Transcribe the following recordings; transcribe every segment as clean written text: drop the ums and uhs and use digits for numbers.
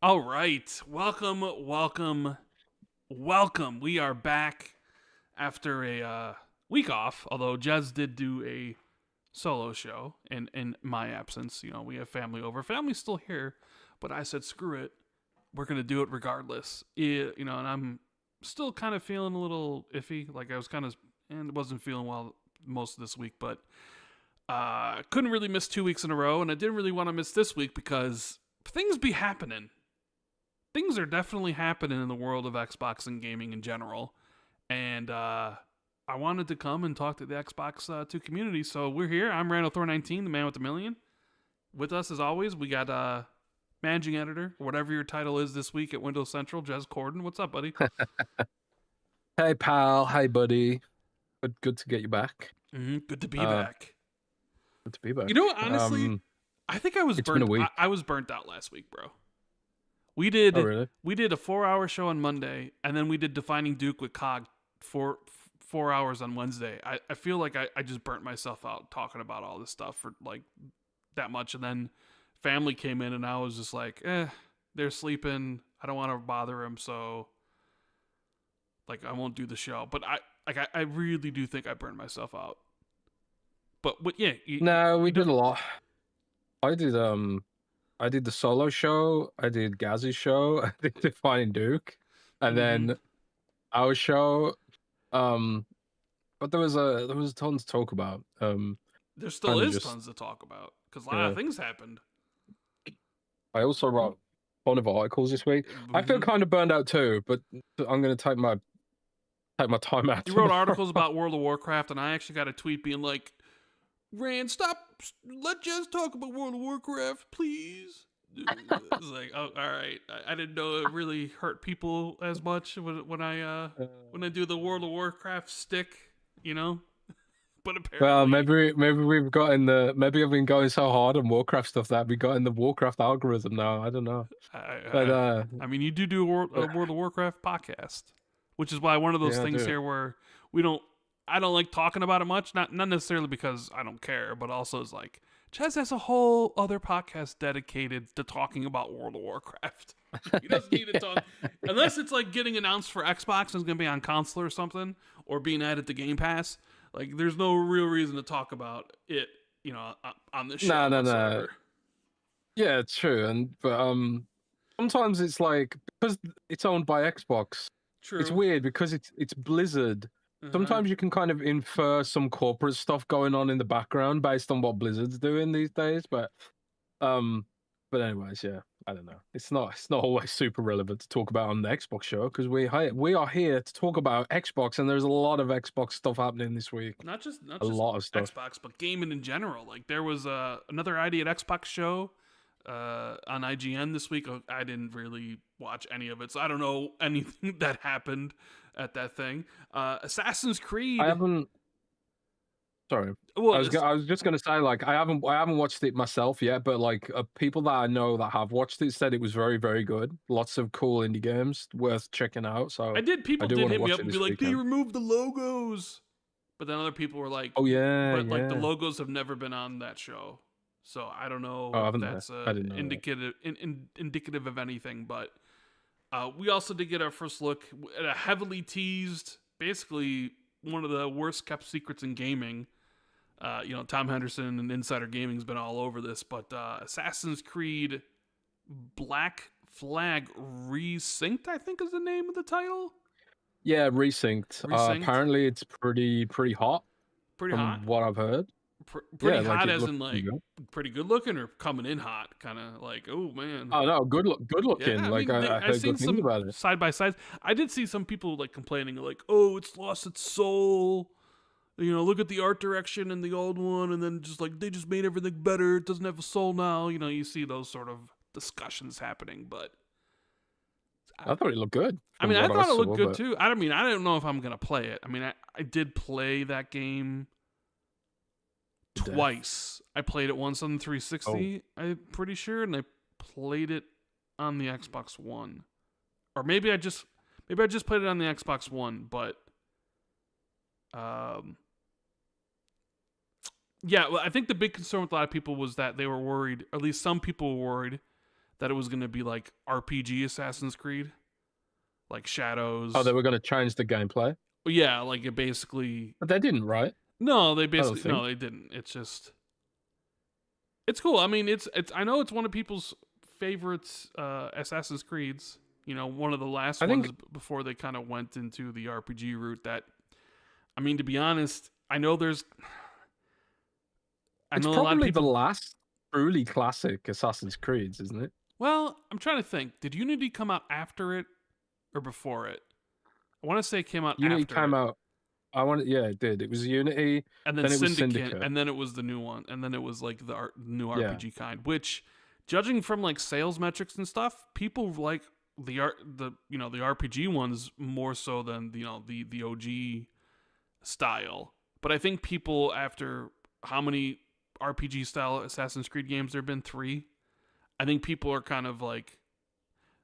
All right. Welcome. We are back after a week off, although Jez did do a solo show in my absence. You know, we have family over. Family's still here, but I said, screw it. We're going to do it regardless. And I'm still kind of feeling a little iffy. Like I was and wasn't feeling well most of this week, but couldn't really miss 2 weeks in a row, and I didn't really want to miss this week because things be happening. Things are definitely happening in the world of Xbox and gaming in general. And I wanted to come and talk to the Xbox 2 community. So we're here. I'm Randall Thor 19, the man with the million. With us, as always, we got managing editor, whatever your title is this week at Windows Central, Jez Corden. What's up, buddy? Hey, pal. Hey, buddy. Good to get you back. Good to be back. Good to be back. You know what, honestly, I think I was it's been a week. I was burnt out last week, bro. We did. Oh, really? We did a 4-hour show on Monday, and then we did Defining Duke with COD for 4 hours on Wednesday. I feel like I just burnt myself out talking about all this stuff for like that much, and then family came in, and I was just like, they're sleeping. I don't want to bother them, so like I won't do the show. But I really do think I burned myself out. But yeah, we did a lot. I did the solo show, I did Gazzy's show, I did Defining Duke, and then our show. But there was tons to talk about. There still is tons to talk about because a lot of things happened. I also wrote a ton of articles this week. I feel kind of burned out too, but I'm gonna take my time out. You wrote articles about World of Warcraft, and I actually got a tweet being like, Rand, stop. Let Jez talk about World of Warcraft, please. It's like, oh, all right. I didn't know it really hurt people as much when I do the World of Warcraft stick, you know. But apparently, well, maybe I've been going so hard on Warcraft stuff that we got in the Warcraft algorithm now. I don't know. I mean, you do a World of Warcraft podcast, which is why one of those things here where I don't like talking about it much, not necessarily because I don't care, but also it's like, Chaz has a whole other podcast dedicated to talking about World of Warcraft. He doesn't need to talk, unless it's like getting announced for Xbox and it's going to be on console or something, or being added to Game Pass. Like, there's no real reason to talk about it, on this show. No. Yeah, it's true, but sometimes it's like, because it's owned by Xbox. True. It's weird because it's Blizzard. Sometimes you can kind of infer some corporate stuff going on in the background based on what Blizzard's doing these days, but anyways, yeah, I don't know. It's not always super relevant to talk about on the Xbox show because we are here to talk about Xbox, and there's a lot of Xbox stuff happening this week. Not just a lot of stuff. Xbox, but gaming in general. Like there was another ID at Xbox show on IGN this week. I didn't really watch any of it, so I don't know anything that happened at that thing. Assassin's Creed. I haven't. Sorry. Well, I was just gonna say, like, I haven't watched it myself yet, but like people that I know that have watched it said it was very, very good. Lots of cool indie games worth checking out. So people did hit me up and be like, "They removed the logos," but then other people were like, "Oh yeah, but like the logos have never been on that show." So I don't know if that's indicative of anything, but we also did get our first look at a heavily teased, basically one of the worst kept secrets in gaming. Tom Henderson and Insider Gaming's been all over this, but Assassin's Creed Black Flag Resynced, I think is the name of the title. Yeah, Resynced. Apparently it's pretty hot. Pretty hot? What I've heard. Pretty hot, as in like pretty good looking, or coming in hot, kind of like, oh man. Oh no, good looking. Yeah, like I heard good things about it. Side by side, I did see some people like complaining, like, oh, it's lost its soul. Look at the art direction in the old one, and then just like they just made everything better. It doesn't have a soul now. You see those sort of discussions happening, but I thought it looked good. I mean, I thought it looked good too. I don't know if I'm gonna play it. I mean, I did play that game twice. I played it once on the 360, I'm pretty sure, and I played it on the Xbox One. Or maybe I just played it on the Xbox One, but yeah, well, I think the big concern with a lot of people was that they were worried, or at least some people were worried, that it was going to be like RPG Assassin's Creed, like Shadows. Oh, they were going to change the gameplay. Yeah, like it basically. But they didn't, right? No, they basically they didn't. It's just. It's cool. I mean, it's. I know it's one of people's favorites Assassin's Creeds. You know, one of the last ones before they kind of went into the RPG route. That, I mean, to be honest, I know there's. It's probably the last truly classic Assassin's Creeds, isn't it? Well, I'm trying to think. Did Unity come out after it or before it? I want to say it came out Unity after came it. out. Yeah, it did. It was Unity, and then Syndicate, and then it was the new one, and then it was like the new RPG kind. Which, judging from like sales metrics and stuff, people like the RPG ones more so than the OG style. But I think people, after how many RPG style Assassin's Creed games there have been, 3, I think people are kind of like,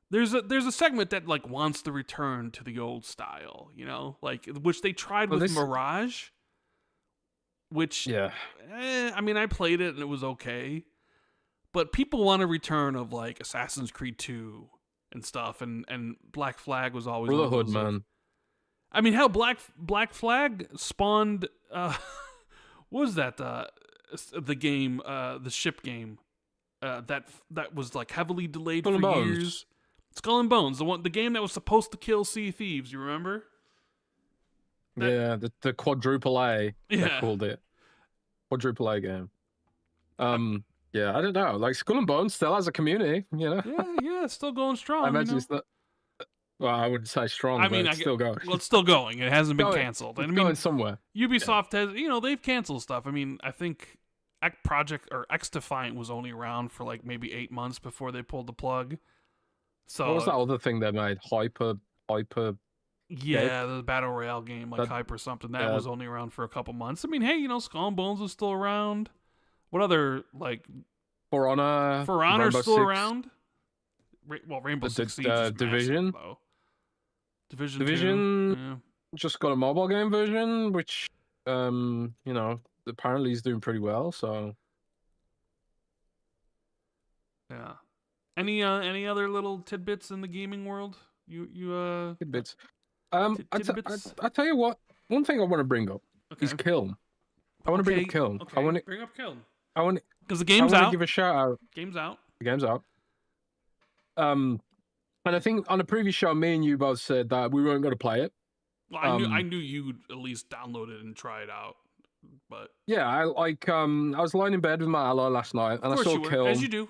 there's a segment that like wants to return to the old style, you know, like which they tried with Mirage, which I mean, I played it and it was okay, but people want a return of like Assassin's Creed 2 and stuff, and Black Flag was always Brotherhood, man. Like, I mean, how Black Flag spawned what was that the game, the ship game that was like heavily delayed for years. Skull and Bones, the game that was supposed to kill Sea Thieves, you remember? The quadruple A, they called it. Quadruple A game. Yeah, I don't know. Like, Skull and Bones still has a community, you know? Yeah, it's still going strong. I imagine it's not. Well, I wouldn't say strong, but it's still going. Well, it's still going. It hasn't been canceled. It's going somewhere. Ubisoft has, they've canceled stuff. I mean, I think Project or X Defiant was only around for like maybe 8 months before they pulled the plug. So what was that other thing they made? Hyper. Yeah, the battle royale game, like Hyper something. That was only around for a couple months. I mean, hey, Skull and Bones is still around. What other, like... For Honor still around? Well, Rainbow Six Siege is Division. Massive, Division just got a mobile game version, which, apparently is doing pretty well, so... Yeah. Any other little tidbits in the gaming world? Tidbits. I tell you what. One thing I want to bring up is Kilm. I want to bring up Kilm. Okay, bring up Kilm. Because the game's out. I want to give a shout out. Game's out. The game's out. And I think on a previous show, me and you both said that we weren't going to play it. Well, I knew you'd at least download it and try it out. But yeah, I was lying in bed with my ally last night, and I saw Kilm. As you do.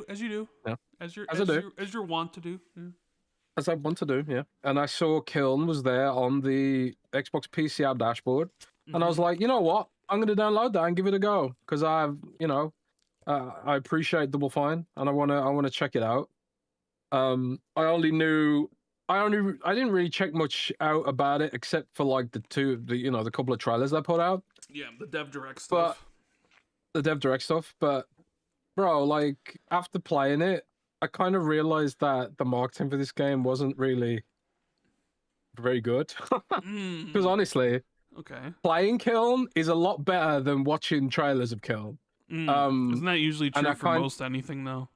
Yeah. As you're wont to do. Yeah. As I want to do, yeah. And I saw Kilm was there on the Xbox PC app dashboard, and I was like, you know what? I'm going to download that and give it a go because I appreciate Double Fine and I want to check it out. I didn't really check much out about it except for like the couple of trailers they put out. Yeah, the dev direct stuff. But bro, like after playing it, I kind of realized that the marketing for this game wasn't really very good. Because honestly, playing Kilm is a lot better than watching trailers of Kilm. Isn't that usually true for most anything, though?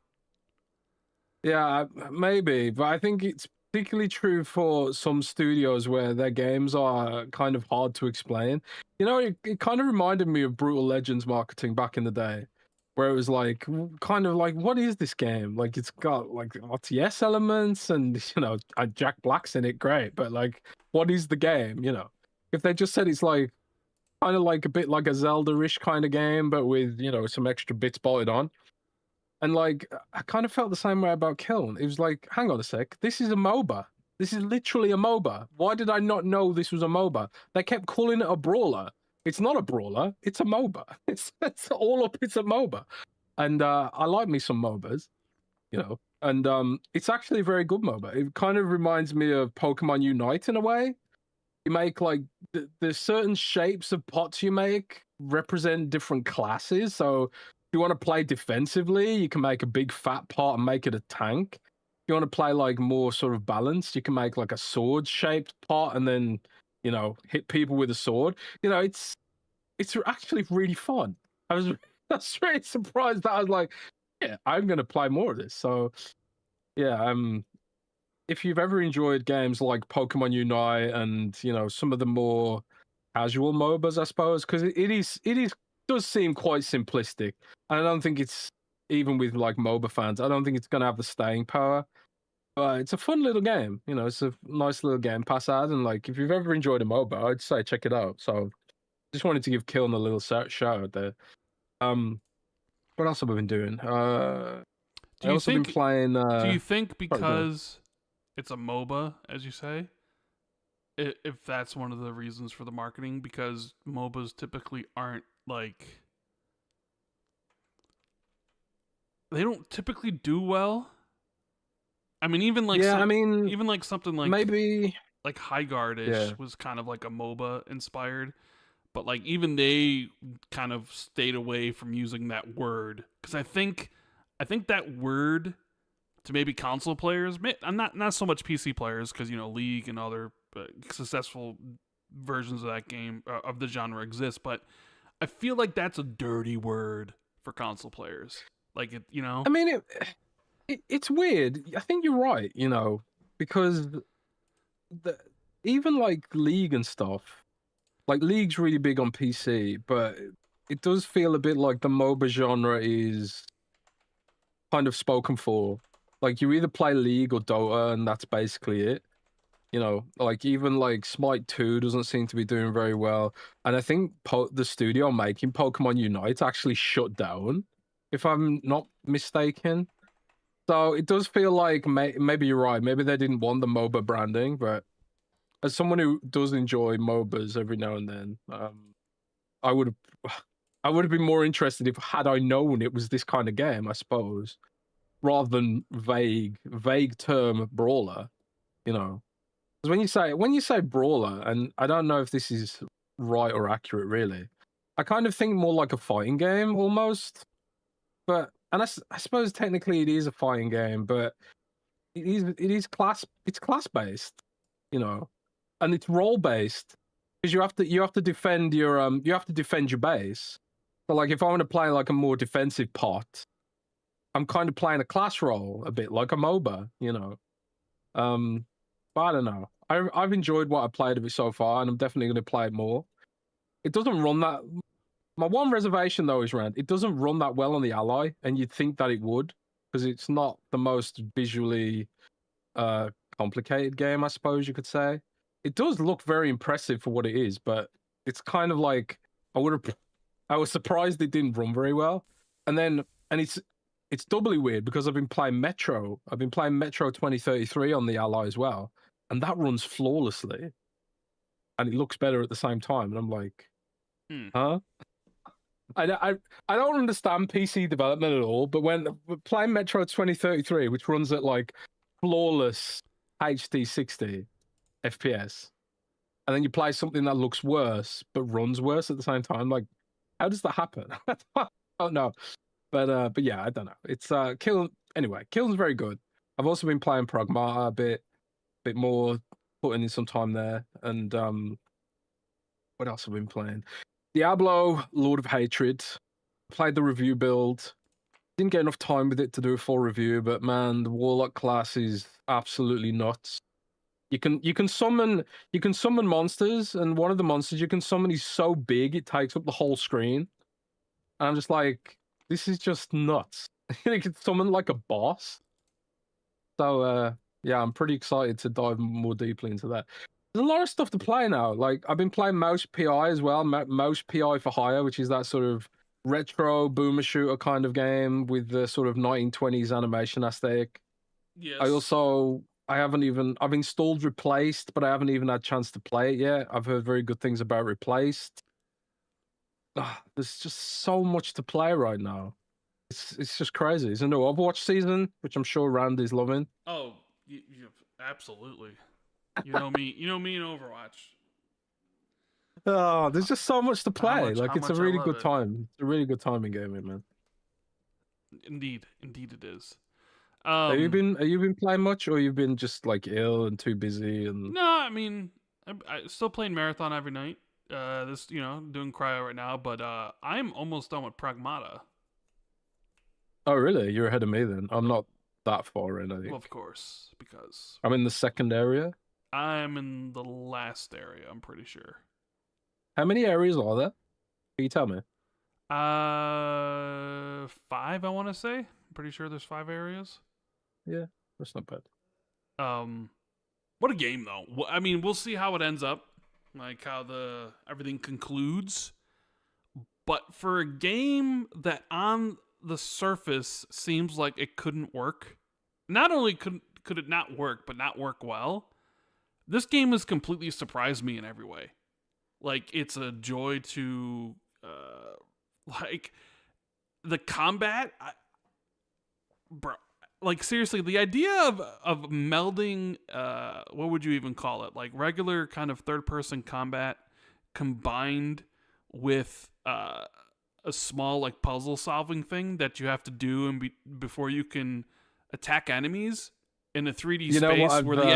Yeah, maybe. But I think it's particularly true for some studios where their games are kind of hard to explain. It kind of reminded me of Brutal Legends marketing back in the day, where it was like, kind of like, what is this game? Like, it's got like RTS elements and, Jack Black's in it, great. But like, what is the game? If they just said it's like, kind of like a bit like a Zelda-ish kind of game, but with, some extra bits bolted on. And like, I kind of felt the same way about Kilm. It was like, hang on a sec, this is a MOBA. This is literally a MOBA. Why did I not know this was a MOBA? They kept calling it a brawler. It's not a brawler. It's a MOBA. It's all up. It's a MOBA, and I like me some MOBAs, And it's actually a very good MOBA. It kind of reminds me of Pokemon Unite in a way. You make like there's certain shapes of pots you make represent different classes. So if you want to play defensively, you can make a big fat pot and make it a tank. If you want to play like more sort of balanced, you can make like a sword shaped pot and then hit people with a sword. It's actually really fun. I was really surprised that I was like, yeah, I'm going to play more of this. So yeah, if you've ever enjoyed games like Pokemon Unite and some of the more casual MOBAs, I suppose, because it does seem quite simplistic, and I don't think it's even with like MOBA fans, I don't think it's gonna have the staying power. But it's a fun little game, it's a nice little game pass ad, and like if you've ever enjoyed a MOBA, I'd say check it out. So just wanted to give Kilm a little shout out there. What else have I been doing? Do I you also been think? playing. Do you think Sorry, go on. because it's a MOBA, as you say, if that's one of the reasons for the marketing? Because MOBAs typically aren't like they don't typically do well. I mean, even like Yeah, I mean, even like something maybe. like High Yeah, Guard-ish was kind of like a MOBA inspired, but like even they kind of stayed away from using that word because I think that word to maybe console players, not so much PC players because League and other successful versions of that game of the genre exist, but I feel like that's a dirty word for console players. Like I mean, it's weird. I think you're right. Because the even like League and stuff, like League's really big on PC, but it does feel a bit like the MOBA genre is kind of spoken for. Like you either play League or Dota, and that's basically it. Like even like Smite 2 doesn't seem to be doing very well. And I think the studio making Pokemon Unite actually shut down, if I'm not mistaken. So it does feel like maybe you're right. Maybe they didn't want the MOBA branding, but as someone who does enjoy MOBAs every now and then, I would have I would have been more interested if had I known it was this kind of game, I suppose, rather than vague term brawler. Because when you say brawler, and I don't know if this is right or accurate, really, I kind of think more like a fighting game almost. But I suppose technically it is a fighting game, but it is class based, you know, and it's role based because you have to defend your base. So like if I want to play like a more defensive pot, I'm kind of playing a class role a bit like a MOBA. Um, but I don't know. I've enjoyed what I played of it so far, and I'm definitely going to play it more. It doesn't run that. My one reservation though is Rand. It doesn't run that well on the Ally, and you'd think that it would because it's not the most visually uh complicated game, I suppose you could say. It does look very impressive for what it is, but it's kind of like I would have. I was surprised it didn't run very well, and it's doubly weird because I've been playing Metro. I've been playing Metro 2033 on the Ally as well, and that runs flawlessly, and it looks better at the same time. And I'm like, huh? I don't understand PC development at all, but when playing Metro 2033, which runs at like flawless HD 60 FPS, and then you play something that looks worse but runs worse at the same time, like how does that happen? I don't know. But yeah, I don't know. It's Kilm anyway. Kilm's very good. I've also been playing Pragmata a bit more, putting in some time there. And what else have I been playing? Diablo, Lord of Hatred. Played the review build. Didn't get enough time with it to do a full review, but man, the Warlock class is absolutely nuts. You can summon monsters, and one of the monsters you can summon is so big it takes up the whole screen. And I'm just like, this is just nuts. You can summon like a boss. So yeah, I'm pretty excited to dive more deeply into that. There's a lot of stuff to play now. Like I've been playing Mouse PI as well, Mouse PI for Hire, which is that sort of retro boomer shooter kind of game with the sort of 1920s animation aesthetic. Yes. I've installed Replaced, but I haven't even had a chance to play it yet. I've heard very good things about Replaced. There's just so much to play right now. It's just crazy. There's a new Overwatch season, which I'm sure Randy's loving. Oh, absolutely. You know me. You know me in Overwatch. Oh, there's just so much to play. It's a really good it. time. It's a really good time in gaming, man. Indeed it is. Have you been playing much, or you've been just like ill and too busy? And no, I mean, I still playing Marathon every night. Doing cryo right now, but I'm almost done with Pragmata. oh, really? You're ahead of me then. I'm not. that far in, I think. Well, of course, because I'm in the second area. I'm in the last area, I'm pretty sure. How many areas are there? Can you tell me? 5, I want to say. I'm pretty sure there's 5 areas. Yeah, that's not bad. What a game, though. I mean, we'll see how it ends up, like how everything concludes. But for a game that on the surface seems like it couldn't work, not only could it not work, but not work well, this game has completely surprised me in every way. Like, it's a joy to, like, the combat, bro. Like, seriously, the idea of melding, what would you even call it? Like, regular kind of third-person combat combined with a small, like, puzzle-solving thing that you have to do before you can attack enemies in a 3D space where the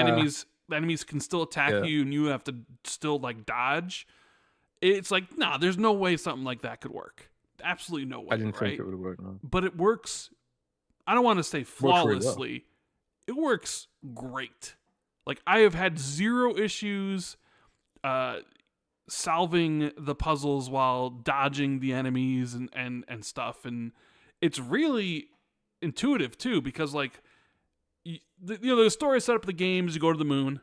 enemies can still attack you and you have to still, like, dodge. It's like, nah, there's no way something like that could work. Absolutely no way, I didn't think it would work, no. But it works. I don't want to say flawlessly. It works great. Like, I have had zero issues solving the puzzles while dodging the enemies and stuff. And it's really intuitive, too, because, like, the story set up the games, you go to the moon,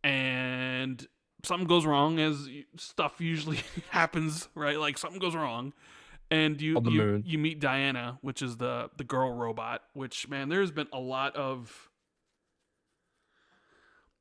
and something goes wrong, as stuff usually happens, right? Like, something goes wrong. And you meet Diana, which is the girl robot, which, man, there's been a lot of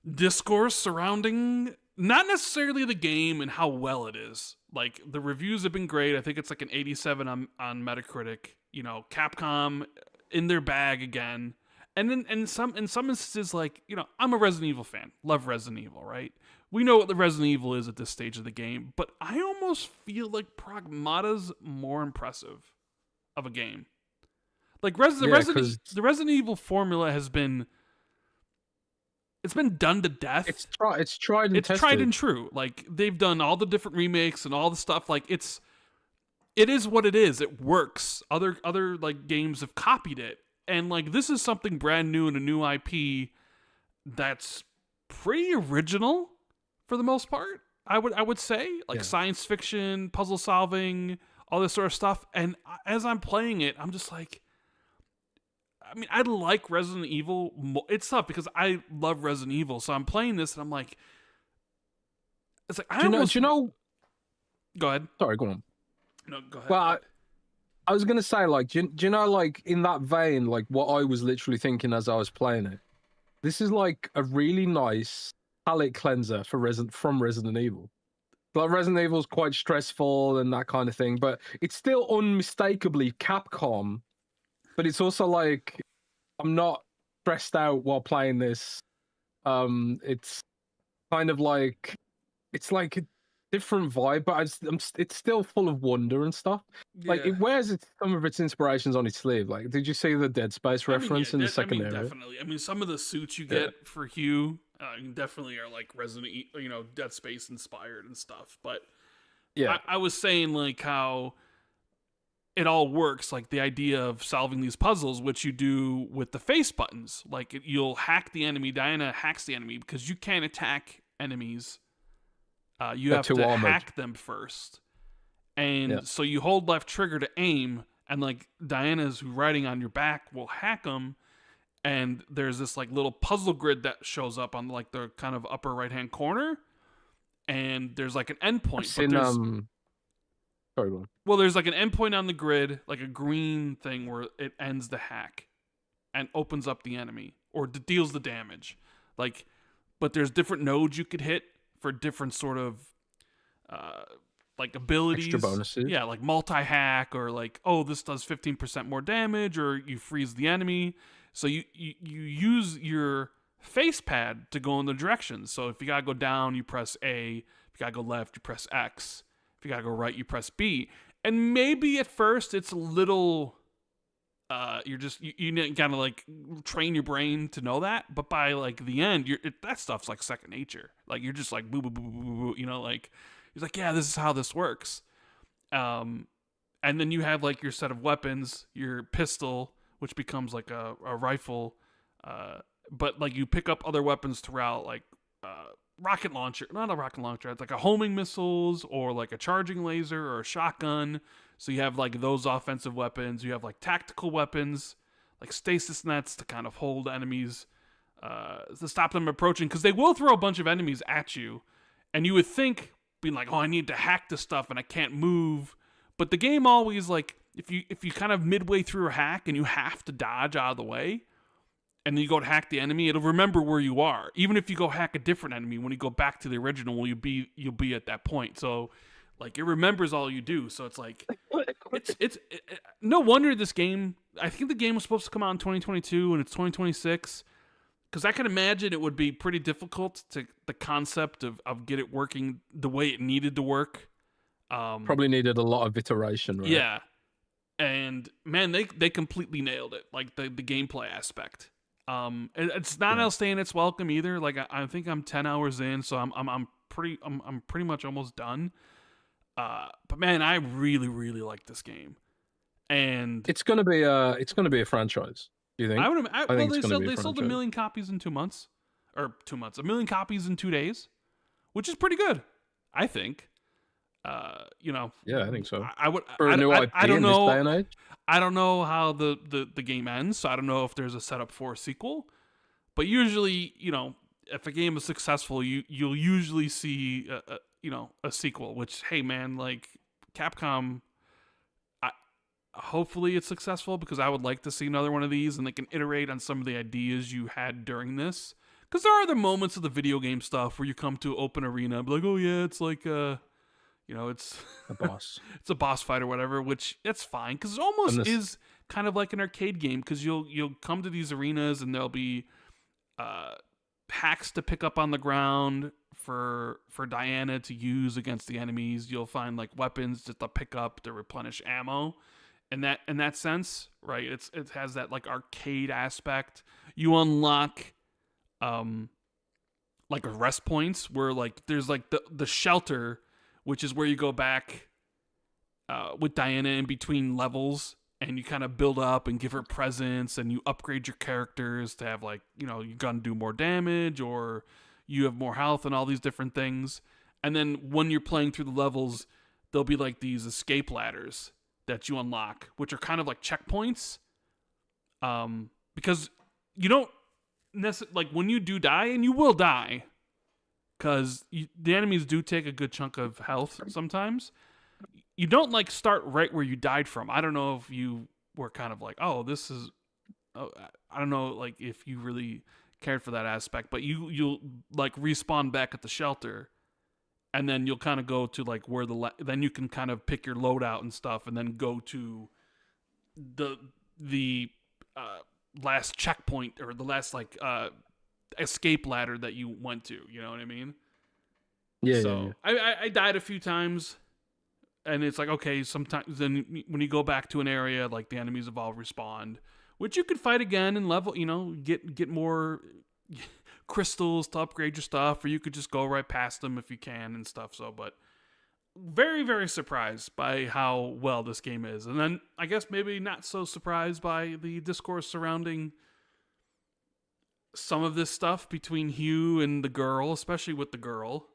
discourse surrounding not necessarily the game and how well it is. Like, the reviews have been great. I think it's like an 87 on Metacritic. You know, Capcom in their bag again. And then in some instances, like, you know, I'm a Resident Evil fan. Love Resident Evil, right? We know what the Resident Evil is at this stage of the game, but I almost feel like Pragmata's more impressive of a game. Like, the Resident Evil formula has been, it's been done to death. It's tried and tested. It's tried and true. Like, they've done all the different remakes and all the stuff. Like, it is what it is. It works. Other like games have copied it, and like, this is something brand new and a new IP that's pretty original. For the most part, I would say, like, science fiction, puzzle solving, all this sort of stuff. And as I'm playing it, I'm just like, I mean, I like Resident Evil. It's tough because I love Resident Evil, so I'm playing this and I'm like, it's like, do you know? Go ahead. Sorry, go on. No, go ahead. Well, I was gonna say, like, do you know, like, in that vein, like, what I was literally thinking as I was playing it. This is like a really nice palate cleanser from Resident Evil. Like, Resident Evil is quite stressful and that kind of thing, but it's still unmistakably Capcom. But it's also like, I'm not stressed out while playing this. It's kind of like, it's like a different vibe, but it's still full of wonder and stuff. Yeah. Like, it wears some of its inspirations on its sleeve. Like, did you see the Dead Space reference in the second area? Definitely. I mean, some of the suits you get for Hugh definitely are like Dead Space inspired and stuff. But yeah, I was saying, like, how it all works, like the idea of solving these puzzles, which you do with the face buttons. Like, you'll hack the enemy. Diana hacks the enemy because you can't attack enemies. You have to hack them first. And so you hold left trigger to aim, and like Diana's riding on your back will hack them. And there's this like little puzzle grid that shows up on like the kind of upper right hand corner, and there's like an endpoint. Well, there's like an endpoint on the grid, like a green thing where it ends the hack and opens up the enemy or deals the damage. Like, but there's different nodes you could hit for different sort of like abilities. Extra bonuses. Yeah, like multi-hack, or like, oh, this does 15% more damage, or you freeze the enemy. So you use your face pad to go in the directions. So if you gotta go down, you press A. If you gotta go left, you press X. If you gotta go right, you press B. And maybe at first it's a little you gotta like train your brain to know that, but by like the end, that stuff's like second nature. Like, you're just like boo boo boo boo boo, you know, like he's like, yeah, this is how this works. And then you have like your set of weapons, your pistol, which becomes like a rifle. But like you pick up other weapons throughout, like rocket launcher, not a rocket launcher, it's like a homing missiles or like a charging laser or a shotgun. So you have like those offensive weapons. You have like tactical weapons, like stasis nets to kind of hold enemies, to stop them approaching, because they will throw a bunch of enemies at you, and you would think, being like, oh, I need to hack this stuff and I can't move, but the game always, like, if you kind of midway through a hack and you have to dodge out of the way, and then you go to hack the enemy, it'll remember where you are. Even if you go hack a different enemy, when you go back to the original, you'll be at that point. So, like, it remembers all you do. So it's like, it's no wonder this game. I think the game was supposed to come out in 2022, and it's 2026. Because I can imagine it would be pretty difficult to the concept of get it working the way it needed to work. Probably needed a lot of iteration, right? Yeah, and man, they completely nailed it. Like the gameplay aspect. It's not outstaying its welcome either. Like I think I'm 10 hours in, so I'm pretty much almost done. But man, I really like this game, and it's gonna be a franchise. Do you think? I think they sold 1 million copies in 2 months, or 2 months, 1 million copies in 2 days, which is pretty good, I think. Yeah, I think so. I would. For a new IP I don't know. In this day and age? I don't know how the game ends, so I don't know if there's a setup for a sequel. But usually, if a game is successful, you'll usually see a sequel. Which, hey man, like Capcom, hopefully it's successful, because I would like to see another one of these and they can iterate on some of the ideas you had during this. Because there are other moments of the video game stuff where you come to open arena and be like, oh yeah, it's like it's a boss. It's a boss fight or whatever, which it's fine, because it almost is kind of like an arcade game, because you'll come to these arenas and there'll be hacks to pick up on the ground for Diana to use against the enemies. You'll find like weapons just to pick up to replenish ammo. In that sense, right? It has that like arcade aspect. You unlock like rest points where like there's like the shelter, which is where you go back with Diana in between levels, and you kind of build up and give her presents, and you upgrade your characters to have like, you're gonna do more damage, or you have more health and all these different things. And then when you're playing through the levels, there'll be like these escape ladders that you unlock, which are kind of like checkpoints. Because you don't like when you do die, and you will die, because the enemies do take a good chunk of health sometimes. You don't like start right where you died from. I don't know if you were kind of like, oh, this is, I don't know, like if you really cared for that aspect, but you'll like respawn back at the shelter, and then you'll kind of go to like where then you can kind of pick your loadout and stuff, and then go to the last checkpoint, or the last like escape ladder that you went to. You know what I mean? Yeah. So yeah. I died a few times, and it's like, okay, sometimes then when you go back to an area, like the enemies have all respawned, which you could fight again and level, get more crystals to upgrade your stuff, or you could just go right past them if you can and stuff. So, but very, very surprised by how well this game is. And then I guess maybe not so surprised by the discourse surrounding some of this stuff between Hugh and the girl, especially with the girl.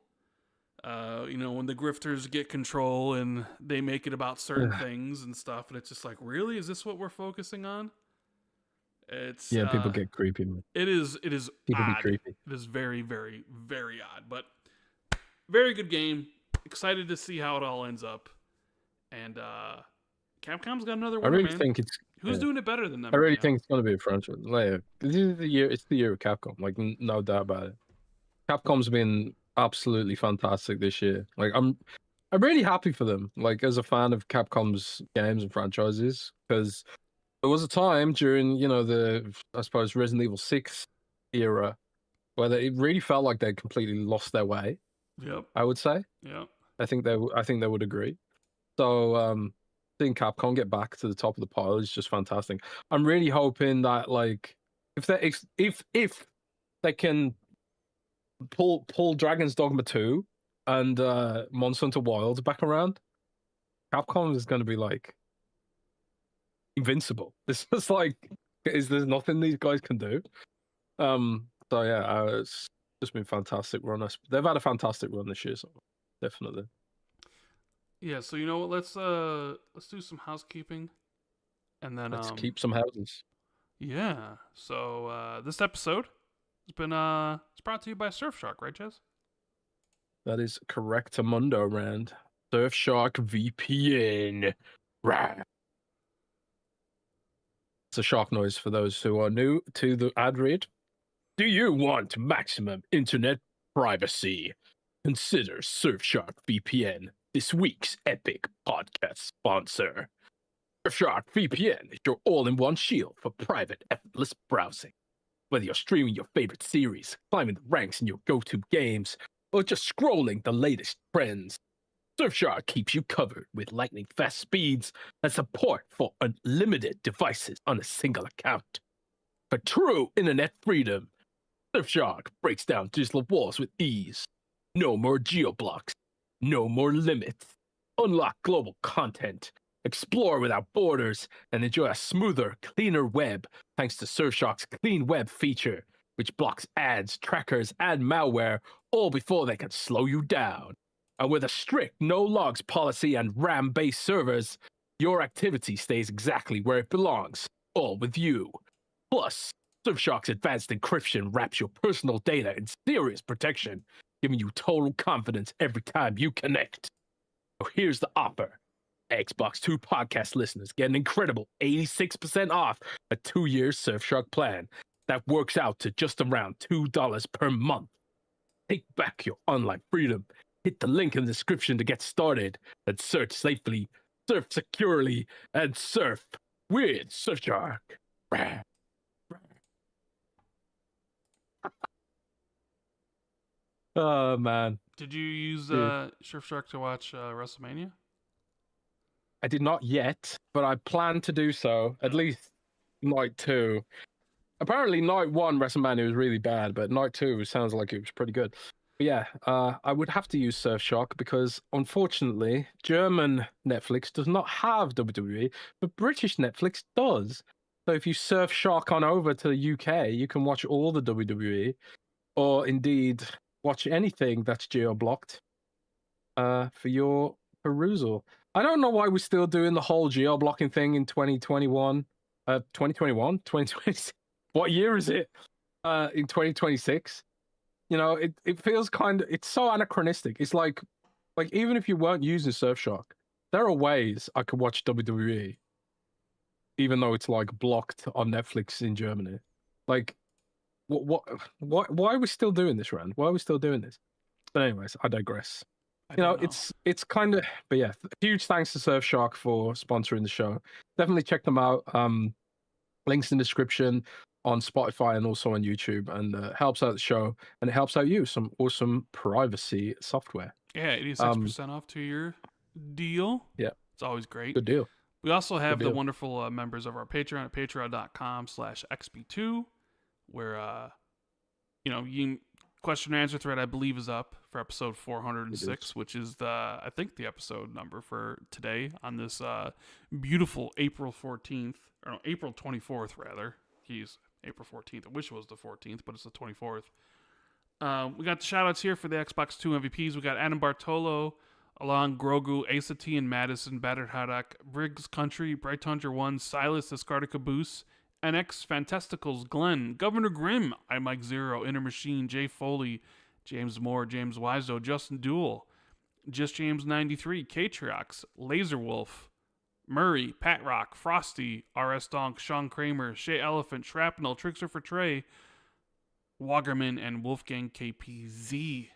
When the grifters get control and they make it about certain things and stuff, and it's just like, really? Is this what we're focusing on? It's people get creepy, man. It is people odd. Be creepy. It is very, very, very odd, but very good game. Excited to see how it all ends up. And Capcom's got another one. I really think it's who's doing it better than them. I really think it's gonna be a franchise. Like, this is the year. It's the year of Capcom. Like, no doubt about it. Capcom's been absolutely fantastic this year. Like, I'm really happy for them. Like, as a fan of Capcom's games and franchises, because there was a time during, I suppose Resident Evil 6 era where it really felt like they completely lost their way. Yep. I would say. Yep. I think they would agree. So, seeing Capcom get back to the top of the pile is just fantastic. I'm really hoping that, like, if they can pull Dragon's Dogma 2 and Monster Hunter Wilds back around, Capcom is going to be like invincible. This is like, there's nothing these guys can do. So yeah, it's just been fantastic run. They've had a fantastic run this year, so definitely. Yeah, so you know what? Let's do some housekeeping, and then let's keep some houses. Yeah. So this episode has been it's brought to you by Surfshark, right, Jez? That is correct, Amundo Rand. Surfshark VPN. Rah. It's a shark noise for those who are new to the ad read. Do you want maximum internet privacy? Consider Surfshark VPN, this week's epic podcast sponsor. Surfshark VPN is your all-in-one shield for private, effortless browsing. Whether you're streaming your favorite series, climbing the ranks in your go-to games, or just scrolling the latest trends, Surfshark keeps you covered with lightning-fast speeds and support for unlimited devices on a single account. For true internet freedom, Surfshark breaks down digital walls with ease. No more geo-blocks. No more limits. Unlock global content. Explore without borders and enjoy a smoother, cleaner web thanks to Surfshark's Clean Web feature, which blocks ads, trackers, and malware all before they can slow you down. And with a strict no logs policy and RAM-based servers, your activity stays exactly where it belongs, all with you. Plus, Surfshark's advanced encryption wraps your personal data in serious protection, giving you total confidence every time you connect. So here's the offer. Xbox 2 podcast listeners get an incredible 86% off a 2-year Surfshark plan that works out to just around $2 per month. Take back your online freedom. Hit the link in the description to get started and search safely, surf securely, and surf with Surfshark. Oh, man. Did you use Surfshark to watch WrestleMania? I did not yet, but I plan to do so, at least night 2. Apparently, night 1 WrestleMania was really bad, but night 2 sounds like it was pretty good. But yeah, I would have to use Surfshark because, unfortunately, German Netflix does not have WWE, but British Netflix does. So if you Surfshark on over to the UK, you can watch all the WWE, or indeed watch anything that's geo-blocked for your perusal. I don't know why we're still doing the whole geo-blocking thing in 2021. 2021? 2026? What year is it? In 2026? You know, it feels it's so anachronistic. It's like even if you weren't using Surfshark, there are ways I could watch WWE, even though it's like blocked on Netflix in Germany. Like, why are we still doing this, Rand? Why are we still doing this? But anyways, I digress. It's kind of, but yeah, huge thanks to Surfshark for sponsoring the show. Definitely check them out. Links in the description on Spotify and also on YouTube, and it helps out the show and it helps out you. Some awesome privacy software. Yeah, 86% off 2-year deal. Yeah, it's always great. Good deal. We also have the wonderful members of our Patreon at patreon.com/XB2, where you question and answer thread, I believe, is up for episode 406, which is I think the episode number for today on this beautiful April 14th, or no, April 24th rather. April 14th. I wish it was the 14th, but it's the 24th. We got the shout-outs here for the Xbox 2 MVPs. We got Adam Bartolo, Alon Grogu, Asa T and Madison, Battered Haddock, Briggs Country, Bright Tundra 1, Silas, Discarded Caboose, NX Fantasticals, Glenn, Governor Grimm, I Mike Zero, Inner Machine, Jay Foley, James Moore, James Wiseau, Justin Duel, Just James 93, Katriox, Laser Wolf, Murray, Pat Rock, Frosty, RS Donk, Sean Kramer, Shea Elephant, Shrapnel, Trickster for Trey, Wagerman, and Wolfgang KPZ.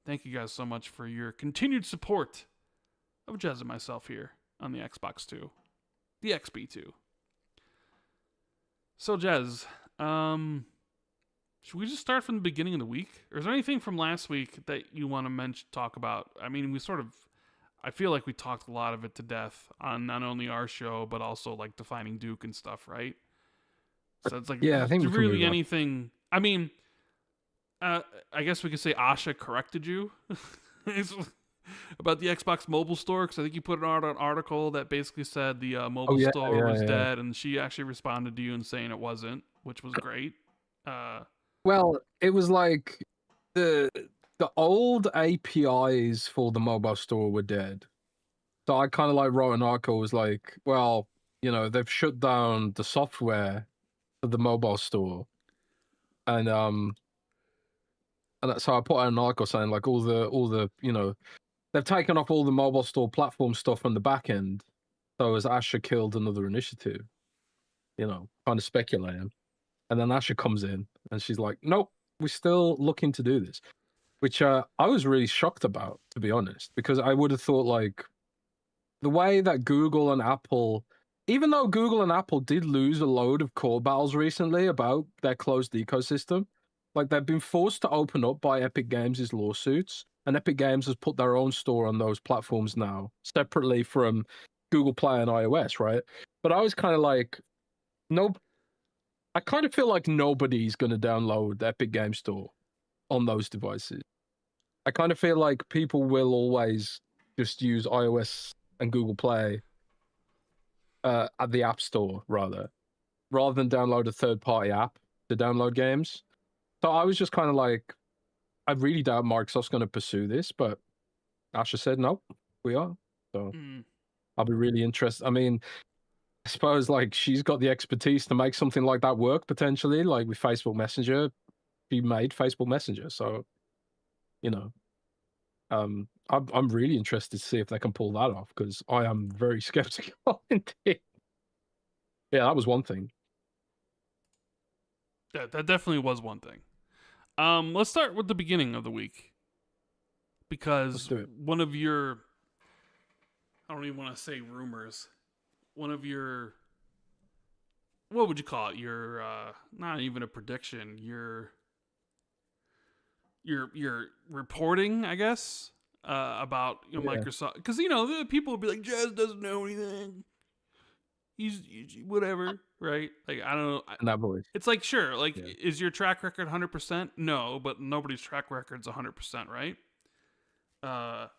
Thank you guys so much for your continued support of Jez and myself here on the Xbox 2, the XB2. So, Jez, should we just start from the beginning of the week? Or is there anything from last week that you want to talk about? I mean, I feel like we talked a lot of it to death on not only our show, but also like defining Duke and stuff, right? So it's like, yeah, I think really anything. I mean, I guess we could say Asha corrected you. about the Xbox mobile store, because I think you put out an article that basically said the mobile yeah, store was dead, and she actually responded to you and saying it wasn't, which was great. Well, it was like the old APIs for the mobile store were dead. So I kind of like wrote an article, was like, well, they've shut down the software for the mobile store, and so I put out an article saying like all the they've taken off all the mobile store platform stuff from the back end. So as Asha killed another initiative, kind of speculating. And then Asha comes in and she's like, nope, we're still looking to do this. Which I was really shocked about, to be honest, because I would have thought like the way that Google and Apple, even though Google and Apple did lose a load of core battles recently about their closed ecosystem, like they've been forced to open up by Epic Games' lawsuits, and Epic Games has put their own store on those platforms now, separately from Google Play and iOS, right? But I was kind of like, nope. I kind of feel like nobody's going to download the Epic Game Store on those devices. I kind of feel like people will always just use iOS and Google Play at the App Store, rather than download a third-party app to download games. So I was just kind of like, I really doubt Microsoft's going to pursue this, but Asha said, nope, we are. So I'll be really interested. I mean, I suppose like she's got the expertise to make something like that work potentially, like with Facebook Messenger. She made Facebook Messenger, so I'm really interested to see if they can pull that off, because I am very skeptical indeed. Yeah, that was one thing. Yeah, that definitely was one thing. Let's start with the beginning of the week, because one of your, I don't even want to say rumors, one of your, what would you call it? Your not even a prediction. Your reporting, I guess, about Microsoft, because the people will be like, Jez doesn't know anything. He's whatever, right? Like, I don't know. That voice. It's like, sure, like, is your track record 100%? No, but nobody's track record's 100%, right? But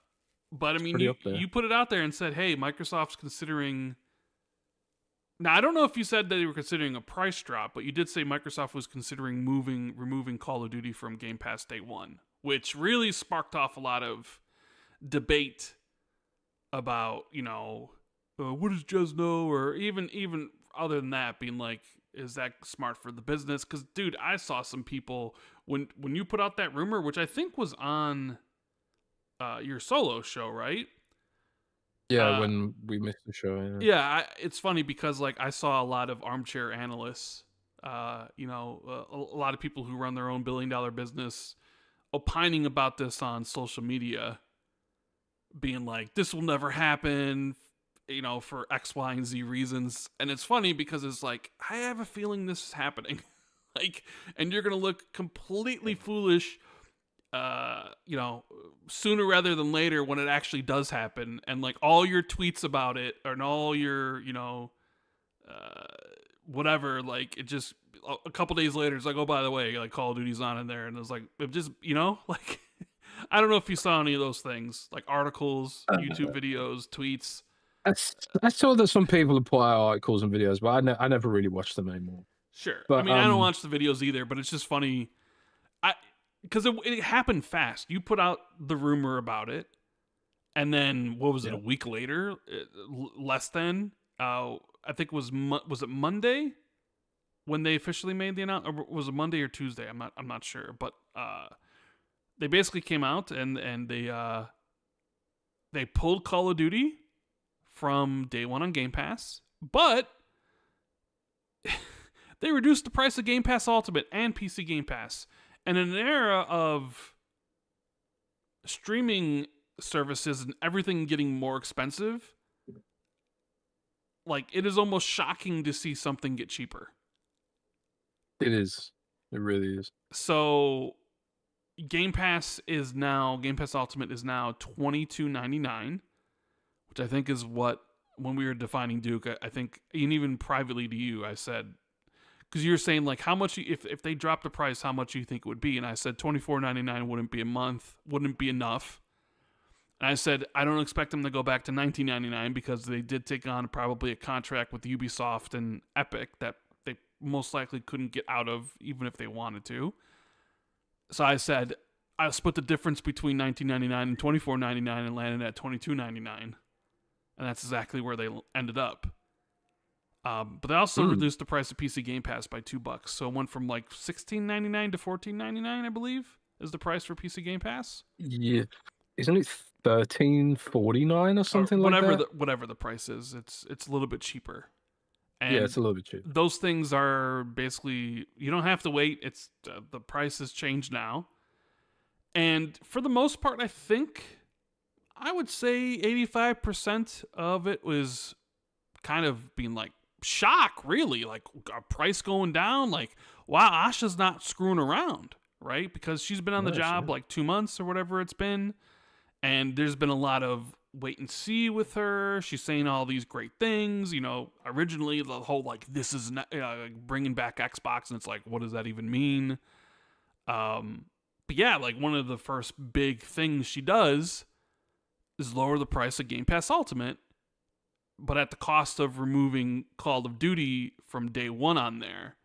I mean, you put it out there and said, hey, Microsoft's considering. Now, I don't know if you said that they were considering a price drop, but you did say Microsoft was considering removing Call of Duty from Game Pass day one, which really sparked off a lot of debate about, what does Jez know? Or even other than that, being like, is that smart for the business? Because, dude, I saw some people, when you put out that rumor, which I think was on your solo show, right? Yeah, when we missed the show. Yeah, it's funny because like I saw a lot of armchair analysts, a lot of people who run their own billion-dollar business, opining about this on social media, being like, "This will never happen," for X, Y, and Z reasons. And it's funny because it's like, I have a feeling this is happening, like, and you're gonna look completely foolish. Sooner rather than later when it actually does happen, and like all your tweets about it and all your, whatever, like it just a couple days later it's like, oh, by the way, like Call of Duty's on in there, and it was like, it just, like, I don't know if you saw any of those things, like articles, YouTube videos, tweets. I saw that some people have put out articles and videos, but I never really watched them anymore. Sure, but I mean, I don't watch the videos either, but it's just funny. Because it happened fast. You put out the rumor about it, and then what was it? A week later, less than. I think it was it Monday when they officially made the announcement, or was it Monday or Tuesday? I'm not sure, but they basically came out and they pulled Call of Duty from day one on Game Pass, but they reduced the price of Game Pass Ultimate and PC Game Pass. And in an era of streaming services and everything getting more expensive, like, it is almost shocking to see something get cheaper. It is. It really is. So Game Pass Ultimate is now $22.99, which I think is what, when we were defining Duke, I think, and even privately to you, I said, because you were saying, like, how much, if they dropped the price, how much you think it would be? And I said $24.99 wouldn't be enough. And I said, I don't expect them to go back to $19.99 because they did take on probably a contract with Ubisoft and Epic that they most likely couldn't get out of even if they wanted to. So I said, I'll split the difference between $19.99 and $24.99 and landed at $22.99. And that's exactly where they ended up. But they also reduced the price of PC Game Pass by $2. So it went from like $16.99 to $14.99, I believe, is the price for PC Game Pass. Yeah. Isn't it $13.49 or something like that? Whatever the price is, it's a little bit cheaper. And yeah, it's a little bit cheaper. Those things are basically, you don't have to wait. It's the price has changed now. And for the most part, I think I would say 85% of it was kind of being like shock, really, like a price going down. Like, wow, Asha's not screwing around, right? Because she's been on the job like 2 months or whatever it's been. And there's been a lot of wait and see with her. She's saying all these great things. You know, originally the whole like, this is not, bringing back Xbox. And it's like, what does that even mean? But yeah, like one of the first big things she does is lower the price of Game Pass Ultimate, but at the cost of removing Call of Duty from day one on there.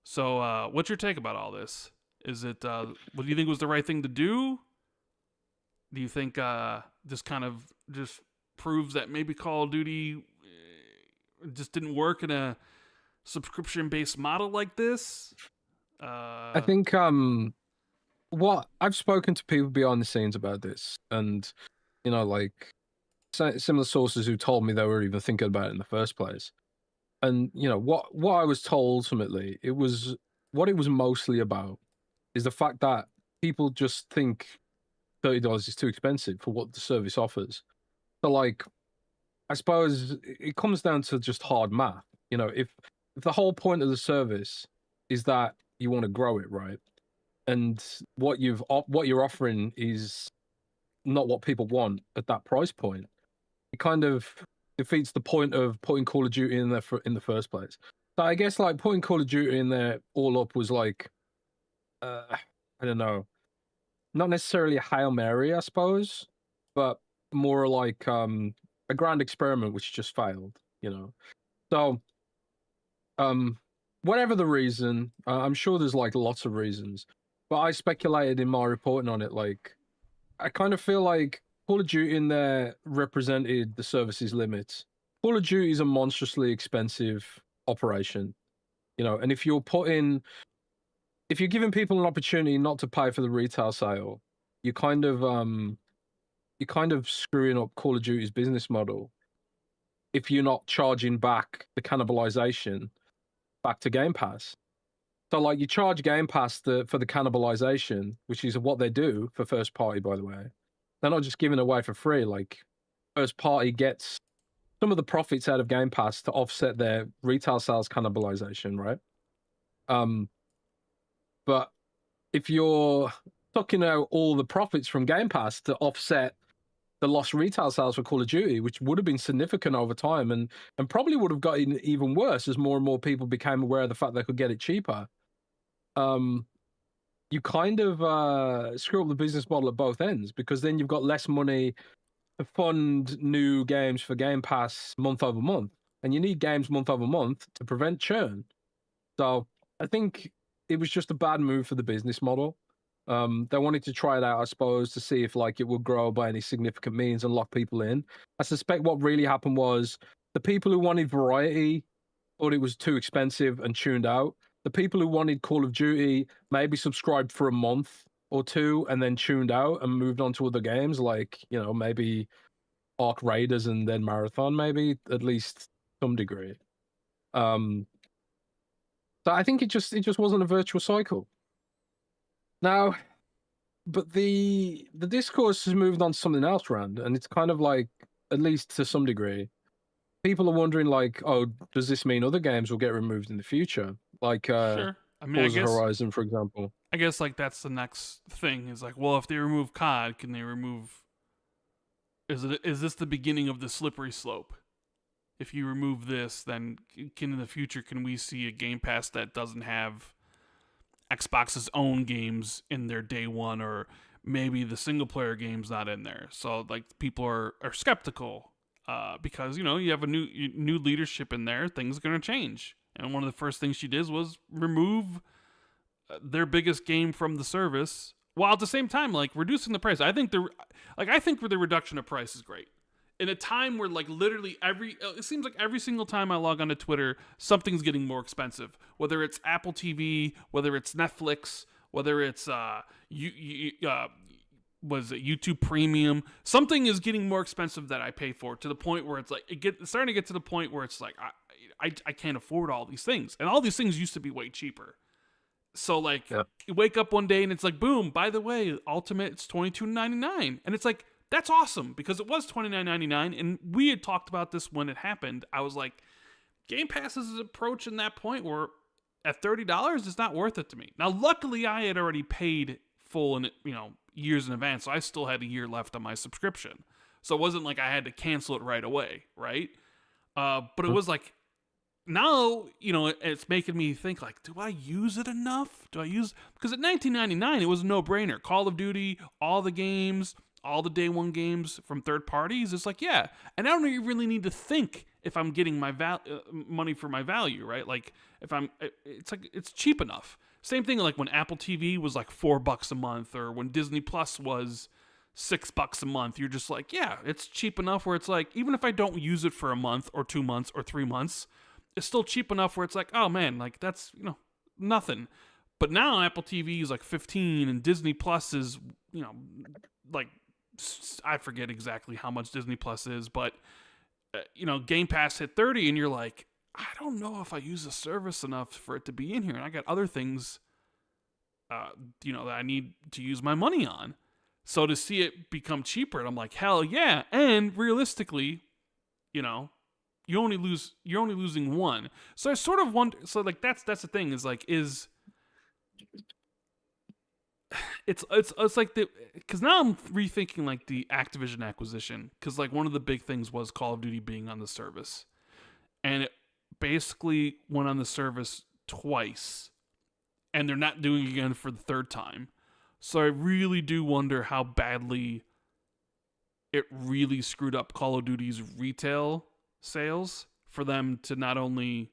So what's your take about all this? Is it, what do you think was the right thing to do? Do you think this kind of just proves that maybe Call of Duty just didn't work in a subscription-based model like this? I think what I've spoken to people behind the scenes about this, and you know, like similar sources who told me they were even thinking about it in the first place. And you know what I was told ultimately, it was mostly about is the fact that people just think $30 is too expensive for what the service offers. So like, I suppose it comes down to just hard math. You know, if the whole point of the service is that you want to grow it, right? And what you're offering is not what people want at that price point. It kind of defeats the point of putting Call of Duty in there in the first place. So I guess like putting Call of Duty in there all up was like, I don't know, not necessarily a Hail Mary, I suppose, but more like a grand experiment which just failed, you know. So, whatever the reason, I'm sure there's like lots of reasons, but I speculated in my reporting on it, like, I kind of feel like Call of Duty in there represented the service's limits. Call of Duty is a monstrously expensive operation, you know, and if you're giving people an opportunity not to pay for the retail sale, you're kind of screwing up Call of Duty's business model if you're not charging back the cannibalization back to Game Pass. So like you charge Game Pass for the cannibalization, which is what they do for first party, by the way. They're not just giving it away for free. Like first party gets some of the profits out of Game Pass to offset their retail sales cannibalization, right? But if you're sucking out all the profits from Game Pass to offset the lost retail sales for Call of Duty, which would have been significant over time and probably would have gotten even worse as more and more people became aware of the fact they could get it cheaper, you kind of screw up the business model at both ends, because then you've got less money to fund new games for Game Pass month over month. And you need games month over month to prevent churn. So I think it was just a bad move for the business model. They wanted to try it out, I suppose, to see if like it would grow by any significant means and lock people in. I suspect what really happened was the people who wanted variety thought it was too expensive and tuned out. The people who wanted Call of Duty maybe subscribed for a month or two and then tuned out and moved on to other games, like, you know, maybe Arc Raiders and then Marathon, maybe, at least some degree. So I think it just wasn't a virtuous cycle. Now, but the discourse has moved on to something else, Rand, and it's kind of like, at least to some degree, people are wondering, like, oh, does this mean other games will get removed in the future? Like, sure. I mean, Forza Horizon, for example. I guess, like, that's the next thing, is like, well, if they remove COD, can they remove... Is this the beginning of the slippery slope? If you remove this, then in the future, can we see a Game Pass that doesn't have Xbox's own games in their day one, or maybe the single player game's not in there. So like people are skeptical because you have a new leadership in there. Things are gonna change. And one of the first things she did was remove their biggest game from the service, while at the same time like reducing the price. I think the reduction of price is great. In a time where like literally it seems like every single time I log onto Twitter, something's getting more expensive. Whether it's Apple TV, whether it's Netflix, whether it's was it YouTube Premium, something is getting more expensive that I pay for, to the point where it's like it's starting to get to the point where it's like I can't afford all these things, and all these things used to be way cheaper. So like you wake up one day and it's like, boom, by the way, Ultimate, it's $22.99, and it's like, that's awesome, because it was $29.99, and we had talked about this when it happened. I was like, Game Pass is approaching that point where at $30, it's not worth it to me. Now, luckily, I had already paid full in years in advance, so I still had a year left on my subscription. So it wasn't like I had to cancel it right away, right? But it was like, now, it's making me think, like, do I use it enough? Because at $19.99, it was a no-brainer. Call of Duty, all the games, all the day one games from third parties. It's like, yeah. And I don't really need to think if I'm getting my money for my value, right? Like, it's cheap enough. Same thing like when Apple TV was like $4 a month, or when Disney Plus was $6 a month. You're just like, yeah, it's cheap enough where it's like, even if I don't use it for a month or 2 months or 3 months, it's still cheap enough where it's like, oh man, like that's, nothing. But now Apple TV is like 15, and Disney Plus is, like, I forget exactly how much Disney Plus is, but Game Pass hit 30, and you're like, I don't know if I use the service enough for it to be in here, and I got other things that I need to use my money on. So to see it become cheaper, and I'm like, hell yeah. And realistically, you're only losing one. So I sort of wonder, so like that's the thing, is like, it's like because now I'm rethinking like the Activision acquisition, because like one of the big things was Call of Duty being on the service, and it basically went on the service twice, and they're not doing it again for the third time. So I really do wonder how badly it really screwed up Call of Duty's retail sales, for them to not only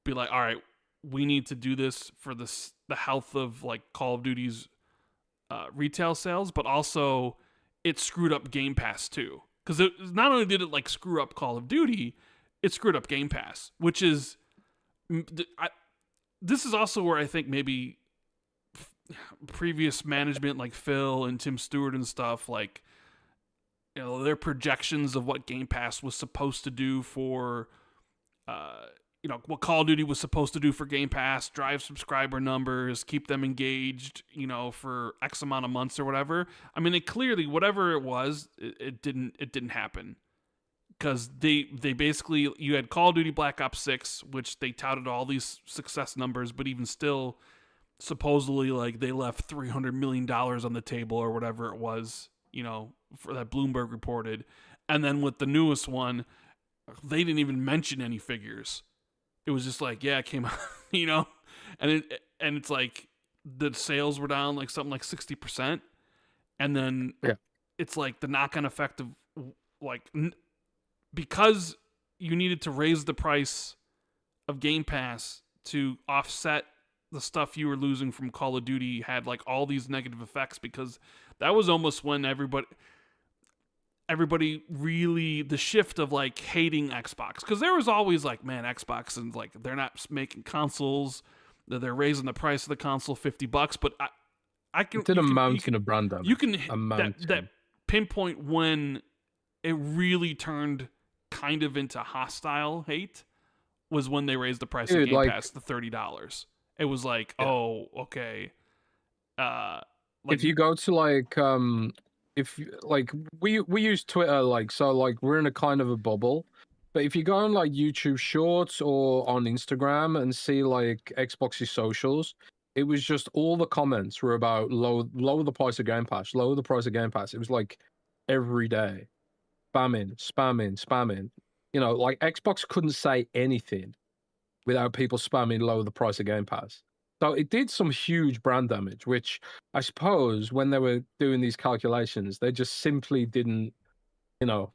be like, all right, we need to do this for the health of like Call of Duty's retail sales, but also it screwed up Game Pass too. Because it not only did it like screw up Call of Duty, it screwed up Game Pass, which is this is also where I think maybe previous management like Phil and Tim Stewart and stuff, like, their projections of what Game Pass was supposed to do for what Call of Duty was supposed to do for Game Pass, drive subscriber numbers, keep them engaged, for X amount of months or whatever. I mean, it clearly, whatever it was, it didn't happen. Because they basically, you had Call of Duty Black Ops 6, which they touted all these success numbers, but even still, supposedly, like, they left $300 million on the table or whatever it was, for that Bloomberg reported. And then with the newest one, they didn't even mention any figures. It was just like, yeah, it came out, and it's like the sales were down like something like 60%, and then it's like the knock-on effect of like, because you needed to raise the price of Game Pass to offset the stuff you were losing from Call of Duty, had like all these negative effects, because that was almost when everybody really, the shift of like hating Xbox, because there was always like, man, Xbox, and like they're not making consoles, they're raising the price of the console $50, but I can, it did a mountain of brand damage. You can that pinpoint when it really turned kind of into hostile hate, was when they raised the price of Game Pass to $30. It was like, oh, okay. If you go to like if like we use Twitter, like, so like we're in a kind of a bubble, but if you go on like YouTube Shorts or on Instagram and see like Xbox's socials, it was just all the comments were about lower the price of Game Pass, lower the price of Game Pass. It was like every day, spamming. Like Xbox couldn't say anything without people spamming lower the price of Game Pass. So it did some huge brand damage, which I suppose when they were doing these calculations, they just simply didn't, you know,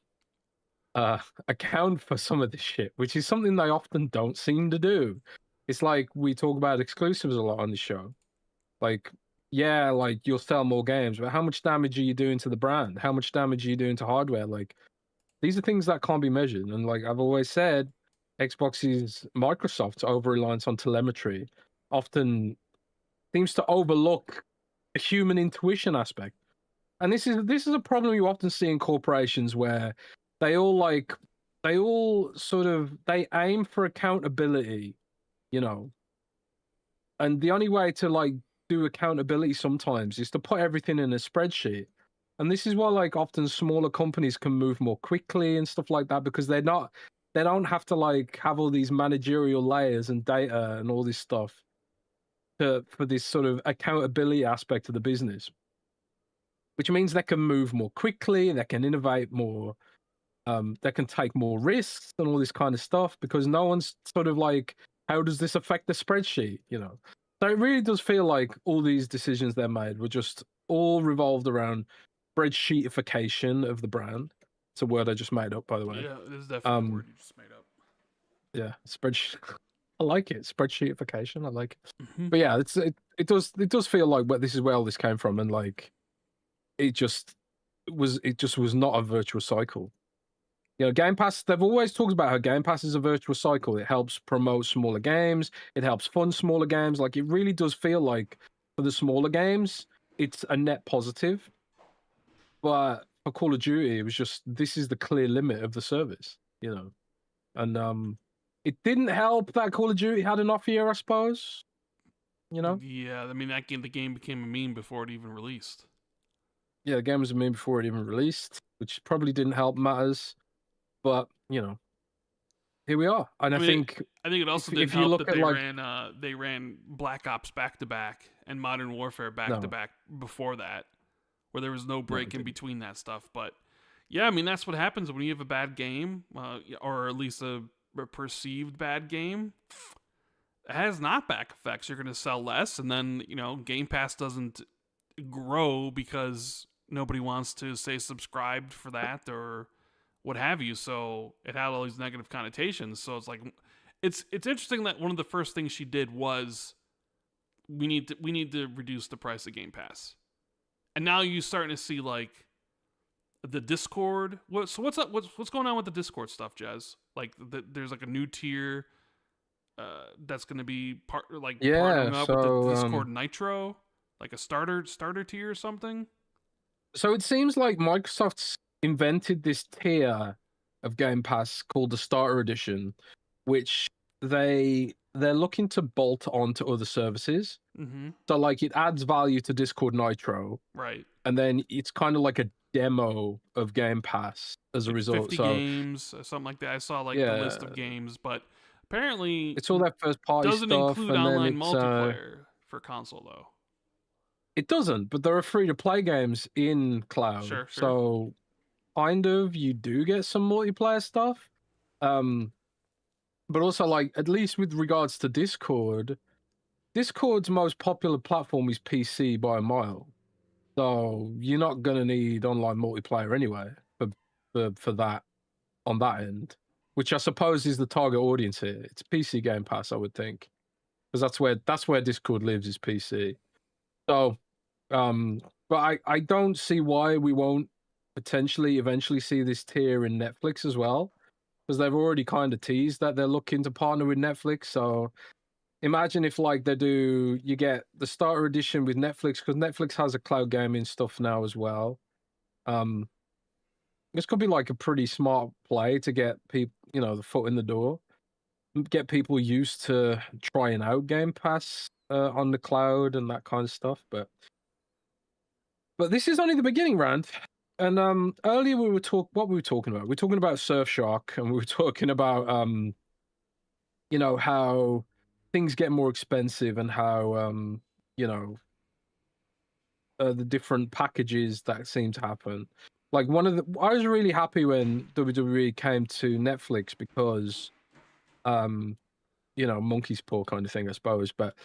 account for some of this shit, which is something they often don't seem to do. It's like we talk about exclusives a lot on the show. Like, yeah, like you'll sell more games, but how much damage are you doing to the brand? How much damage are you doing to hardware? Like, these are things that can't be measured. And like I've always said, Microsoft's over reliance on telemetry often seems to overlook the human intuition aspect. And this is a problem you often see in corporations where they all sort of they aim for accountability, you know. And the only way to like do accountability sometimes is to put everything in a spreadsheet. And this is why like often smaller companies can move more quickly and stuff like that, because they don't have to like have all these managerial layers and data and all this stuff for this sort of accountability aspect of the business, which means they can move more quickly, they can innovate more, they can take more risks and all this kind of stuff, because no one's sort of like, how does this affect the spreadsheet, you know? So it really does feel like all these decisions they made were just all revolved around spreadsheetification of the brand. It's a word I just made up, by the way. Yeah, it is definitely a word you just made up. Yeah, spreadsheet. I like it. Spreadsheetification. I like it. Mm-hmm. But yeah, it does feel like this is where all this came from, and like it just was not a virtuous cycle. You know, Game Pass, they've always talked about how Game Pass is a virtuous cycle. It helps promote smaller games. It helps fund smaller games. Like, it really does feel like for the smaller games, it's a net positive. But for Call of Duty, it was just, this is the clear limit of the service, you know? And it didn't help that Call of Duty had an off year, I suppose. You know? Yeah, I mean, the game became a meme before it even released. Yeah, the game was a meme before it even released, which probably didn't help matters. But, you know, here we are. And I think it also didn't help that they ran Black Ops back to back and Modern Warfare back to back before that, where there was no break in between that stuff. But yeah, I mean, that's what happens when you have a bad game, or at least a perceived bad game. It has knockback effects. You're going to sell less, and then, you know, Game Pass doesn't grow because nobody wants to stay subscribed for that or what have you. So it had all these negative connotations. So it's like, it's interesting that one of the first things she did was we need to reduce the price of Game Pass, and now you're starting to see like the Discord. So what's up? What's going on with the Discord stuff, Jez? Like there's like a new tier that's going to be partnering up with the Discord Nitro, like a starter tier or something. So it seems like Microsoft's invented this tier of Game Pass called the Starter Edition, which they're looking to bolt onto other services. Mm-hmm. So like it adds value to Discord Nitro, right? And then it's kind of like a demo of Game Pass as a result. 50 games, something like that. I saw like the list of games, but apparently it's all that first party doesn't stuff. Include and online then multiplayer for console though. It doesn't, but there are free to play games in cloud. Sure. So kind of you do get some multiplayer stuff. But also like at least with regards to Discord's most popular platform is PC by a mile. So you're not gonna need online multiplayer anyway for that on that end, which I suppose is the target audience here. It's PC Game Pass, I would think, because that's where Discord lives, is PC. So, but I don't see why we won't potentially eventually see this tier in Netflix as well, because they've already kind of teased that they're looking to partner with Netflix. So imagine if like you get the starter edition with Netflix, because Netflix has a cloud gaming stuff now as well. This could be like a pretty smart play to get people, the foot in the door, get people used to trying out Game Pass on the cloud and that kind of stuff. But this is only the beginning, Rand. And earlier what were we talking about? We were talking about Surfshark, and we were talking about how things get more expensive and how the different packages that seem to happen. Like I was really happy when WWE came to Netflix because monkey's paw kind of thing, I suppose. But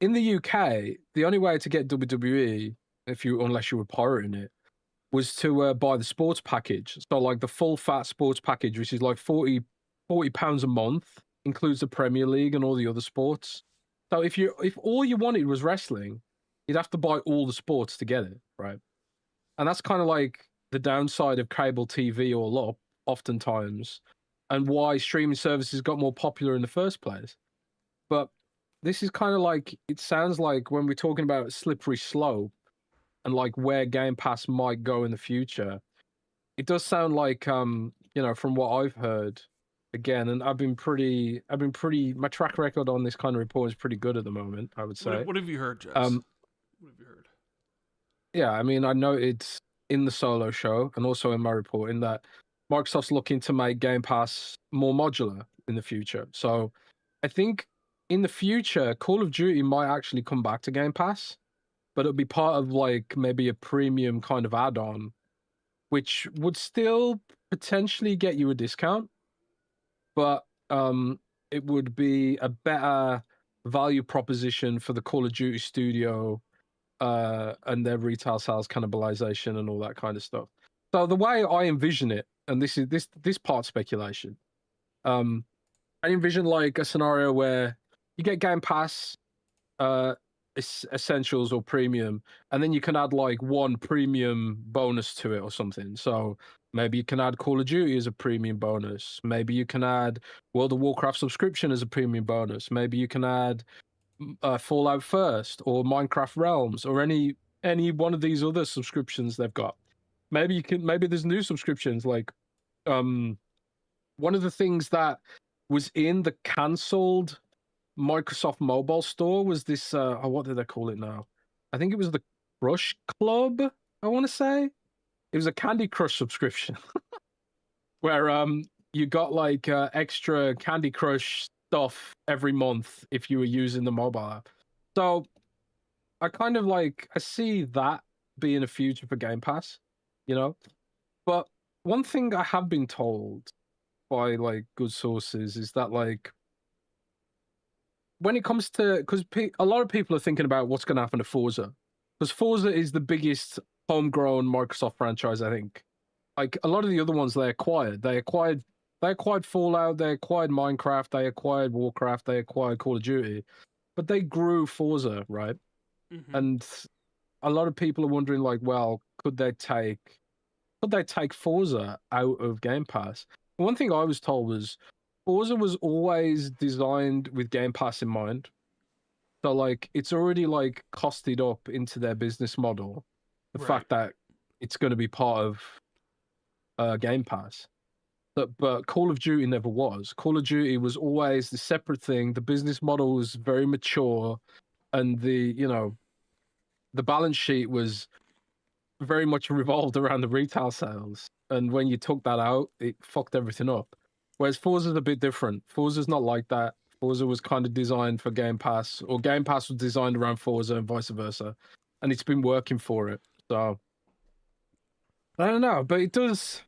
in the UK, the only way to get WWE, unless you were pirating it, was to buy the sports package. So like the full fat sports package, which is like 40 pounds a month, includes the Premier League and all the other sports. So if all you wanted was wrestling, you'd have to buy all the sports to get it, right? And that's kind of like the downside of cable TV all up, oftentimes, and why streaming services got more popular in the first place. But this is kind of like, it sounds like when we're talking about a slippery slope and like where Game Pass might go in the future, it does sound like, from what I've heard, again, and my track record on this kind of report is pretty good at the moment, I would say. What have you heard, Jez? What have you heard? Yeah, I mean, I noted in the solo show and also in my reporting that Microsoft's looking to make Game Pass more modular in the future. So I think in the future, Call of Duty might actually come back to Game Pass, but it'll be part of like maybe a premium kind of add-on, which would still potentially get you a discount, but it would be a better value proposition for the Call of Duty studio and their retail sales cannibalization and all that kind of stuff. So the way I envision it, and this part speculation, I envision like a scenario where you get Game Pass, Essentials or Premium, and then you can add like one premium bonus to it or something. So maybe you can add Call of Duty as a premium bonus. Maybe you can add World of Warcraft subscription as a premium bonus. Maybe you can add Fallout First or Minecraft Realms or any one of these other subscriptions they've got. Maybe there's new subscriptions like one of the things that was in the cancelled Microsoft mobile store was this what did they call it now? I think it was the Crush Club, I want to say. It was a Candy Crush subscription where you got like extra Candy Crush stuff every month if you were using the mobile app. So I kind of like, I see that being a future for Game Pass, But one thing I have been told by like good sources is that like when it comes to, because a lot of people are thinking about what's going to happen to Forza, because Forza is the biggest homegrown Microsoft franchise, I think. Like a lot of the other ones they acquired Fallout, they acquired Minecraft, they acquired Warcraft, they acquired Call of Duty, but they grew Forza, right? Mm-hmm. And a lot of people are wondering, like, well, could they take Forza out of Game Pass? One thing I was told was Forza was always designed with Game Pass in mind. So, like, it's already, like, costed up into their business model. The fact that it's going to be part of Game Pass. But Call of Duty never was. Call of Duty was always the separate thing. The business model was very mature. And the balance sheet was very much revolved around the retail sales. And when you took that out, it fucked everything up. Whereas Forza's a bit different. Forza's not like that. Forza was kind of designed for Game Pass, or Game Pass was designed around Forza and vice versa. And it's been working for it. So I don't know, but it does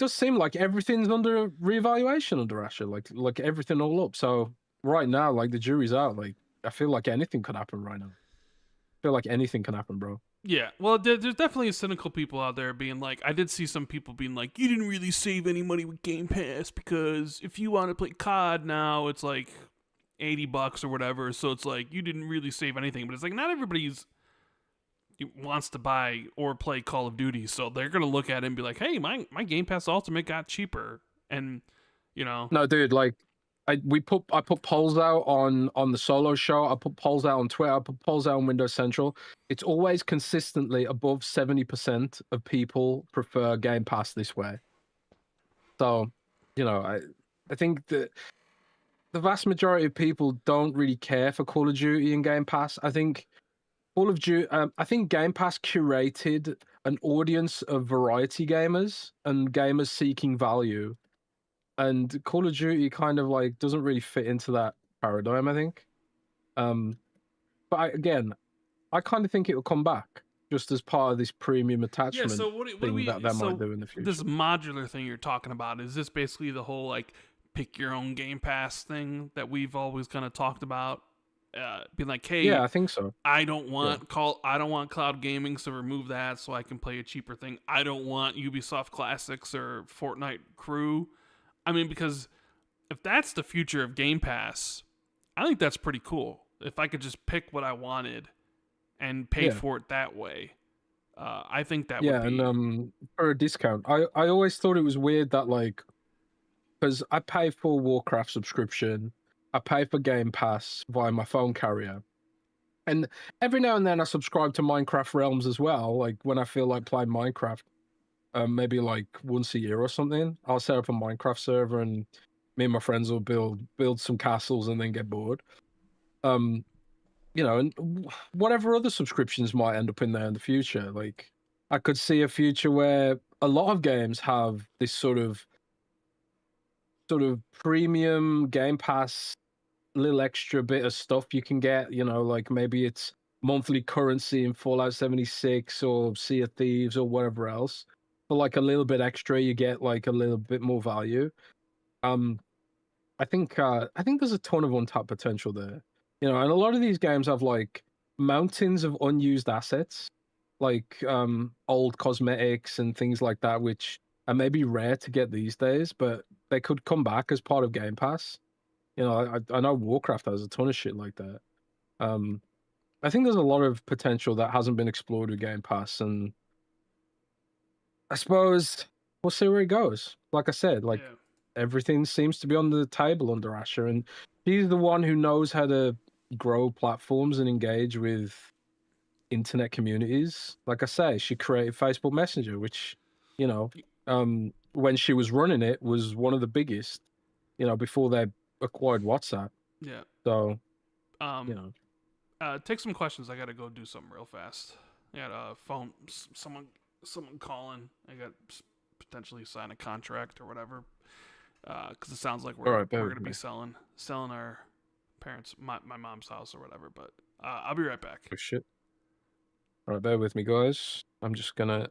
seem like everything's under reevaluation under Asha, like everything all up. So right now, like the jury's out. Like I feel like anything could happen right now. I feel like anything can happen, bro. Yeah, well, there's definitely cynical people out there being like, I did see some people being like, you didn't really save any money with Game Pass because if you want to play COD now, it's like $80 or whatever. So it's like you didn't really save anything. But it's like not everybody wants to buy or play Call of Duty, so they're gonna look at it and be like, hey, my Game Pass Ultimate got cheaper, and No, dude, like I put polls out on the solo show. I put polls out on Twitter. I put polls out on Windows Central. It's always consistently above 70% of people prefer Game Pass this way. So, I think that the vast majority of people don't really care for Call of Duty and Game Pass. I think Call of Duty. I think Game Pass curated an audience of variety gamers and gamers seeking value. And Call of Duty kind of like doesn't really fit into that paradigm, I think. But I kind of think it will come back just as part of this premium attachment thing that might do in the future. This modular thing you're talking about, is this basically the whole like pick your own Game Pass thing that we've always kind of talked about? being like, hey, Yeah, I think so. I don't want cloud gaming, so remove that so I can play a cheaper thing. I don't want Ubisoft Classics or Fortnite Crew. I mean, because if that's the future of Game Pass, I think that's pretty cool. If I could just pick what I wanted and pay Yeah. for it that way, I think that would Yeah, be. and for a discount. I always thought it was weird that, like, because I pay for Warcraft subscription, I pay for Game Pass via my phone carrier. And every now and then I subscribe to Minecraft Realms as well, like when I feel like playing Minecraft. Maybe like once a year or something. I'll set up a Minecraft server and me and my friends will build some castles and then get bored. And whatever other subscriptions might end up in there in the future. Like, I could see a future where a lot of games have this sort of premium Game Pass little extra bit of stuff you can get, like maybe it's monthly currency in Fallout 76 or Sea of Thieves or whatever else. For like a little bit extra, you get like a little bit more value. Um, I think there's a ton of untapped potential there. And a lot of these games have like mountains of unused assets, like old cosmetics and things like that, which are maybe rare to get these days, but they could come back as part of Game Pass. I know Warcraft has a ton of shit like that. I think there's a lot of potential that hasn't been explored with Game Pass, and I suppose we'll see where it goes. Like I said, like everything seems to be on the table under Asha, and she's the one who knows how to grow platforms and engage with internet communities. Like I say, she created Facebook Messenger, which, when she was running it, was one of the biggest. Before they acquired WhatsApp. Yeah. So, take some questions. I gotta go do something real fast. I got a phone. Someone calling. I got potentially sign a contract or whatever. Because it sounds like we're gonna be selling our parents, my mom's house or whatever. But I'll be right back. Oh shit! All right, bear with me, guys. I'm just gonna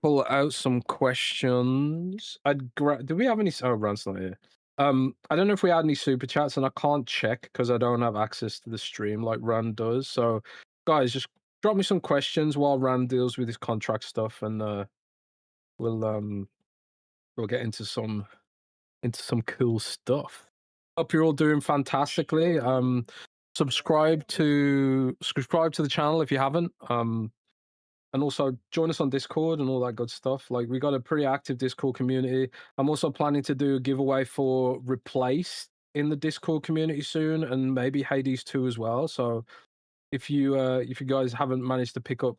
pull out some questions. Do we have any? Oh, Rand's not here. I don't know if we had any super chats, and I can't check because I don't have access to the stream like Rand does. So, guys, just drop me some questions while Rand deals with his contract stuff, and we'll get into some cool stuff. Hope you're all doing fantastically. Subscribe to the channel if you haven't. And also join us on Discord and all that good stuff. Like, we got a pretty active Discord community. I'm also planning to do a giveaway for Replaced in the Discord community soon, and maybe Hades 2 as well. So if you guys haven't managed to pick up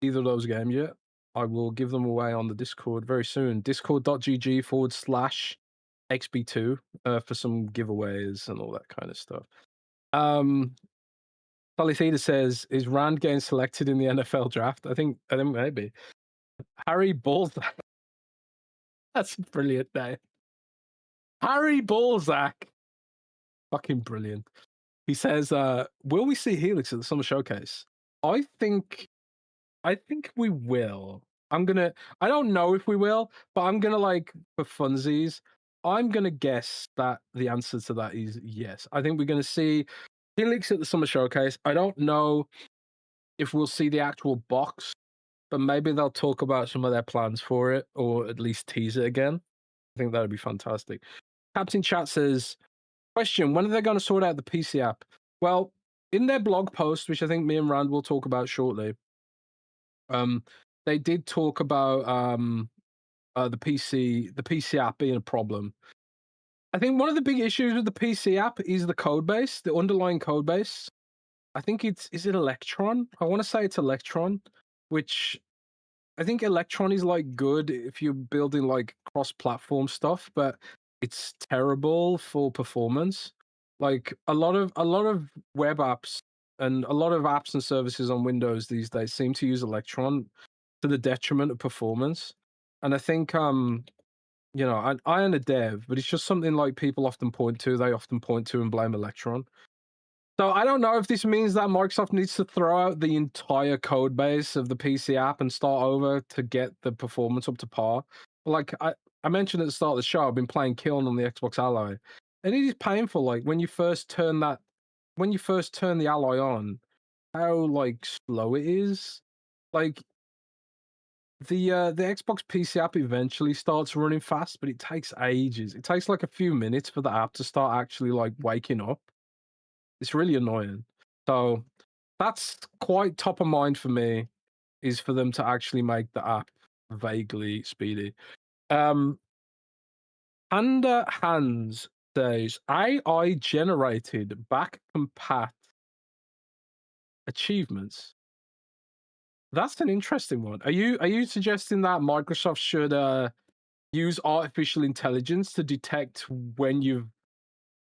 either of those games yet, I will give them away on the Discord very soon. Discord.gg/XB2 for some giveaways and all that kind of stuff. Sally Theta says, "Is Rand getting selected in the NFL draft?" I think maybe. Harry Balzac. That's a brilliant name. Harry Balzac. Fucking brilliant. He says, "Will we see Helix at the Summer Showcase?" I think we will. I don't know if we will, but I'm gonna, like, for funsies, I'm gonna guess that the answer to that is yes. I think we're gonna see Helix at the Summer Showcase. I don't know if we'll see the actual box, but maybe they'll talk about some of their plans for it, or at least tease it again. I think that would be fantastic. Captain Chat says, question, when are they going to sort out the PC app? Well, in their blog post, which I think me and Rand will talk about shortly, they did talk about the PC app being a problem. I think one of the big issues with the PC app is the code base, the underlying code base. I think is it Electron? I want to say it's Electron, which I think Electron is like good if you're building like cross-platform stuff, but it's terrible for performance. Like a lot of web apps and a lot of apps and services on Windows these days seem to use Electron to the detriment of performance. And I think I am a dev, but it's just something like people often point to. They often point to and blame Electron. So I don't know if this means that Microsoft needs to throw out the entire code base of the PC app and start over to get the performance up to par. Like I mentioned at the start of the show, I've been playing Kilm on the Xbox Ally, and it is painful. Like when you first turn that when you first turn the Ally on, how like slow it is. Like the Xbox PC app eventually starts running fast, but it takes ages. It takes like a few minutes for the app to start actually like waking up. It's really annoying. So that's quite top of mind for me, is for them to actually make the app vaguely speedy. Under Hands says AI generated back compat achievements. That's an interesting one. Are you suggesting that Microsoft should use artificial intelligence to detect when you've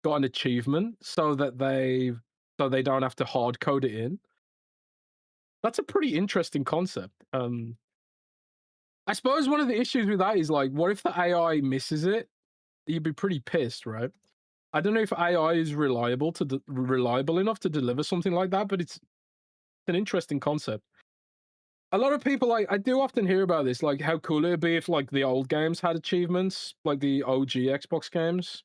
got an achievement so that they don't have to hard code it in? That's a pretty interesting concept. I suppose one of the issues with that is like, what if the AI misses it? You'd be pretty pissed, right? I don't know if AI is reliable enough to deliver something like that, but it's an interesting concept. A lot of people, like, I do often hear about this, like how cool it'd be if like the old games had achievements, like the OG Xbox games,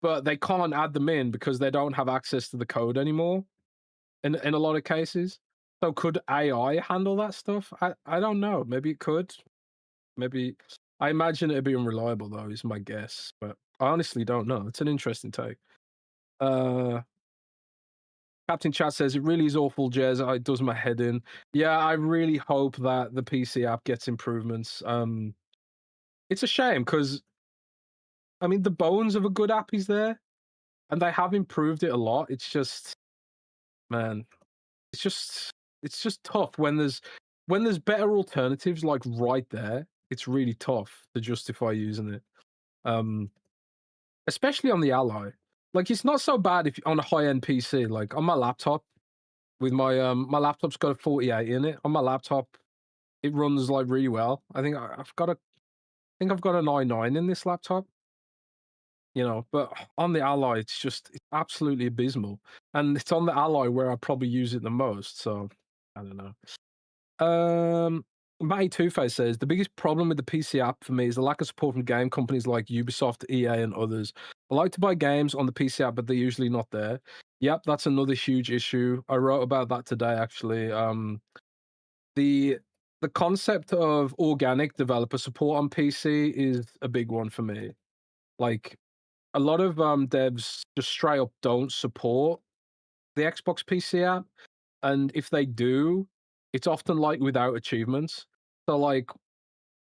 but they can't add them in because they don't have access to the code anymore in a lot of cases. So could AI handle that stuff? I don't know. Maybe it could. Maybe. I imagine it'd be unreliable though, is my guess. But I honestly don't know. It's an interesting take. Captain Chat says it really is awful, Jez. It does my head in. Yeah, I really hope that the PC app gets improvements. It's a shame because I mean the bones of a good app is there, and they have improved it a lot. It's just, man, it's just tough when there's better alternatives like right there. It's really tough to justify using it. Especially on the Ally. Like it's not so bad if on a high-end PC, like on my laptop with my laptop's got a 48 in it. On my laptop, it runs like really well. I think I've got an i9 in this laptop, you know, but on the Ally, it's absolutely abysmal. And it's on the Ally where I probably use it the most, so I don't know. Matty Two-Face says the biggest problem with the PC app for me is the lack of support from game companies like Ubisoft, EA, and others. I like to buy games on the PC app, but they're usually not there. Yep, that's another huge issue. I wrote about that today, actually. The concept of organic developer support on PC is a big one for me. Like a lot of devs just straight up don't support the Xbox PC app, and if they do, it's often like without achievements. So like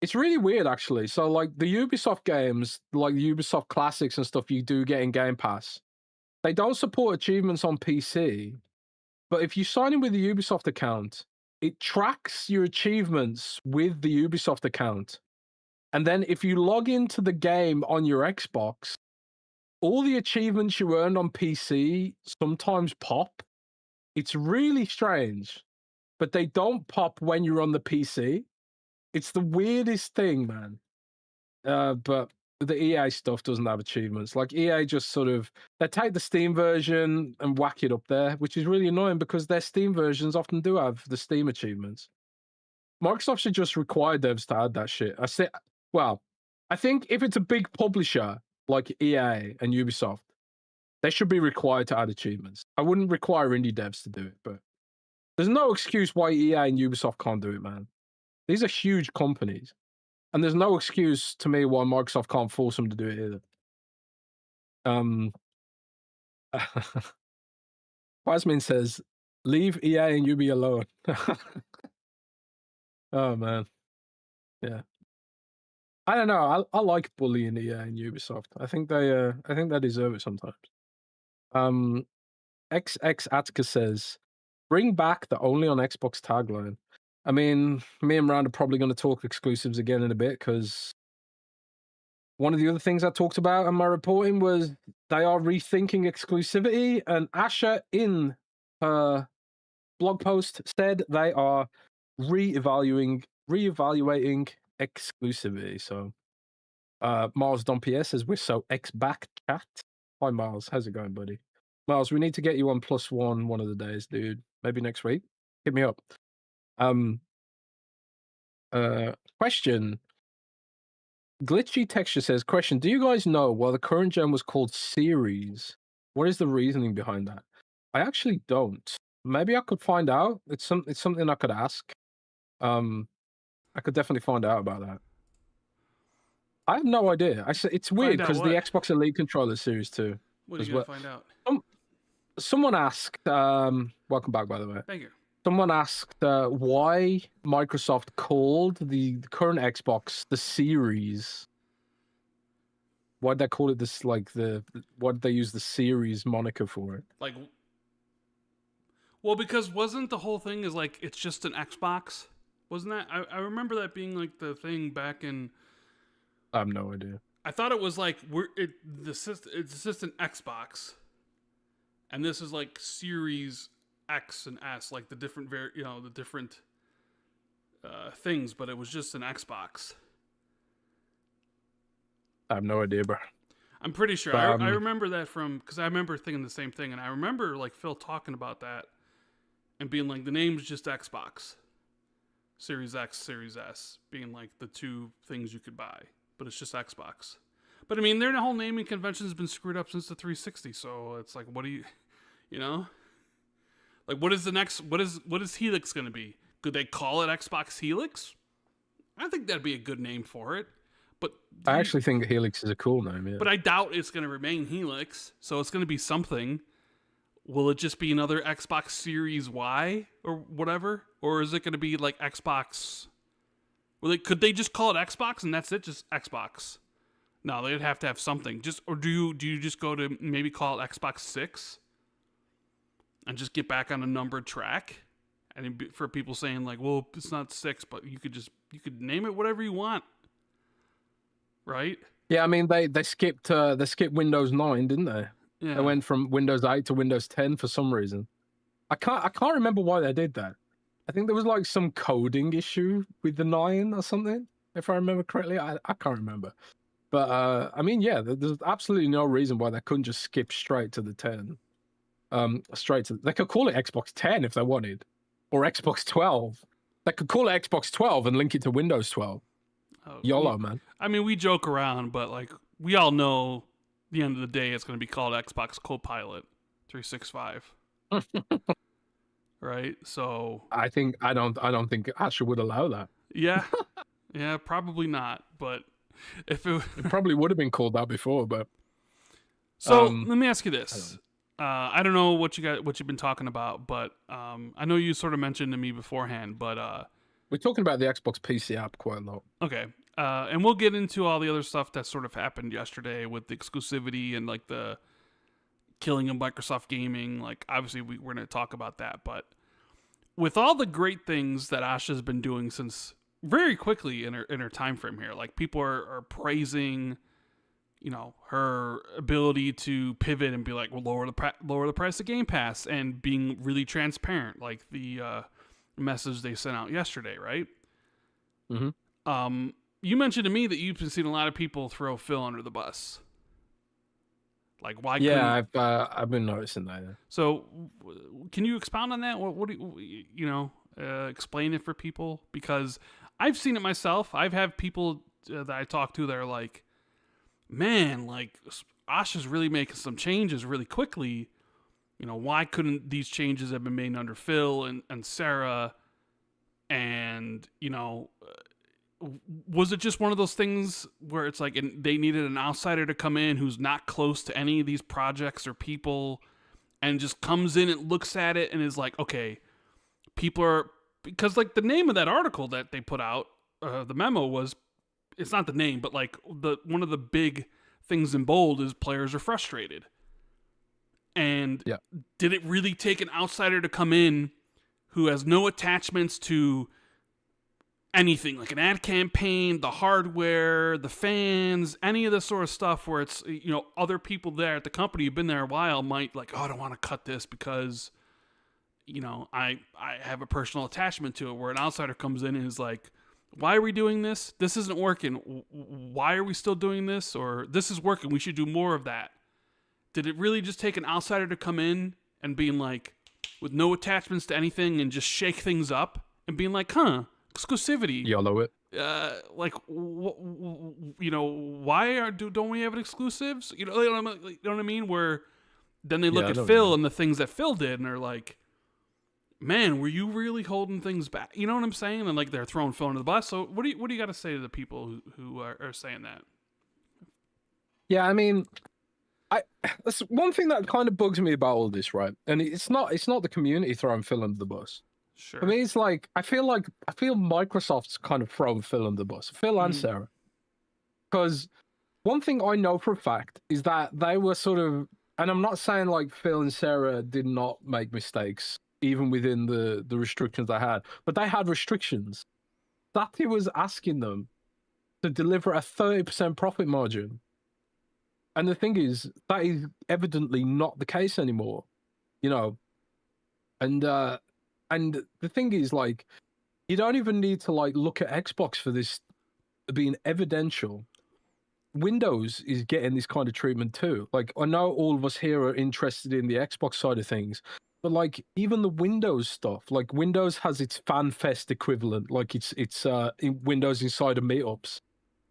it's really weird actually. So like the Ubisoft games, like the Ubisoft classics and stuff you do get in Game Pass, they don't support achievements on PC. But if you sign in with the Ubisoft account, it tracks your achievements with the Ubisoft account. And then if you log into the game on your Xbox, all the achievements you earned on PC sometimes pop. It's really strange, but they don't pop when you're on the PC. It's the weirdest thing, man. But the EA stuff doesn't have achievements. Like EA just sort of they take the Steam version and whack it up there, which is really annoying because their Steam versions often do have the Steam achievements. Microsoft should just require devs to add that shit. I think if it's a big publisher like EA and Ubisoft, they should be required to add achievements. I wouldn't require indie devs to do it, but there's no excuse why EA and Ubisoft can't do it, man. These are huge companies. And there's no excuse to me why Microsoft can't force them to do it either. Quasmin says, leave EA and Ubi alone. Oh, man. Yeah. I don't know. I like bullying EA and Ubisoft. I think they deserve it sometimes. XX Attica says, bring back the only on Xbox tagline. I mean, me and Rand are probably going to talk exclusives again in a bit because one of the other things I talked about in my reporting was they are rethinking exclusivity, and Asha in her blog post said they are reevaluating exclusivity. So Miles Dompier says we're so X-back chat. Hi Miles, how's it going, buddy? Miles, we need to get you on +1 one of the days, dude. Maybe next week. Hit me up. Question. Glitchy Texture says, question, do you guys know why the current gen was called Series? What is the reasoning behind that? I actually don't. Maybe I could find out. It's something I could ask. I could definitely find out about that. I have no idea. It's weird Find out because the what? Xbox Elite Controller Series 2 What are as you gonna well. find out? Someone asked, welcome back, by the way. Thank you. Someone asked why Microsoft called the current Xbox the Series. Why'd they call it this? Like why'd they use the Series moniker for it? Like, well, because wasn't the whole thing is like it's just an Xbox? Wasn't that? I remember that being like the thing back in. I have no idea. I thought it was like it's just an Xbox, and this is like Series X and S, like the different the different things, but it was just an Xbox. I have no idea, bro. I'm pretty sure. I remember that from because I remember thinking the same thing, and I remember like Phil talking about that and being like the name's just Xbox, Series X, Series S, being like the two things you could buy, but it's just Xbox. But I mean, their whole naming convention has been screwed up since the 360, so it's like, what do you know? Like, what is the next? What is Helix going to be? Could they call it Xbox Helix? I think that'd be a good name for it. But I actually think Helix is a cool name. Yeah. But I doubt it's going to remain Helix. So it's going to be something. Will it just be another Xbox Series Y or whatever, or is it going to be like Xbox? Could they just call it Xbox and that's it? Just Xbox. No, they'd have to have something. Or do you just go to maybe call it Xbox 6 and just get back on a numbered track? And for people saying like, well, it's not 6, but you could name it whatever you want, right? Yeah, I mean they skipped Windows 9, didn't they? Yeah. They went from Windows 8 to Windows 10 for some reason. I can't remember why they did that. I think there was like some coding issue with the 9 or something, if I remember correctly. I can't remember. But I mean, yeah, there's absolutely no reason why they couldn't just skip straight to the 10. They could call it Xbox 10 if they wanted, or Xbox 12. They could call it Xbox 12 and link it to Windows 12. YOLO, man. I mean, we joke around, but like we all know, at the end of the day, it's going to be called Xbox Copilot 365. Right? So I don't think Asha would allow that. Yeah. Yeah, probably not, but if it probably would have been called that before, but so let me ask you this. I don't know what you've been talking about, but I know you sort of mentioned to me beforehand, but we're talking about the Xbox PC app quite a lot. Okay. And we'll get into all the other stuff that sort of happened yesterday with the exclusivity and like the killing of Microsoft gaming. Like obviously we're going to talk about that, but with all the great things that Asha's been doing since very quickly in her time frame here, like people are praising, her ability to pivot and be like, well, lower the price of Game Pass, and being really transparent, like the message they sent out yesterday, right? Mm-hmm. You mentioned to me that you've been seeing a lot of people throw Phil under the bus. Like, why? Yeah, I've been noticing that. Yeah. So, can you expound on that? What do you explain it for people? Because I've seen it myself. I've had people that I talk to that are like, man, like Asha's really making some changes really quickly. Why couldn't these changes have been made under Phil and Sarah? And, was it just one of those things where it's like they needed an outsider to come in who's not close to any of these projects or people and just comes in and looks at it and is like, okay, people are, because like the name of that article that they put out, the memo was, it's not the name, but like one of the big things in bold is players are frustrated. And did it really take an outsider to come in who has no attachments to anything, like an ad campaign, the hardware, the fans, any of this sort of stuff where it's, other people there at the company who've been there a while might like, oh, I don't want to cut this because, I have a personal attachment to it, where an outsider comes in and is like, why are we doing this? This isn't working. Why are we still doing this? Or this is working. We should do more of that. Did it really just take an outsider to come in and being like, with no attachments to anything and just shake things up and being like, exclusivity. YOLO it. Like, why don't we have exclusives? You know what I mean? Where Then they look at Phil and the things that Phil did, and they're like, man, were you really holding things back? You know what I'm saying? And like they're throwing Phil under the bus. So what do you got to say to the people who are saying that? Yeah, I mean, that's one thing that kind of bugs me about all this, right? And it's not the community throwing Phil under the bus. Sure. For me, it's like I feel Microsoft's kind of throwing Phil under the bus, Phil and Sarah, because one thing I know for a fact is that they were sort of, and I'm not saying like Phil and Sarah did not make mistakes even within the restrictions they had, but they had restrictions. Satya was asking them to deliver a 30% profit margin. And the thing is, that is evidently not the case anymore, you know. And the thing is, like, you don't even need to like look at Xbox for this being evidential. Windows is getting this kind of treatment too. Like, I know all of us here are interested in the Xbox side of things, but like even the Windows stuff, like Windows has its FanFest equivalent, like it's in Windows Insider meetups.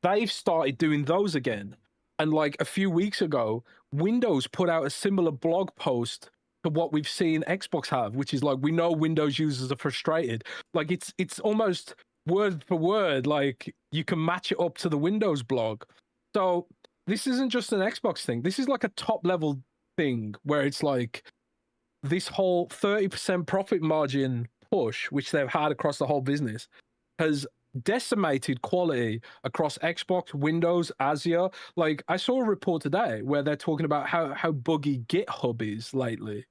They've started doing those again. And like a few weeks ago, Windows put out a similar blog post to what we've seen Xbox have, which is like, we know Windows users are frustrated. Like it's almost word for word, like you can match it up to the Windows blog. So this isn't just an Xbox thing. This is like a top level thing where it's like this whole 30% profit margin push, which they've had across the whole business, has decimated quality across Xbox, Windows, Azure. Like I saw a report today where they're talking about how buggy GitHub is lately,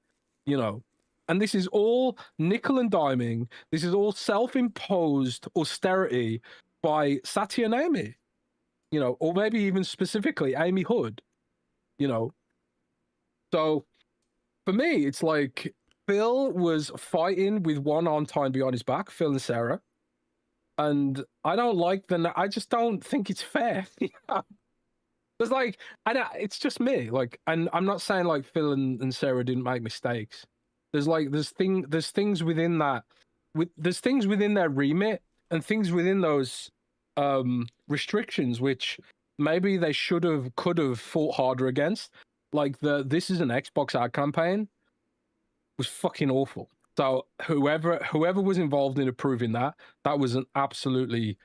you know. And this is all nickel and diming. This is all self-imposed austerity by Satya and Amy, you know, or maybe even specifically Amy Hood, you know. So for me, it's like Phil was fighting with one arm tied behind his back, Phil and Sarah. And I don't like I just don't think it's fair. It's like, it's just me. Like, and I'm not saying like Phil and Sarah didn't make mistakes. There's things within that, there's things within their remit and things within those restrictions which maybe they could have fought harder against. Like this is an Xbox ad campaign was fucking awful. So whoever was involved in approving that was an absolutely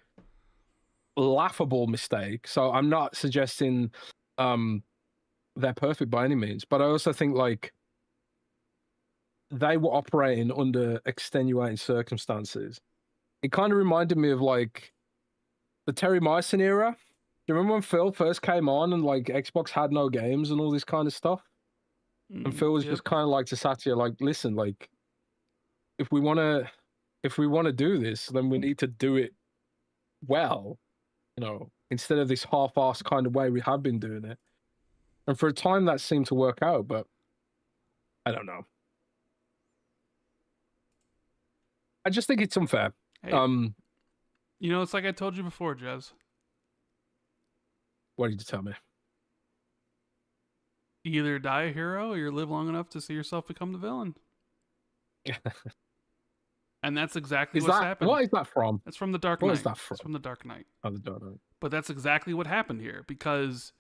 laughable mistake. So I'm not suggesting they're perfect by any means, but I also think like they were operating under extenuating circumstances. It kind of reminded me of like the Terry Myson era. Do you remember when Phil first came on and like Xbox had no games and all this kind of stuff? And Phil was just kind of like to Satya, like, listen, like, if we want to do this, then we need to do it well, you know, instead of this half-assed kind of way we have been doing it. And for a time that seemed to work out, but I don't know. I just think it's unfair. Hey, you know, it's like I told you before, Jez. What did you tell me? You either die a hero or you live long enough to see yourself become the villain. And that's exactly what's happened. What is that from? It's from The Dark Knight. What is that from? It's from The Dark Knight. Oh, The Dark Knight. But that's exactly what happened here because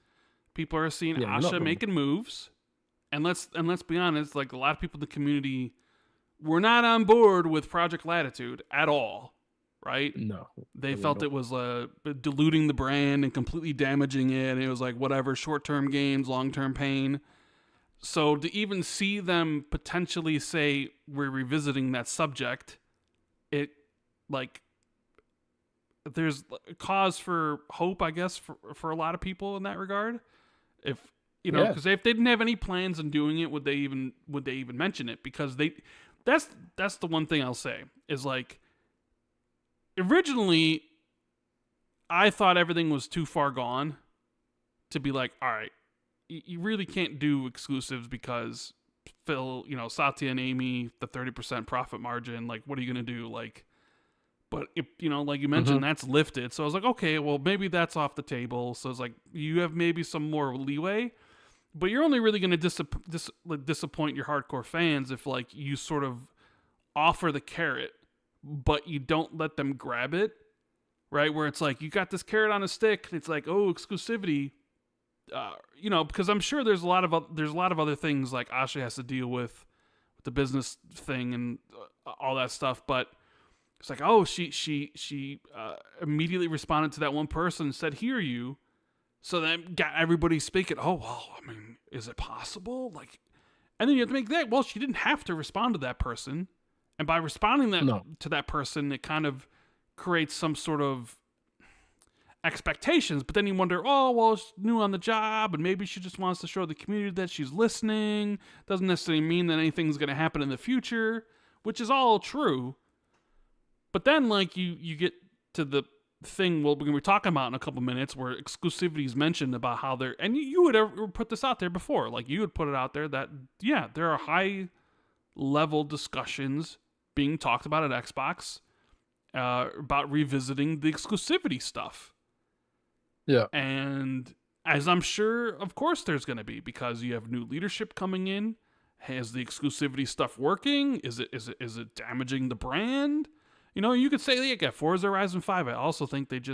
people are seeing Asha making moves. And let's be honest, like a lot of people in the community were not on board with Project Latitude at all, right? No. They felt it was diluting the brand and completely damaging it. And it was like whatever, short-term gains, long-term pain. So to even see them potentially say we're revisiting that subject, it like there's a cause for hope, I guess, for a lot of people in that regard. If you know, because if they didn't have any plans on doing it, would they even mention it? Because that's the one thing I'll say is like originally I thought everything was too far gone to be like, all right, you really can't do exclusives because Phil, you know, Satya and Amy, the 30% profit margin, like, what are you going to do? Like, but, if, you know, like you mentioned, that's lifted. So I was like, okay, well, maybe that's off the table. So it's like, you have maybe some more leeway, but you're only really going to disappoint your hardcore fans if, like, you sort of offer the carrot, but you don't let them grab it, right? Where it's like, you got this carrot on a stick, and it's like, oh, exclusivity. because I'm sure there's a lot of other things like Asha has to deal with the business thing and all that stuff, but it's like, oh, she immediately responded to that one person and said, "Hear you," so that got everybody speaking. Oh well, I mean, is it possible? Like, and then you have to make that. Well, she didn't have to respond to that person, and by responding to that person, it kind of creates some sort of expectations. But then you wonder, oh well, she's new on the job, and maybe she just wants to show the community that she's listening. Doesn't necessarily mean that anything's going to happen in the future, which is all true. But then, like, you get to the thing we're going to be talking about in a couple minutes where exclusivity is mentioned about how they're... And you would ever put this out there before. Like, you would put it out there that, yeah, there are high-level discussions being talked about at Xbox about revisiting the exclusivity stuff. Yeah. And as I'm sure, of course, there's going to be, because you have new leadership coming in. Is the exclusivity stuff working? Is it damaging the brand? You know, you could say, yeah, Forza Horizon 5, I also think it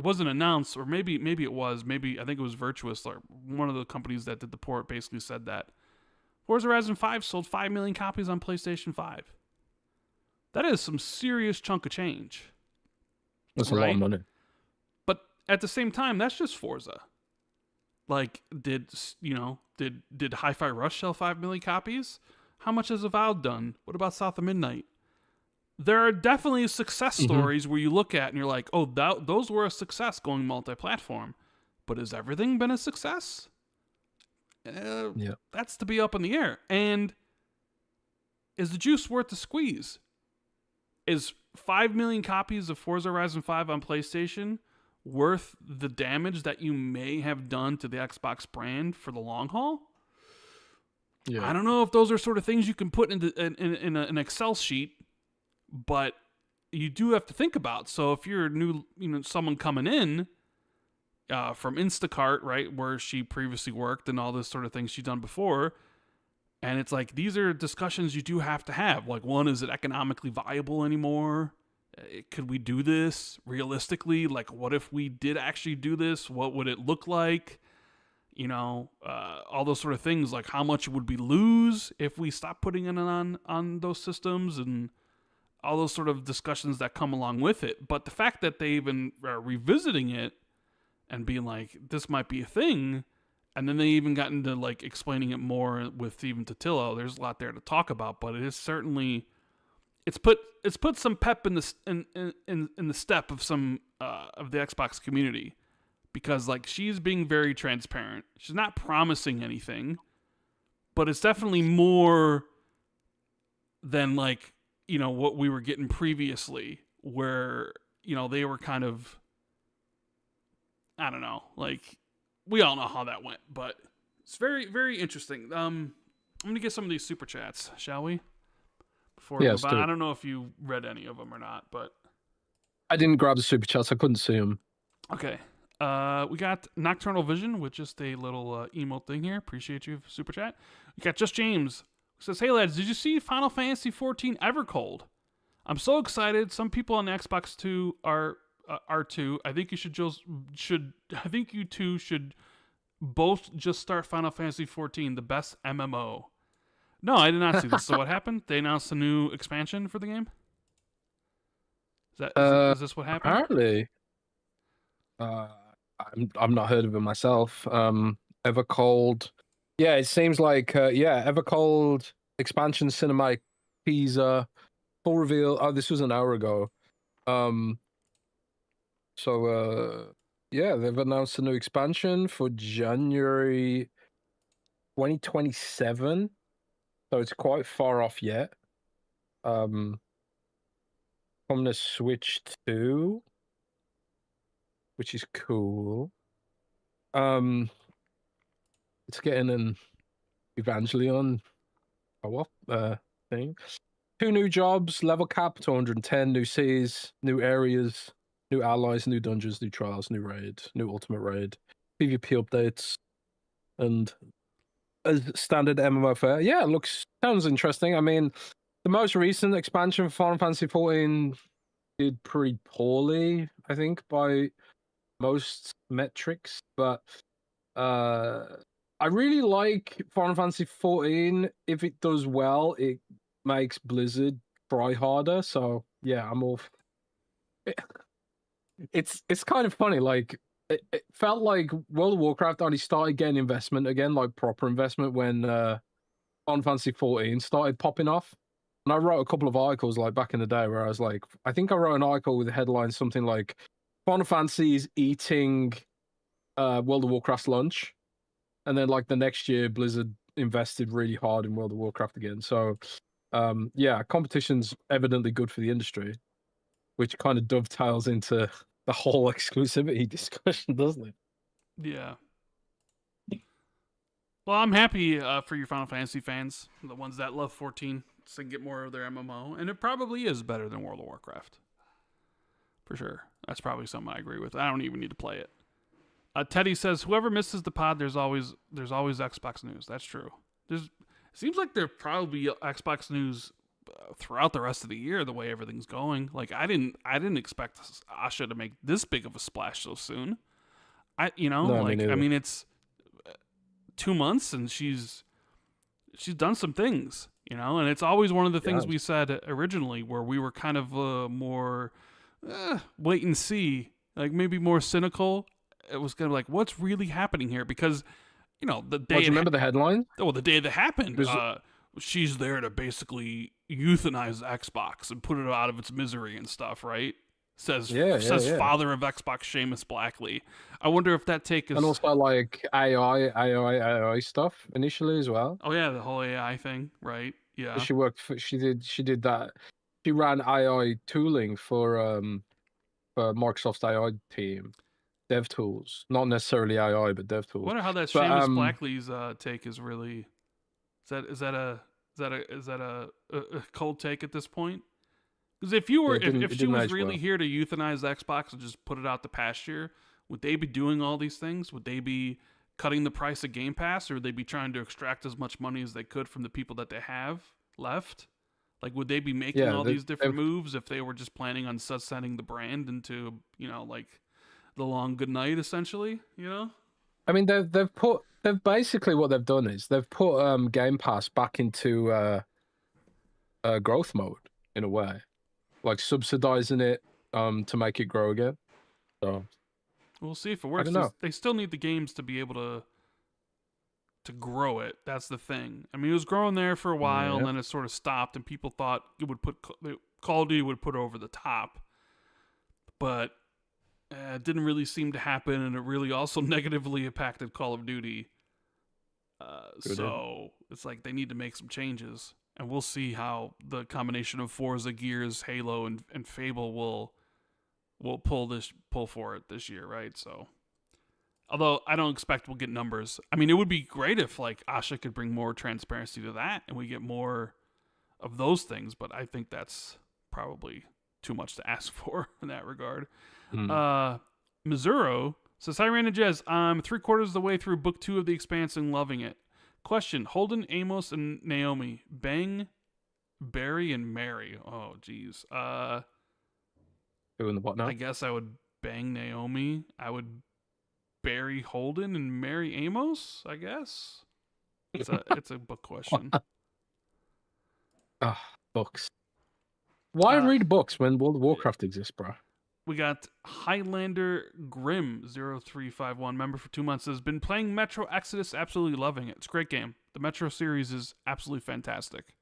wasn't announced, or maybe it was, I think it was Virtuous, or one of the companies that did the port basically said that Forza Horizon 5 sold 5 million copies on PlayStation 5. That is some serious chunk of change. That's right? A lot of money. But at the same time, that's just Forza. Like, did Hi-Fi Rush sell 5 million copies? How much has Avowed done? What about South of Midnight? There are definitely success stories where you look at and you're like, oh, those were a success going multi-platform. But has everything been a success? Yeah. That's to be up in the air. And is the juice worth the squeeze? Is 5 million copies of Forza Horizon 5 on PlayStation worth the damage that you may have done to the Xbox brand for the long haul? Yeah. I don't know if those are sort of things you can put in an Excel sheet, but you do have to think about. So if you're new, someone coming in from Instacart, right, where she previously worked and all this sort of things she's done before, and it's like, these are discussions you do have to have. Like, one, is it economically viable anymore? Could we do this realistically? Like, what if we did actually do this? What would it look like? All those sort of things. Like, how much would we lose if we stopped putting it on those systems, and all those sort of discussions that come along with it. But the fact that they even are revisiting it and being like, this might be a thing, and then they even got into like explaining it more with Steven Totillo. There's a lot there to talk about, but it is certainly, it's put some pep in the step of some of the Xbox community, because like, she's being very transparent. She's not promising anything, but it's definitely more than like, what we were getting previously, where, they were kind of, I don't know, like, we all know how that went, but it's very, very interesting. I'm going to get some of these super chats, shall we? Before yes, I don't know if you read any of them or not, but I didn't grab the super chats. I couldn't see them. Okay. We got Nocturnal Vision with just a little emote thing here. Appreciate you, super chat. We got Just James. Says, hey lads, did you see Final Fantasy XIV Evercold? I'm so excited. Some people on the Xbox 2 are too. I think you two should both just start Final Fantasy XIV, the best MMO. No, I did not see this. So what happened? They announced a new expansion for the game? Is this what happened? Apparently. I've not heard of it myself. Evercold. Yeah, it seems like Evercold expansion cinematic teaser, full reveal. Oh, this was an hour ago. They've announced a new expansion for January 2027. So it's quite far off yet. Coming to Switch 2, which is cool. It's getting an Evangelion co-op thing. 2 new jobs, level cap to 110, new cities, new areas, new allies, new dungeons, new trials, new raid, new ultimate raid, PvP updates, and a standard MMO fare. Yeah, sounds interesting. I mean, the most recent expansion for Final Fantasy XIV did pretty poorly, I think, by most metrics, but I really like Final Fantasy XIV. If it does well, it makes Blizzard try harder. So yeah, I'm all. It's kind of funny. Like it felt like World of Warcraft only started getting investment again, like proper investment, when Final Fantasy XIV started popping off. And I wrote a couple of articles like back in the day where I was like, I think I wrote an article with a headline something like Final Fantasy is eating World of Warcraft's lunch. And then like the next year, Blizzard invested really hard in World of Warcraft again. So yeah, competition's evidently good for the industry, which kind of dovetails into the whole exclusivity discussion, doesn't it? Yeah. Well, I'm happy for your Final Fantasy fans, the ones that love 14, to get more of their MMO, and it probably is better than World of Warcraft. For sure. That's probably something I agree with. I don't even need to play it. Teddy says, whoever misses the pod, there's always Xbox news. That's true. It seems like there'll probably be Xbox news throughout the rest of the year, the way everything's going. Like I didn't expect Asha to make this big of a splash so soon. I mean it's 2 months and she's done some things, and it's always one of the things we said originally, where we were kind of more wait and see, like maybe more cynical. It was kind of like, what's really happening here? Because, the day... Do you remember the headline? Oh, the day that happened, she's there to basically euthanize Xbox and put it out of its misery and stuff, right? Says father of Xbox, Seamus Blackley. I wonder if that take is... And also like AI stuff initially as well. Oh yeah, the whole AI thing, right? Yeah. She did that. She ran AI tooling for Microsoft's AI team. Dev tools, not necessarily AI, but dev tools. I wonder how that Seamus Blackley's take is really. Is that a cold take at this point? Because if you were, if she was really here to euthanize Xbox and just put it out the pasture, would they be doing all these things? Would they be cutting the price of Game Pass, or would they be trying to extract as much money as they could from the people that they have left? Like, would they be making all these different moves if they were just planning on sunsetting the brand into, like the long good night, essentially? I mean, they've basically, what they've done is they've put Game Pass back into growth mode in a way, like subsidizing it to make it grow again. So we'll see if it works. They still need the games to be able to grow it. That's the thing. I mean, it was growing there for a while, and then it sort of stopped, and people thought it would Call of Duty would put it over the top, but it didn't really seem to happen, and it really also negatively impacted Call of Duty. So it's like they need to make some changes, and we'll see how the combination of Forza, Gears, Halo, and Fable will pull for it this year, right? So, although I don't expect we'll get numbers. I mean, it would be great if like Asha could bring more transparency to that, and we get more of those things. But I think that's probably too much to ask for in that regard. Missouro says, hi, Rand Jez. I'm 3/4 of the way through book 2 of The Expanse and loving it. Question: Holden, Amos, and Naomi, bang, Barry, and Mary. Oh, geez. Doing the what now? I guess I would bang Naomi. I would bury Holden and marry Amos. I guess it's a book question. Books. Why read books when World of Warcraft exists, bro? We got Highlander Grim 0351, member for 2 months, has been playing Metro Exodus, absolutely loving it. It's a great game. The Metro series is absolutely fantastic.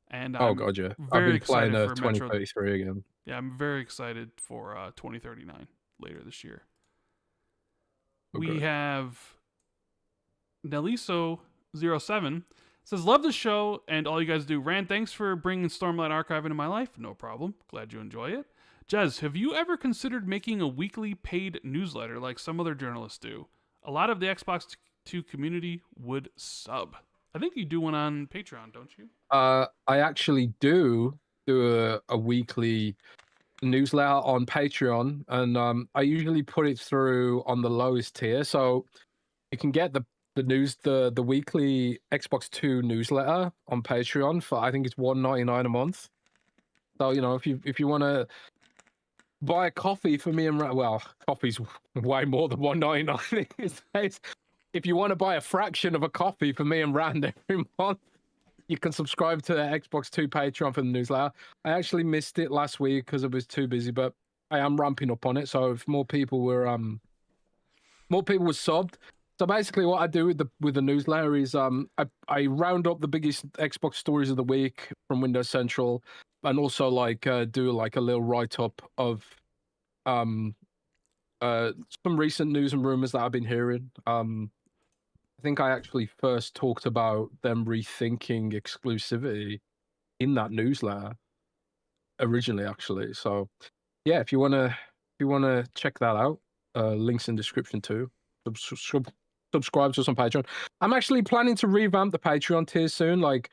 And I've been playing 2033 again. Yeah, I'm very excited for 2039 later this year. Okay. We have Neliso07 says, love the show and all you guys do. Rand, thanks for bringing Stormlight Archive into my life. No problem. Glad you enjoy it. Jez, have you ever considered making a weekly paid newsletter like some other journalists do? A lot of the Xbox 2 community would sub. I think you do one on Patreon, don't you? I actually do a weekly newsletter on Patreon, and I usually put it through on the lowest tier, so you can get the weekly Xbox 2 newsletter on Patreon for, I think it's $1.99 a month. So if you want to buy a coffee for me and well, coffee's way more than $1.99 these days. If you want to buy a fraction of a coffee for me and Rand every month, you can subscribe to the Xbox 2 Patreon for the newsletter. I actually missed it last week because I was too busy, but I am ramping up on it. So if more people were subbed. So basically, what I do with the newsletter is I round up the biggest Xbox stories of the week from Windows Central, and also do like a little write up of some recent news and rumors that I've been hearing. I think I actually first talked about them rethinking exclusivity in that newsletter originally, actually. So yeah, if you wanna check that out, links in description too. Subscribe to us on Patreon. I'm actually planning to revamp the Patreon tier soon. Like,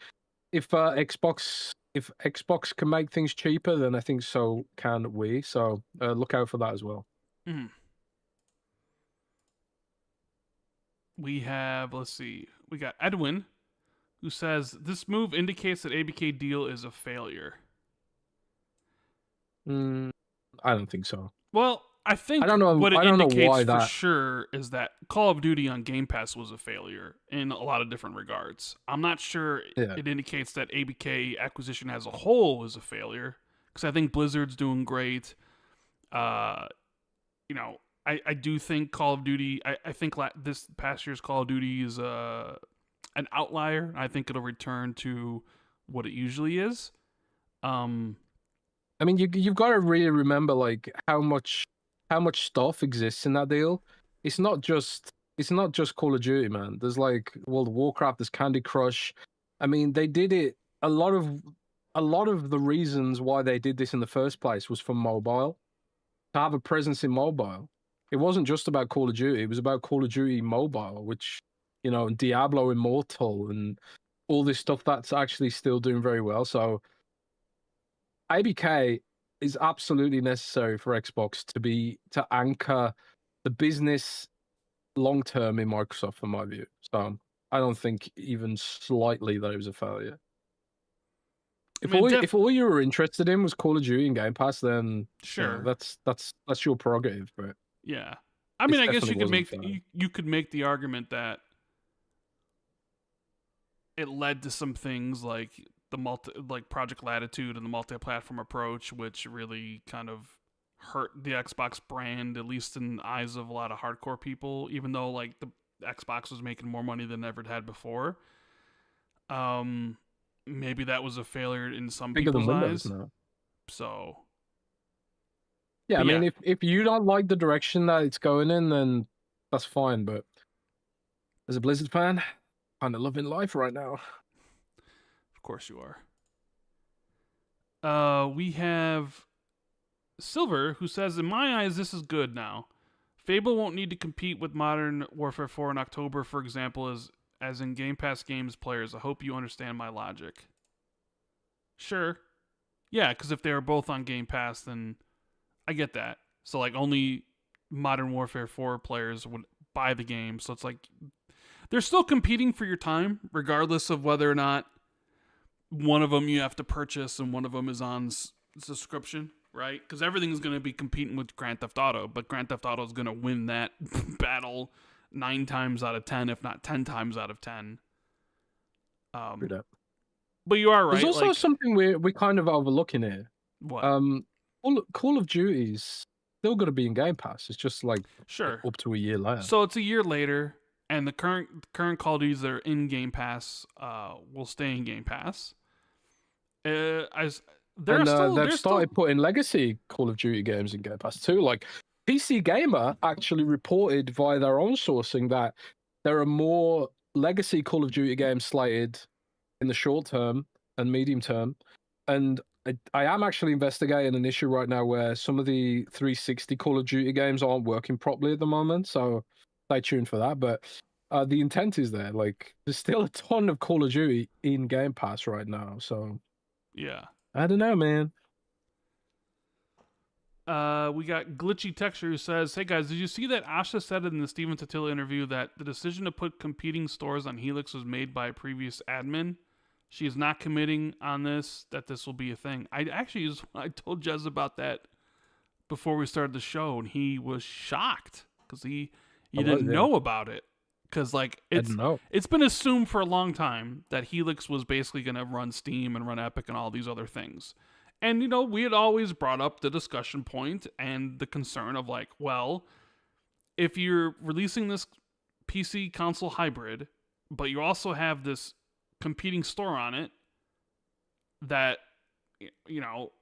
if Xbox can make things cheaper, then I think so can we. So look out for that as well. Mm. We have, let's see, we got Edwin, who says this move indicates that ABK deal is a failure. I don't think so. Well, I think what it indicates for sure is that Call of Duty on Game Pass was a failure in a lot of different regards. I'm not sure it indicates that ABK acquisition as a whole is a failure, because I think Blizzard's doing great. I do think Call of Duty, I think this past year's Call of Duty is an outlier. I think it'll return to what it usually is. I mean, you've got to really remember like how much stuff exists in that deal. It's not just Call of Duty, man. There's like World of Warcraft, there's Candy Crush. I mean, they did it. A lot of the reasons why they did this in the first place was for mobile, to have a presence in mobile. It wasn't just about Call of Duty. It was about Call of Duty Mobile, which, Diablo Immortal and all this stuff that's actually still doing very well. So ABK is absolutely necessary for Xbox to anchor the business long term in Microsoft, from my view. So I don't think even slightly that it was a failure. If all you were interested in was Call of Duty and Game Pass, then sure, that's your prerogative. But yeah, I mean, I guess you could make the argument that it led to some things like Project Latitude and the multi-platform approach, which really kind of hurt the Xbox brand, at least in the eyes of a lot of hardcore people, even though like the Xbox was making more money than ever had before. Maybe that was a failure in some people's eyes. Now. So yeah, I mean, if you don't like the direction that it's going in, then that's fine. But as a Blizzard fan, kind of loving life right now. Of course you are. We have Silver, who says, in my eyes, this is good now. Fable won't need to compete with Modern Warfare 4 in October, for example, as in Game Pass games players. I hope you understand my logic. Sure. Yeah, because if they were both on Game Pass, then I get that. So, like, only Modern Warfare 4 players would buy the game. So it's like, they're still competing for your time, regardless of whether or not one of them you have to purchase and one of them is on subscription, right? Because everything's going to be competing with Grand Theft Auto, but Grand Theft Auto is going to win that battle 9 times out of 10, if not 10 times out of 10. But you are right. There's also something we kind of overlooking here. What? Call of Duty's still going to be in Game Pass. It's just like up to a year later. So it's a year later, and the current Call of Duties that are in Game Pass will stay in Game Pass. They've started putting legacy Call of Duty games in Game Pass too. Like PC Gamer actually reported via their own sourcing that there are more legacy Call of Duty games slated in the short term and medium term. And I am actually investigating an issue right now where some of the 360 Call of Duty games aren't working properly at the moment. So stay tuned for that. But the intent is there. Like, there's still a ton of Call of Duty in Game Pass right now. So yeah, I don't know, man. We got Glitchy Texture who says, hey guys, did you see that Asha said in the Steven Totila interview that the decision to put competing stores on Helix was made by a previous admin? She is not committing on this, that this will be a thing. I told Jez about that before we started the show, and he was shocked because he didn't know about it. Because like it's been assumed for a long time that Helix was basically going to run Steam and run Epic and all these other things. And, you know, we had always brought up the discussion point and the concern of like, well, if you're releasing this PC console hybrid, but you also have this competing store on it that, you know,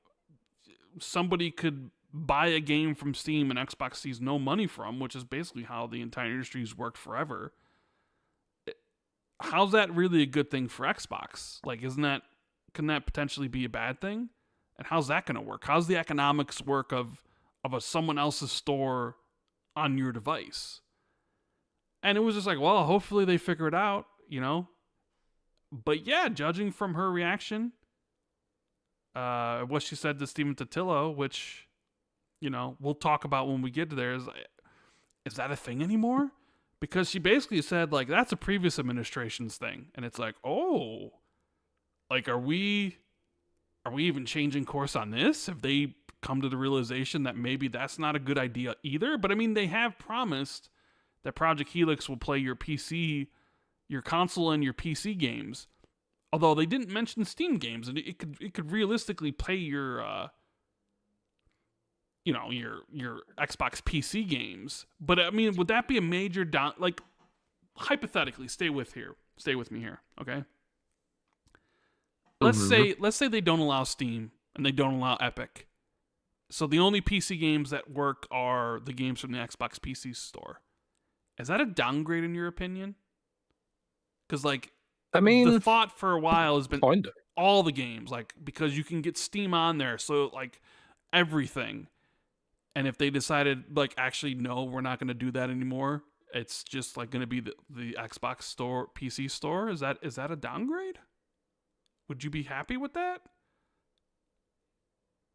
somebody could buy a game from Steam and Xbox sees no money from, which is basically how the entire industry's worked forever. How's that really a good thing for Xbox? Like, can that potentially be a bad thing? And how's that going to work? How's the economics work of someone else's store on your device? And it was just like, well, hopefully they figure it out, you know? But yeah, judging from her reaction, what she said to Stephen Totillo, which, you know, we'll talk about when we get to there, is that a thing anymore? Because she basically said, like, that's a previous administration's thing. And it's like, oh, like, are we even changing course on this? Have they come to the realization that maybe that's not a good idea either? But I mean, they have promised that Project Helix will play your PC, your console and your PC games. Although they didn't mention Steam games, and it could realistically play your you know, your Xbox PC games. But I mean, would that be a major down? Like, hypothetically, stay with me here, okay? Let's say they don't allow Steam and they don't allow Epic. So the only PC games that work are the games from the Xbox PC store. Is that a downgrade in your opinion? Because like, I mean, the thought for a while has been all the games, like, because you can get Steam on there, so like everything. And if they decided, like, actually, no, we're not going to do that anymore, it's just like going to be the Xbox store, PC store. Is that a downgrade? Would you be happy with that?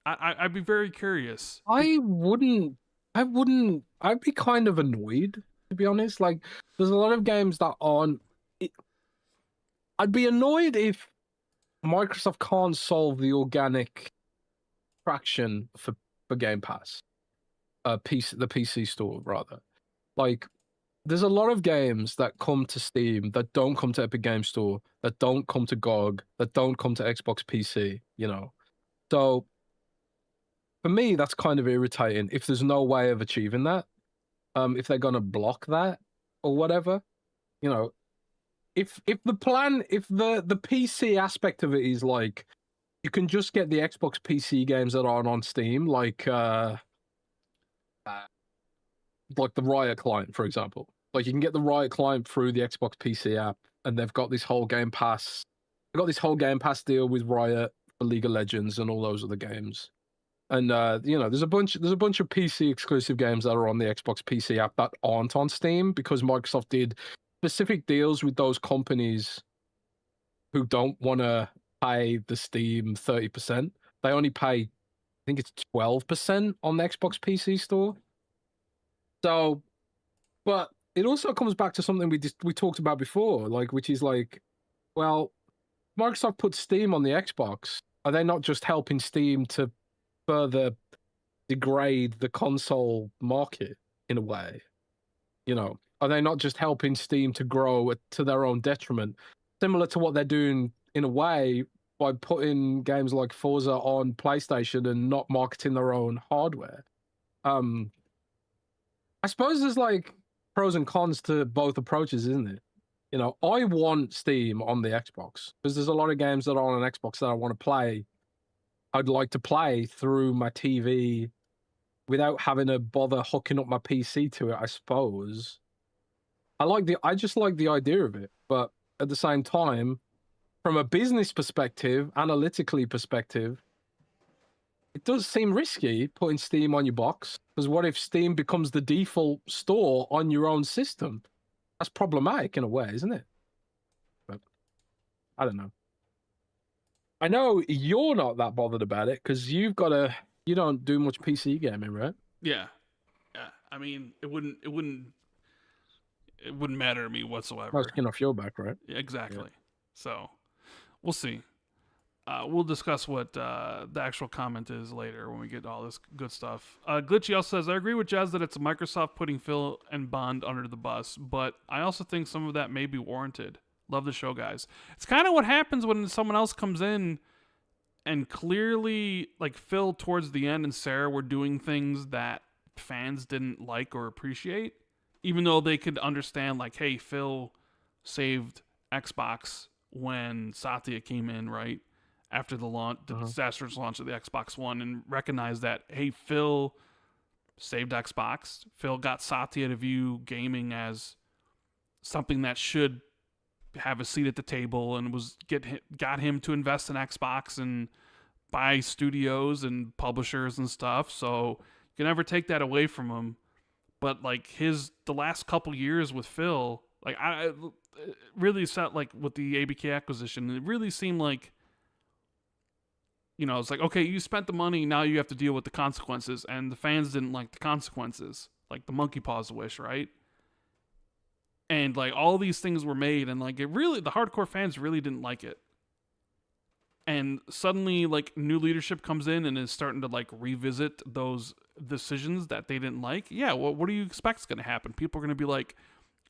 I'd be very curious. I wouldn't. I'd be kind of annoyed, to be honest. Like, there's a lot of games that aren't. I'd be annoyed if Microsoft can't solve the organic traction for Game Pass. The PC store, rather. Like, there's a lot of games that come to Steam that don't come to Epic Games Store, that don't come to GOG, that don't come to Xbox PC, you know? So, for me, that's kind of irritating if there's no way of achieving that. If they're going to block that or whatever, you know, if the PC aspect of it is like, you can just get the Xbox PC games that aren't on Steam, like the Riot client, for example. Like, you can get the Riot client through the Xbox PC app, and they've got this whole Game Pass. They've got this whole Game Pass deal with Riot for League of Legends and all those other games. And you know, there's a bunch of PC exclusive games that are on the Xbox PC app that aren't on Steam because Microsoft did specific deals with those companies who don't want to pay the Steam 30%. They only pay, I think it's 12% on the Xbox PC store. So, but it also comes back to something we talked about before, like, which is like, well, Microsoft put Steam on the Xbox. Are they not just helping Steam to further degrade the console market in a way? You know, are they not just helping Steam to grow to their own detriment, similar to what they're doing in a way by putting games like Forza on PlayStation and not marketing their own hardware? I suppose there's like pros and cons to both approaches, isn't it? You know, I want Steam on the Xbox because there's a lot of games that are on an Xbox that I want to play. I'd like to play through my TV without having to bother hooking up my PC to it, I suppose. I just like the idea of it, but at the same time, from a business perspective, analytically perspective, it does seem risky putting Steam on your box, because what if Steam becomes the default store on your own system? That's problematic in a way, isn't it? But I don't know. I know you're not that bothered about it because you don't do much PC gaming, right? Yeah. I mean, it wouldn't matter to me whatsoever. No skin off your back, right? Yeah, exactly. Yeah. So, we'll see. We'll discuss what the actual comment is later when we get all this good stuff. Glitchy also says, I agree with Jez that it's Microsoft putting Phil and Bond under the bus, but I also think some of that may be warranted. Love the show, guys. It's kind of what happens when someone else comes in and clearly, like Phil towards the end and Sarah were doing things that fans didn't like or appreciate, even though they could understand, like, hey, Phil saved Xbox when Satya came in, right? After the launch, the disastrous launch of the Xbox One, and recognized that, hey, Phil saved Xbox. Phil got Satya to view gaming as something that should have a seat at the table, and got him to invest in Xbox and buy studios and publishers and stuff. So you can never take that away from him. But like the last couple years with Phil, like I really set like with the ABK acquisition, it really seemed like, you know, it's like, okay, you spent the money, now you have to deal with the consequences, and the fans didn't like the consequences, like the monkey paws wish, right? And like all these things were made, and like the hardcore fans really didn't like it. And suddenly, like, new leadership comes in and is starting to like revisit those decisions that they didn't like. Yeah, well, what do you expect is going to happen? People are going to be like,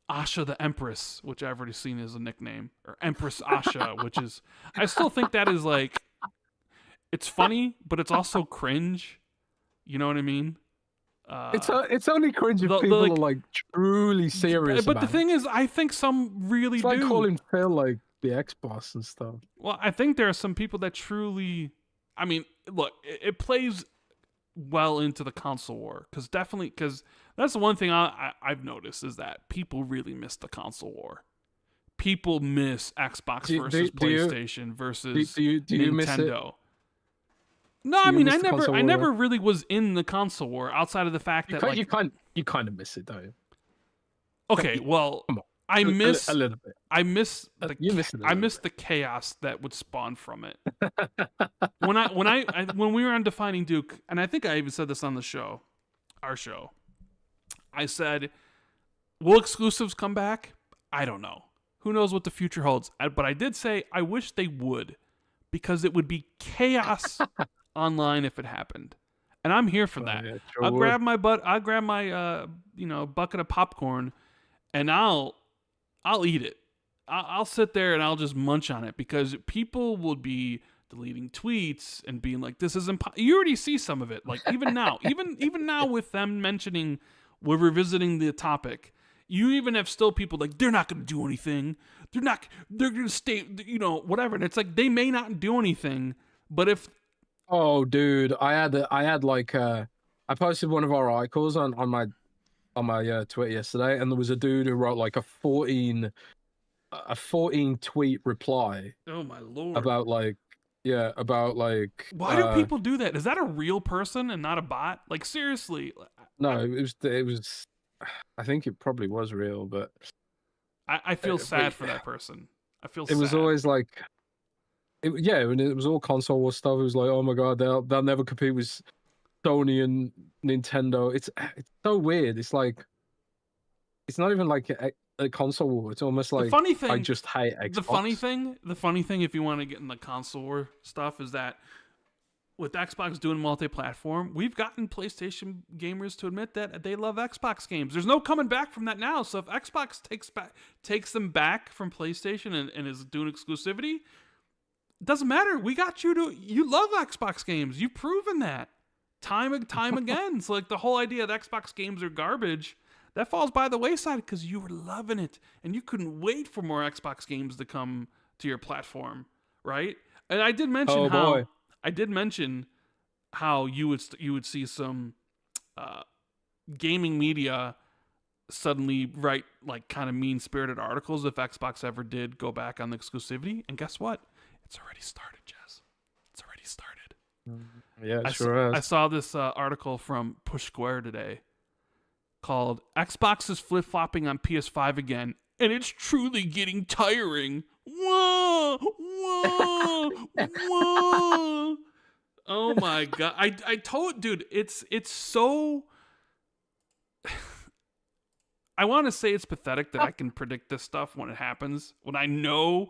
Asha the Empress, which I've already seen as a nickname, or Empress Asha, which is, I still think that is like, it's funny, but it's also cringe. You know what I mean? It's only cringe if people are like truly serious. But the thing is, I think some really do. It's like calling Phil like the X-Boss and stuff. Well, I think there are some people that truly, I mean, look, it plays well into the console war, because that's the one thing I've noticed is that people really miss the console war. People miss Xbox versus PlayStation versus Nintendo. Miss it? No, I mean, I never really was in the console war outside of the fact that you kind of miss it, don't you? Okay, well, I miss a little bit. I miss the chaos that would spawn from it. when we were on Defining Duke, and I think I even said this on our show. I said, will exclusives come back? I don't know. Who knows what the future holds? But I did say I wish they would, because it would be chaos online if it happened. And I'm here for that. Yeah, sure I'll grab my bucket of popcorn, and I'll eat it. I'll sit there and I'll just munch on it, because people will be deleting tweets and being like, this is impossible. You already see some of it. Like even now, even now with them mentioning we're revisiting the topic, you even have still people like, they're not going to do anything. They're going to stay, whatever. And it's like, they may not do anything, but if... Oh, dude, I had like, I posted one of our articles on my Twitter yesterday, and there was a dude who wrote like a 14 tweet reply. Oh my Lord. About like, why do people do that? Is that a real person and not a bot? Like, seriously. No, it was, I think it probably was real, but I feel sad for that person. I feel sad. It was always like, when it was all console war stuff, it was like, oh my God, they'll never compete with Sony and Nintendo. It's so weird. It's like, it's not even like a console war. It's almost like, the funny thing, I just hate Xbox. The funny thing, if you want to get in the console war stuff, is that with Xbox doing multi-platform, we've gotten PlayStation gamers to admit that they love Xbox games. There's no coming back from that now. So if Xbox takes them back from PlayStation and is doing exclusivity, it doesn't matter. We got you love Xbox games. You've proven that time and time again. So like the whole idea that Xbox games are garbage, that falls by the wayside because you were loving it and you couldn't wait for more Xbox games to come to your platform, right? And I did mention how you would see some gaming media suddenly write like kind of mean-spirited articles if Xbox ever did go back on the exclusivity. And guess what? It's already started, Jez. It's already started. Yeah, sure is. I saw this article from Push Square today called "Xbox is flip-flopping on PS5 again, and it's truly getting tiring." Whoa! Whoa! Whoa! Oh my God. I told, dude, it's so... I want to say it's pathetic that I can predict this stuff when it happens, when I know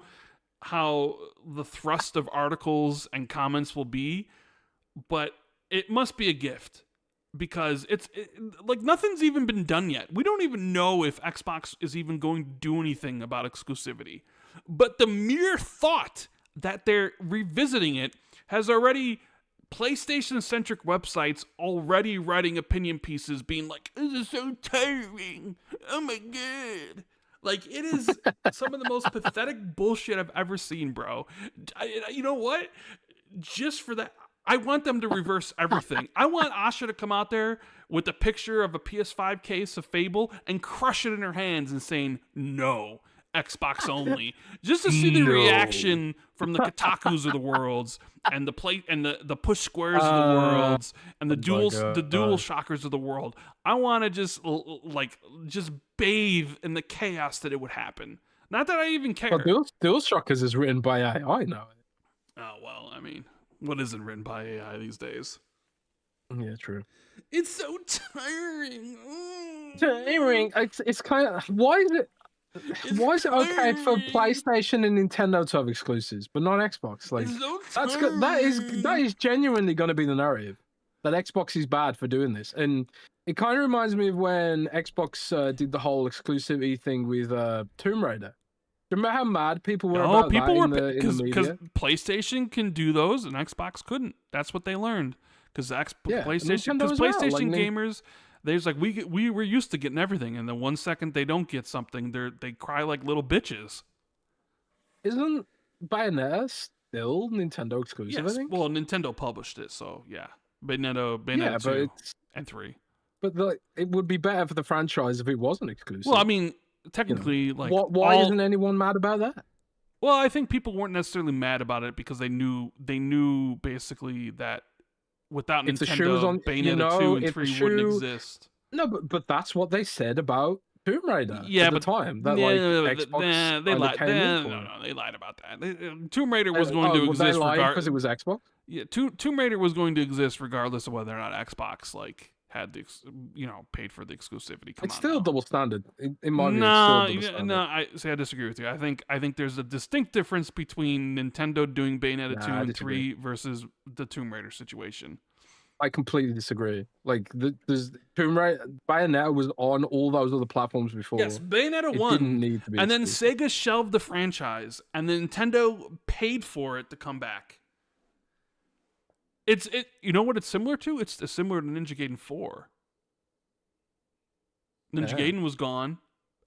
how the thrust of articles and comments will be, but it must be a gift because like nothing's even been done yet. We don't even know if Xbox is even going to do anything about exclusivity. But the mere thought that they're revisiting it has already PlayStation-centric websites already writing opinion pieces being like, this is so tiring. Oh my god. Like, it is some of the most pathetic bullshit I've ever seen, bro. You know what? Just for that, I want them to reverse everything. I want Asha to come out there with a picture of a PS5 case of Fable and crush it in her hands and saying, no, Xbox only. Just to see the reaction from the Kotakus of the worlds and the push squares of the worlds and the dual shockers of the world. I want to just bathe in the chaos that it would happen. Not that I even care. Well, dual shockers is written by AI now. Oh well, I mean, what isn't written by AI these days? Yeah, true. It's so tiring. Tiring. It's kind of why is it? Why is it okay for PlayStation and Nintendo to have exclusives, but not Xbox? Like that's good. That is genuinely going to be the narrative that Xbox is bad for doing this, and it kind of reminds me of when Xbox did the whole exclusivity thing with Tomb Raider. Remember how mad people were about that because PlayStation can do those and Xbox couldn't. That's what they learned because PlayStation gamers. There's like we were used to getting everything, and the 1 second they don't get something, they cry like little bitches. Isn't Bayonetta still Nintendo exclusive? Yes. I think? Well, Nintendo published it, so yeah. Bayonetta 2 and 3. But it would be better for the franchise if it wasn't exclusive. Well, I mean, technically, why isn't anyone mad about that? Well, I think people weren't necessarily mad about it because they knew basically that. Without Nintendo, Bayonetta 2 and 3 wouldn't exist. No, but that's what they said about Tomb Raider at the time. That Xbox they lied. No, they lied about that. Tomb Raider was going to exist because it was Xbox. Yeah, Tomb Raider was going to exist regardless of whether or not Xbox had the paid for the exclusivity. It's still a double standard in my view. I disagree with you. I think there's a distinct difference between Nintendo doing Bayonetta 2 and 3 versus the Tomb Raider situation. I completely disagree. Like there's Tomb Raider, Bayonetta was on all those other platforms before. Yes, Bayonetta 1 didn't need to be and exclusive. Then Sega shelved the franchise, and then Nintendo paid for it to come back. You know what it's similar to? It's similar to Ninja Gaiden 4. Ninja Gaiden was gone.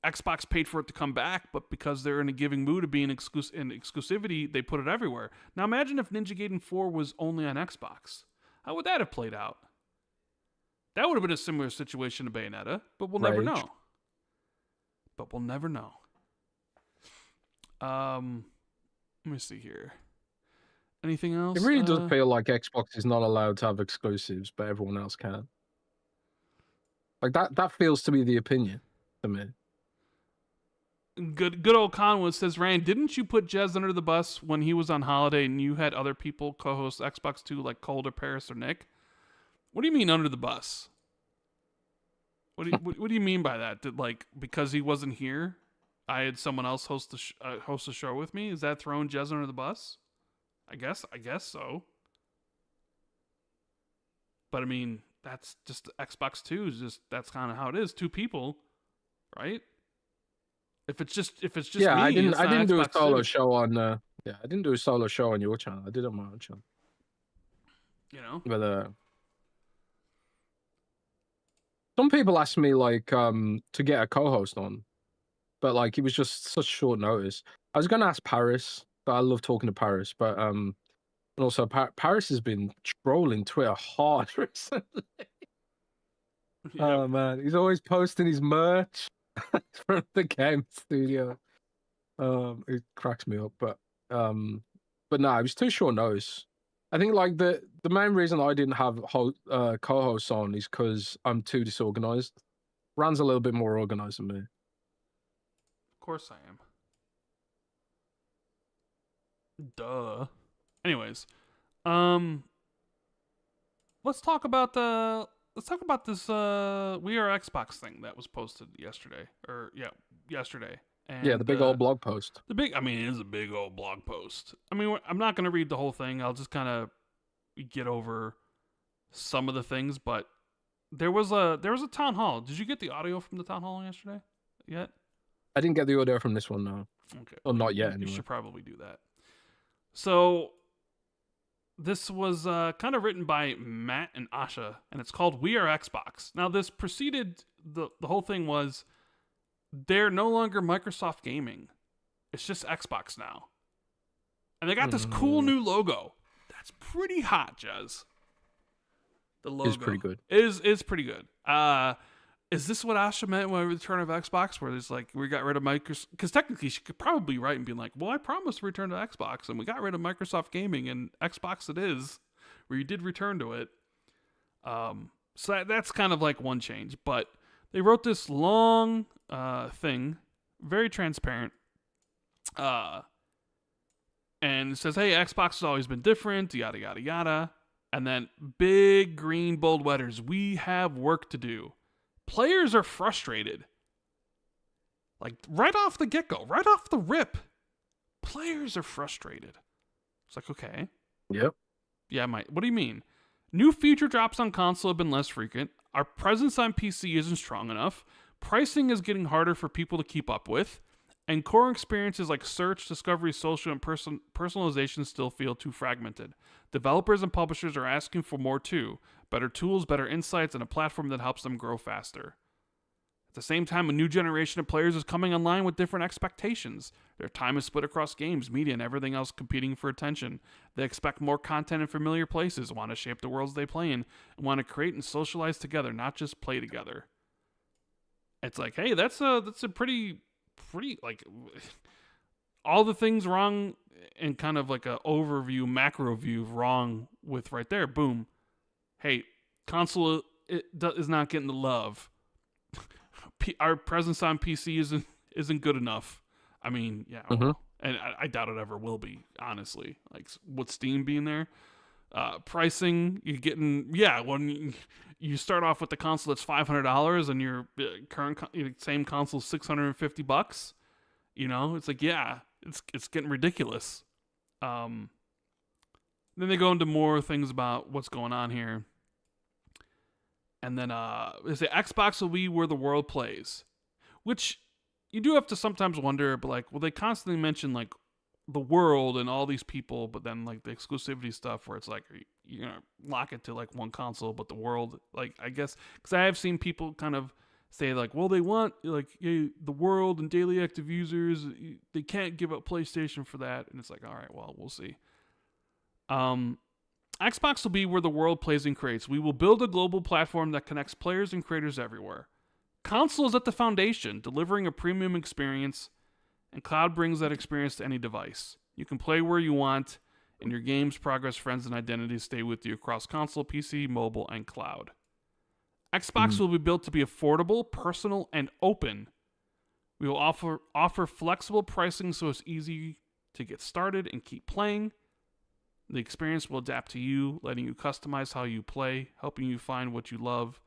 Xbox paid for it to come back, but because they're in a giving mood of being in exclusivity, they put it everywhere. Now imagine if Ninja Gaiden 4 was only on Xbox. How would that have played out? That would have been a similar situation to Bayonetta, but we'll never know. Let me see here. Anything else? It really does feel like Xbox is not allowed to have exclusives, but everyone else can. Like that feels to be the opinion to me. Good old Conwood says, Rand, didn't you put Jez under the bus when he was on holiday and you had other people co-host Xbox 2 like Cold or Paris or Nick? What do you mean under the bus? What do you mean by that? Did because he wasn't here, I had someone else host a show with me? Is that throwing Jez under the bus? I guess so. But I mean, that's just Xbox 2 is that's kind of how it is. 2 people, right? If it's just me, I didn't do a solo 2. show on I didn't do a solo show on your channel. I did it on my own channel. But some people asked me to get a co-host on, but it was just such short notice. I was gonna ask Paris, but I love talking to Paris. But and also Paris has been trolling Twitter hard recently. Yep. Oh man, he's always posting his merch from the game studio. It cracks me up, but no, it was too short notice. I think the main reason I didn't have co-hosts on is because I'm too disorganized. Rand's a little bit more organized than me. Of course I am. Duh. Anyways, let's talk about this We Are Xbox thing that was posted yesterday. And, yeah, the big old blog post. I mean, it is a big old blog post. I mean, I'm not going to read the whole thing. I'll just kind of get over some of the things, but there was a town hall. Did you get the audio from the town hall yesterday yet? I didn't get the audio from this one, no. Okay. Well, not yet, anyway. You should probably do that. So, this was kind of written by Matt and Asha, and it's called We Are Xbox. Now, this preceded, the whole thing was, they're no longer Microsoft Gaming. It's just Xbox now. And they got this cool new logo. That's pretty hot, Jez. The logo is pretty good. Is pretty good. Is this what Asha meant when Return of Xbox, where there's like, we got rid of Microsoft? Because technically she could probably write and be like, well, I promised to return to Xbox, and we got rid of Microsoft Gaming, and Xbox it is, where you did return to it. So that's kind of like one change. But they wrote this long thing, very transparent, and it says, hey, Xbox has always been different, yada, yada, yada. And then big green bold letters, we have work to do. Players are frustrated. Like, right off the get-go, right off the rip, players are frustrated. It's like, okay. Yep. Yeah, what do you mean? New feature drops on console have been less frequent. Our presence on PC isn't strong enough. Pricing is getting harder for people to keep up with. And core experiences like search, discovery, social, and personalization still feel too fragmented. Developers and publishers are asking for more too. Better tools, better insights, and a platform that helps them grow faster. At the same time, a new generation of players is coming online with different expectations. Their time is split across games, media, and everything else competing for attention. They expect more content in familiar places, want to shape the worlds they play in, and want to create and socialize together, not just play together. It's like, hey, that's a pretty like all the things wrong and kind of like a overview, macro view wrong with right there. Boom. Hey, console is not getting the love. Our presence on PC isn't good enough. I mean, yeah, well, and I doubt it ever will be, honestly. Like, with Steam being there, pricing, you're getting, when you start off with the console that's $500 and your current same console $650. It's like, it's getting ridiculous. Then they go into more things about what's going on here. And then they say Xbox will be where the world plays, which you do have to sometimes wonder, but like, well, they constantly mention like the world and all these people, but then like the exclusivity stuff where it's like, you're going to lock it to like one console, but the world, like, I guess, because I have seen people kind of say like, well, they want like the world and daily active users, they can't give up PlayStation for that. And it's like, all right, well, we'll see. Xbox will be where the world plays and creates. We will build a global platform that connects players and creators everywhere. Console is at the foundation, delivering a premium experience, and cloud brings that experience to any device. You can play where you want, and your games, progress, friends, and identities stay with you across console, PC, mobile, and cloud. Xbox will be built to be affordable, personal, and open. We will offer flexible pricing so it's easy to get started and keep playing. The experience will adapt to you, letting you customize how you play, helping you find what you love,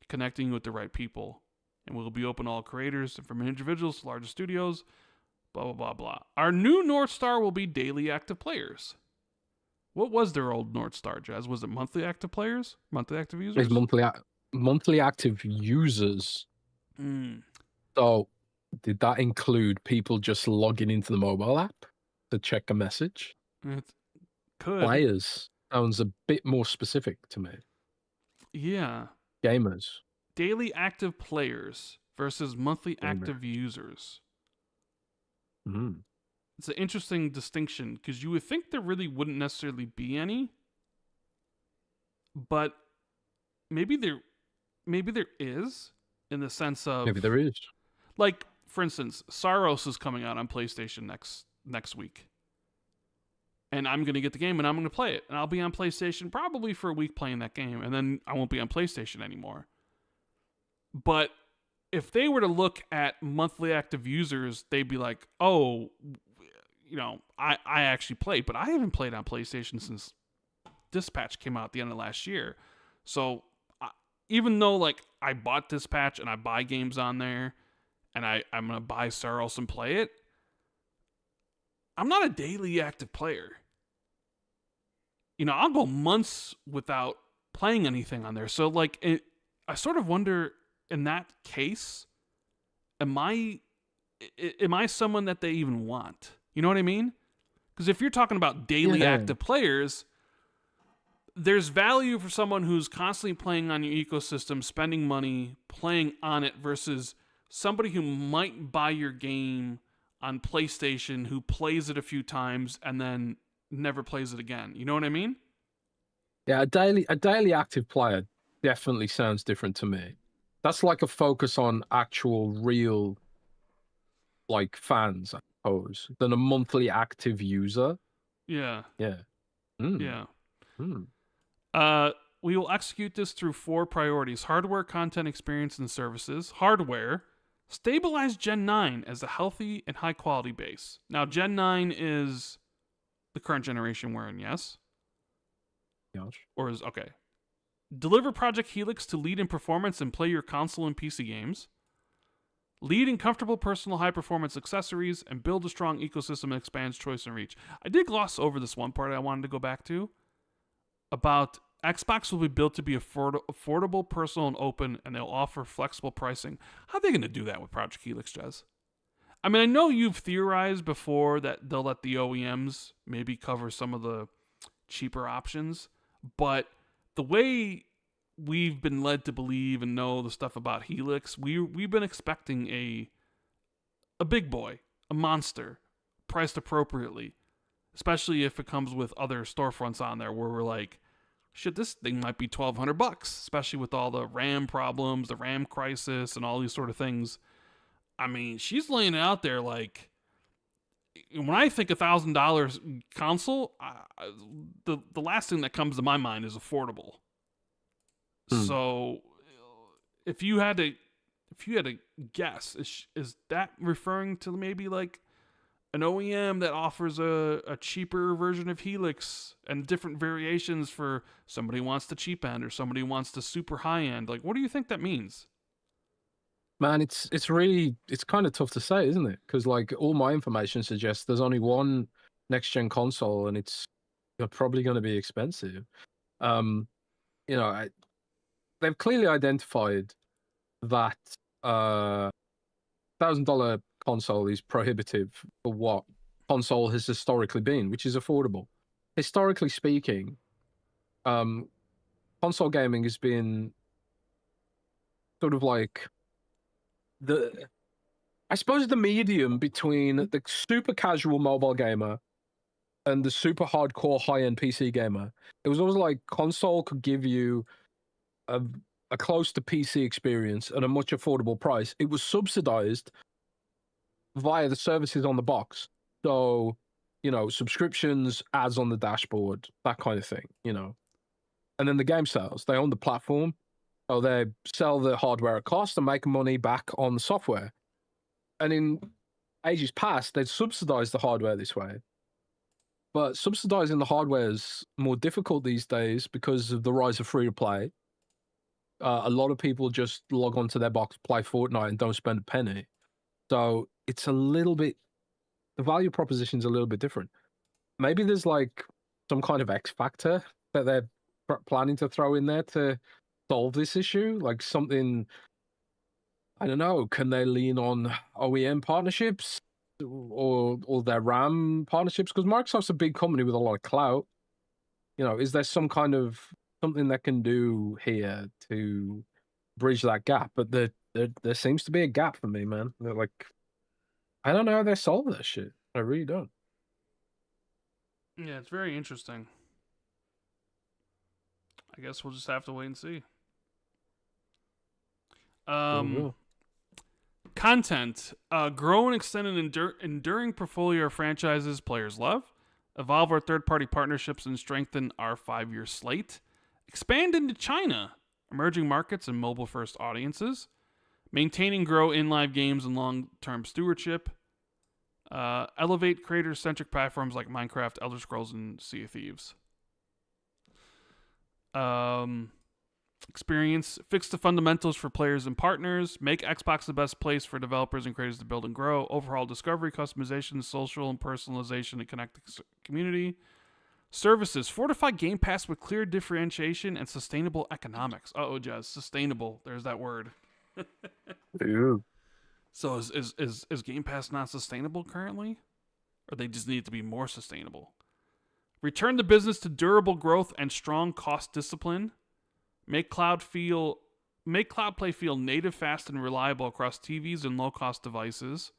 connecting you with the right people. And we'll be open to all creators, and from individuals to larger studios, blah, blah, blah, blah. Our new North Star will be daily active players. What was their old North Star, Jez? Was it monthly active players? Monthly active users? It's monthly active users. So, did that include people just logging into the mobile app to check a message? It could. Players sounds a bit more specific to me. Yeah. Gamers. Daily active players versus monthly active users. It's an interesting distinction because you would think there really wouldn't necessarily be any, but maybe there is, in the sense of, maybe there is. Like, for instance, Saros is coming out on PlayStation next week. And I'm going to get the game and I'm going to play it. And I'll be on PlayStation probably for a week playing that game. And then I won't be on PlayStation anymore. But if they were to look at monthly active users, they'd be like, oh, I actually played. But I haven't played on PlayStation since Dispatch came out at the end of last year. So even though like I bought Dispatch and I buy games on there and I'm going to buy Saros and play it, I'm not a daily active player. I'll go months without playing anything on there. So, like, I sort of wonder, in that case, am I someone that they even want? You know what I mean? Because if you're talking about daily active players, there's value for someone who's constantly playing on your ecosystem, spending money, playing on it, versus somebody who might buy your game on PlayStation, who plays it a few times and then never plays it again. You know what I mean? Yeah, a daily active player definitely sounds different to me. That's like a focus on actual real like fans, I suppose, than a monthly active user. Yeah. Yeah. Yeah. Mm. We will execute this through 4 priorities: hardware, content, experience, and services. Hardware, stabilize Gen 9 as a healthy and high quality base. Now, Gen 9 is the current generation we're in, yes? Yes. Or is, okay. Deliver Project Helix to lead in performance and play your console and PC games. Lead in comfortable personal high performance accessories and build a strong ecosystem that expands choice and reach. I did gloss over this one part I wanted to go back to about Xbox will be built to be affordable, personal, and open, and they'll offer flexible pricing. How are they going to do that with Project Helix, Jez? I mean, I know you've theorized before that they'll let the OEMs maybe cover some of the cheaper options, but the way we've been led to believe and know the stuff about Helix, we've been expecting a big boy, a monster, priced appropriately, especially if it comes with other storefronts on there where we're like, shit, this thing might be $1,200, especially with all the RAM problems, the RAM crisis, and all these sort of things. I mean, she's laying it out there like, when I think $1,000 console, the last thing that comes to my mind is affordable. So, if you had to guess, is that referring to maybe like an OEM that offers a cheaper version of Helix and different variations for somebody who wants the cheap end or somebody who wants the super high end? Like, what do you think that means? Man, it's kind of tough to say, isn't it? Because like all my information suggests there's only one next gen console, and it's probably going to be expensive. They've clearly identified that $1,000 console is prohibitive for what console has historically been, which is affordable. Historically speaking, console gaming has been sort of like I suppose the medium between the super casual mobile gamer and the super hardcore high-end PC gamer. It was always like console could give you a close to PC experience at a much affordable price. It was subsidized via the services on the box. So, subscriptions, ads on the dashboard, that kind of thing, And then the game sales, they own the platform. So they sell the hardware at cost and make money back on the software. And in ages past, they'd subsidize the hardware this way. But subsidizing the hardware is more difficult these days because of the rise of free-to-play. A lot of people just log onto their box, play Fortnite, and don't spend a penny. So it's a little bit, the value proposition's a little bit different. Maybe there's like some kind of X factor that they're planning to throw in there to solve this issue, like something, I don't know, can they lean on OEM partnerships or their RAM partnerships? Because Microsoft's a big company with a lot of clout. Is there some kind of something that can do here to bridge that gap? But there seems to be a gap for me, man. They're like, I don't know how they solve that shit. I really don't. Yeah, it's very interesting. I guess we'll just have to wait and see. Content. Grow and extend an enduring portfolio of franchises players love. Evolve our third-party partnerships and strengthen our 5-year slate. Expand into China, emerging markets and mobile-first audiences. Maintain and grow in-live games and long-term stewardship. Elevate creator-centric platforms like Minecraft, Elder Scrolls, and Sea of Thieves. experience, fix the fundamentals for players and partners, make Xbox the best place for developers and creators to build and grow, overhaul discovery, customization, social and personalization, and connect the community. Services, fortify Game Pass with clear differentiation and sustainable economics. Jez, sustainable. There's that word. Ew. So is Game Pass not sustainable currently? Or they just need to be more sustainable? Return the business to durable growth and strong cost discipline. Make cloud play feel native, fast, and reliable across TVs and low-cost devices.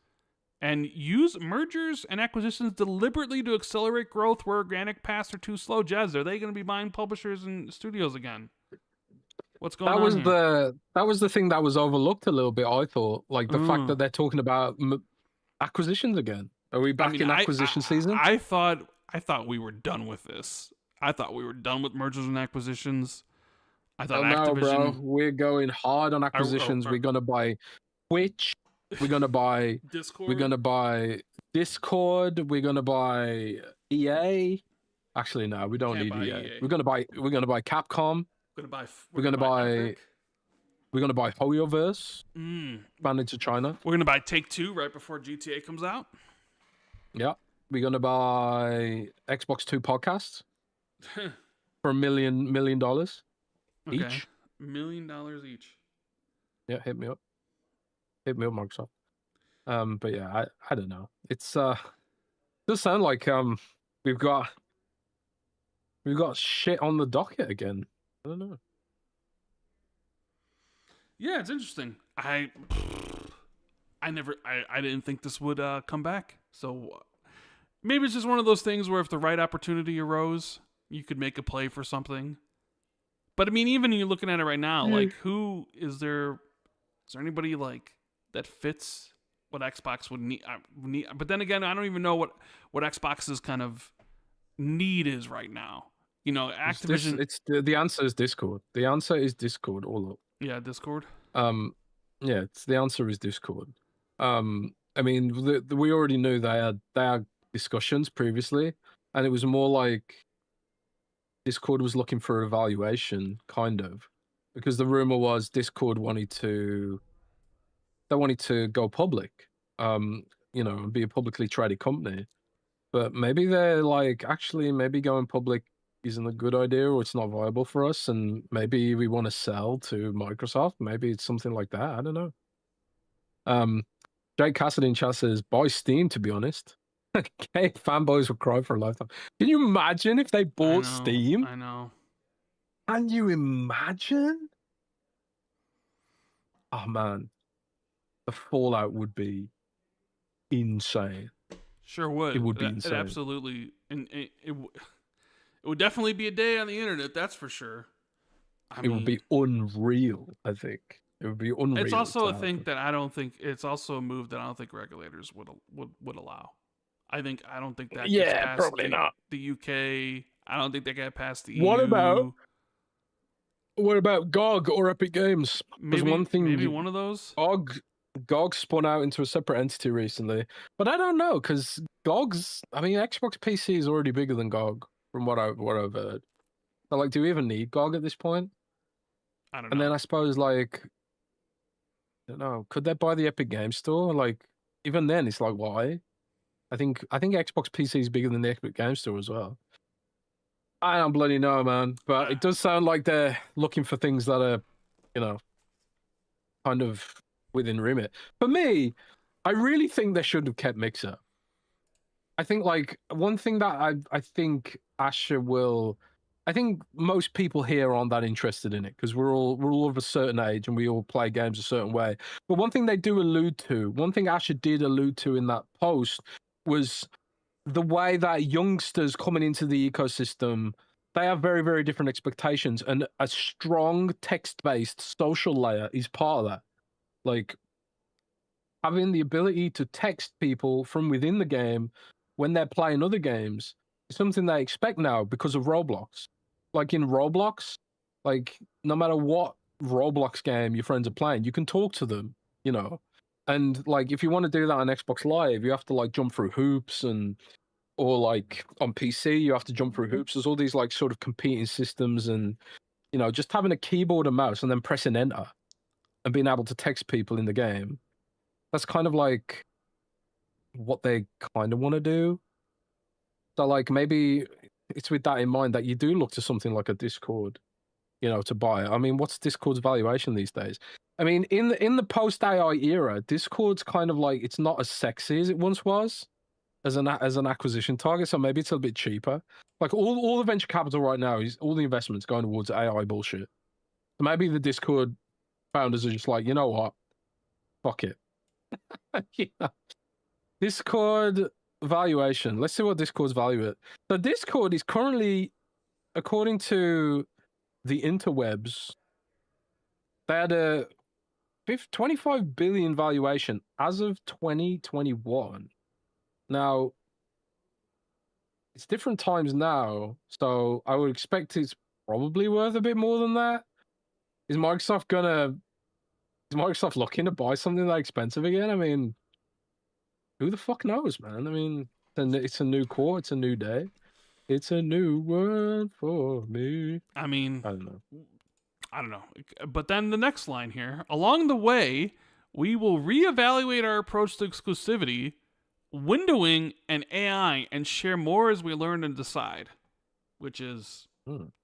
And use mergers and acquisitions deliberately to accelerate growth where organic paths are too slow. Jez, are they going to be buying publishers and studios again? What's going on here? That was the thing that was overlooked a little bit, I thought. Like the fact that they're talking about acquisitions again. Are we back in acquisition season? I thought we were done with this. I thought we were done with mergers and acquisitions. I thought Activision... No, bro. We're going hard on acquisitions. We're going to buy Twitch. We're going to buy Discord. We're going to buy Discord. We're going to buy EA. Actually, no, we don't need EA. We're going to buy Capcom. We're going to buy HoYoverse. Banned into China. We're going to buy Take-Two right before GTA comes out. Yeah. We're going to buy Xbox 2 podcasts for $1 million each. $1 million each. Yeah, hit me up, Microsoft. But yeah, I don't know. It's does sound like we've got shit on the docket again. I don't know. Yeah, it's interesting. I didn't think this would come back. So maybe it's just one of those things where if the right opportunity arose, you could make a play for something. But I mean, even you're looking at it right now, like who is there? Is there anybody like that fits what Xbox would need? But then again, I don't even know what Xbox's kind of need is right now. You know, Activision. The answer is Discord. The answer is Discord. All up. Yeah, Discord. Yeah, the answer is Discord. I mean, we already knew they had discussions previously, and it was more like Discord was looking for evaluation, kind of, because the rumor was Discord wanted to go public, you know, and be a publicly traded company. But maybe they're like, actually, maybe going public isn't a good idea, or it's not viable for us, and maybe we want to sell to Microsoft. Maybe it's something like that. I don't know. Jake Cassidy in chat says, buy Steam, to be honest. Okay, fanboys will cry for a lifetime. Can you imagine if they bought Steam? I know. Can you imagine? Oh, man. The fallout would be insane. Sure would. It would be insane. It absolutely. And it would definitely be a day on the internet, that's for sure. It would be unreal, I think. It would be unreal. It's also a thing that I don't think, it's also a move that I don't think regulators would allow. I don't think that gets past probably not. The UK. I don't think they get past the EU. What about GOG or Epic Games? Maybe one of those. GOG spun out into a separate entity recently, but I don't know, because Xbox PC is already bigger than GOG from what I've heard. So, like, do we even need GOG at this point? I don't know. And then I suppose, like, I don't know, could they buy the Epic Games Store? Like, even then, it's like, why? I think Xbox PC is bigger than the Epic Games Store as well. I don't bloody know, man. But it does sound like they're looking for things that are, you know, kind of within remit. For me, I really think they should have kept Mixer. I think, like, one thing that I think Asha will... I think most people here aren't that interested in it because we're all of a certain age and we all play games a certain way. But one thing they do allude to, one thing Asha did allude to in that post was the way that youngsters coming into the ecosystem, they have very, very different expectations, and a strong text-based social layer is part of that. Like, having the ability to text people from within the game when they're playing other games is something they expect now because of Roblox. Like, in Roblox, like, no matter what Roblox game your friends are playing, you can talk to them, you know? And, like, if you want to do that on Xbox Live, you have to, like, jump through hoops, or, like, on PC, you have to jump through hoops. There's all these, like, sort of competing systems and You know, just having a keyboard and mouse and then pressing enter and being able to text people in the game. That's kind of like what they kind of want to do. So like maybe it's with that in mind that you do look to something like a Discord, you know, to buy it. I mean, what's Discord's valuation these days? I mean, in the post AI era, Discord's kind of like it's not as sexy as it once was as an acquisition target. So maybe it's a bit cheaper. Like all the venture capital right now is all the investments going towards AI bullshit. So maybe the Discord founders are just like, you know what, fuck it. Yeah. Discord valuation. Let's see what Discord's value is. So Discord is currently, according to the interwebs, they had a 25 billion valuation as of 2021. Now, it's different times now, so I would expect it's probably worth a bit more than that. Is Microsoft looking to buy something that expensive again? I mean, who the fuck knows, man? I mean, it's a new core, it's a new day. It's a new world for me. I mean, I don't know. But then the next line here, along the way, we will reevaluate our approach to exclusivity, windowing, and AI, and share more as we learn and decide. Which is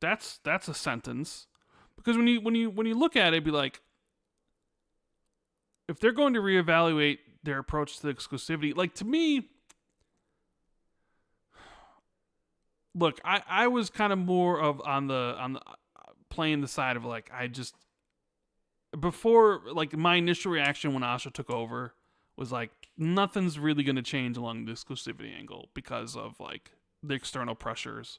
that's a sentence, because when you look at it, it'd be like, if they're going to reevaluate their approach to exclusivity, like, to me, look, I was kind of more of on the playing the side of like, before, like, my initial reaction when Asha took over was like, nothing's really going to change along the exclusivity angle because of like the external pressures,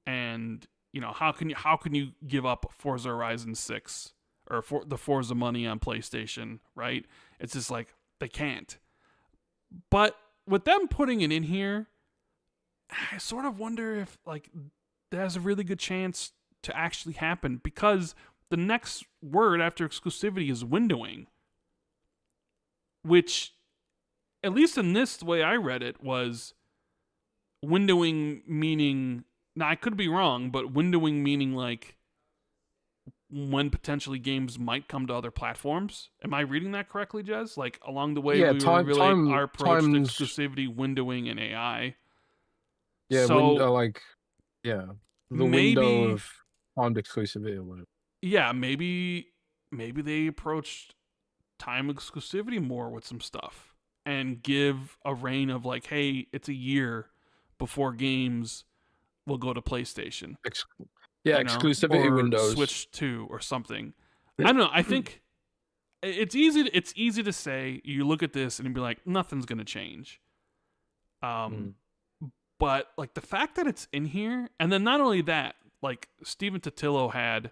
and you know, how can you give up Forza Horizon 6 or the Forza money on PlayStation, right? It's just like they can't. But with them putting it in here, I sort of wonder if like there's a really good chance to actually happen, because the next word after exclusivity is windowing, which, at least in this, the way I read it, was windowing meaning, now I could be wrong, but windowing meaning like when potentially games might come to other platforms. Am I reading that correctly, Jez? Like, along the way, we relate our approach to exclusivity, windowing, and AI. Yeah, so the maybe, window of timed exclusivity or whatever. Yeah, maybe they approached time exclusivity more with some stuff and give a reign of like, hey, it's a year before games will go to PlayStation. Exclusivity or windows, Switch 2 or something. I don't know. I think it's easy to say. You look at this and you be like, nothing's gonna change. But like the fact that it's in here, and then not only that, like Stephen Totillo had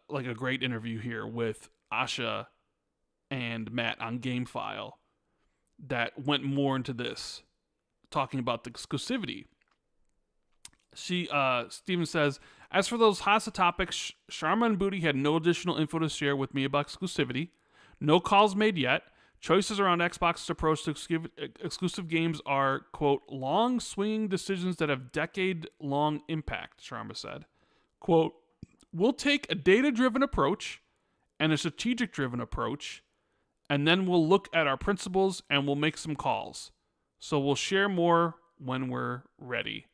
like a great interview here with Asha and Matt on GameFile that went more into this, talking about the exclusivity. Steven says, as for those HASA topics, Sharma and Booty had no additional info to share with me about exclusivity. No calls made yet. Choices around Xbox's approach to exclusive games are, quote, long swinging decisions that have decade-long impact, Sharma said. Quote, we'll take a data-driven approach and a strategic-driven approach, and then we'll look at our principles and we'll make some calls. So we'll share more when we're ready.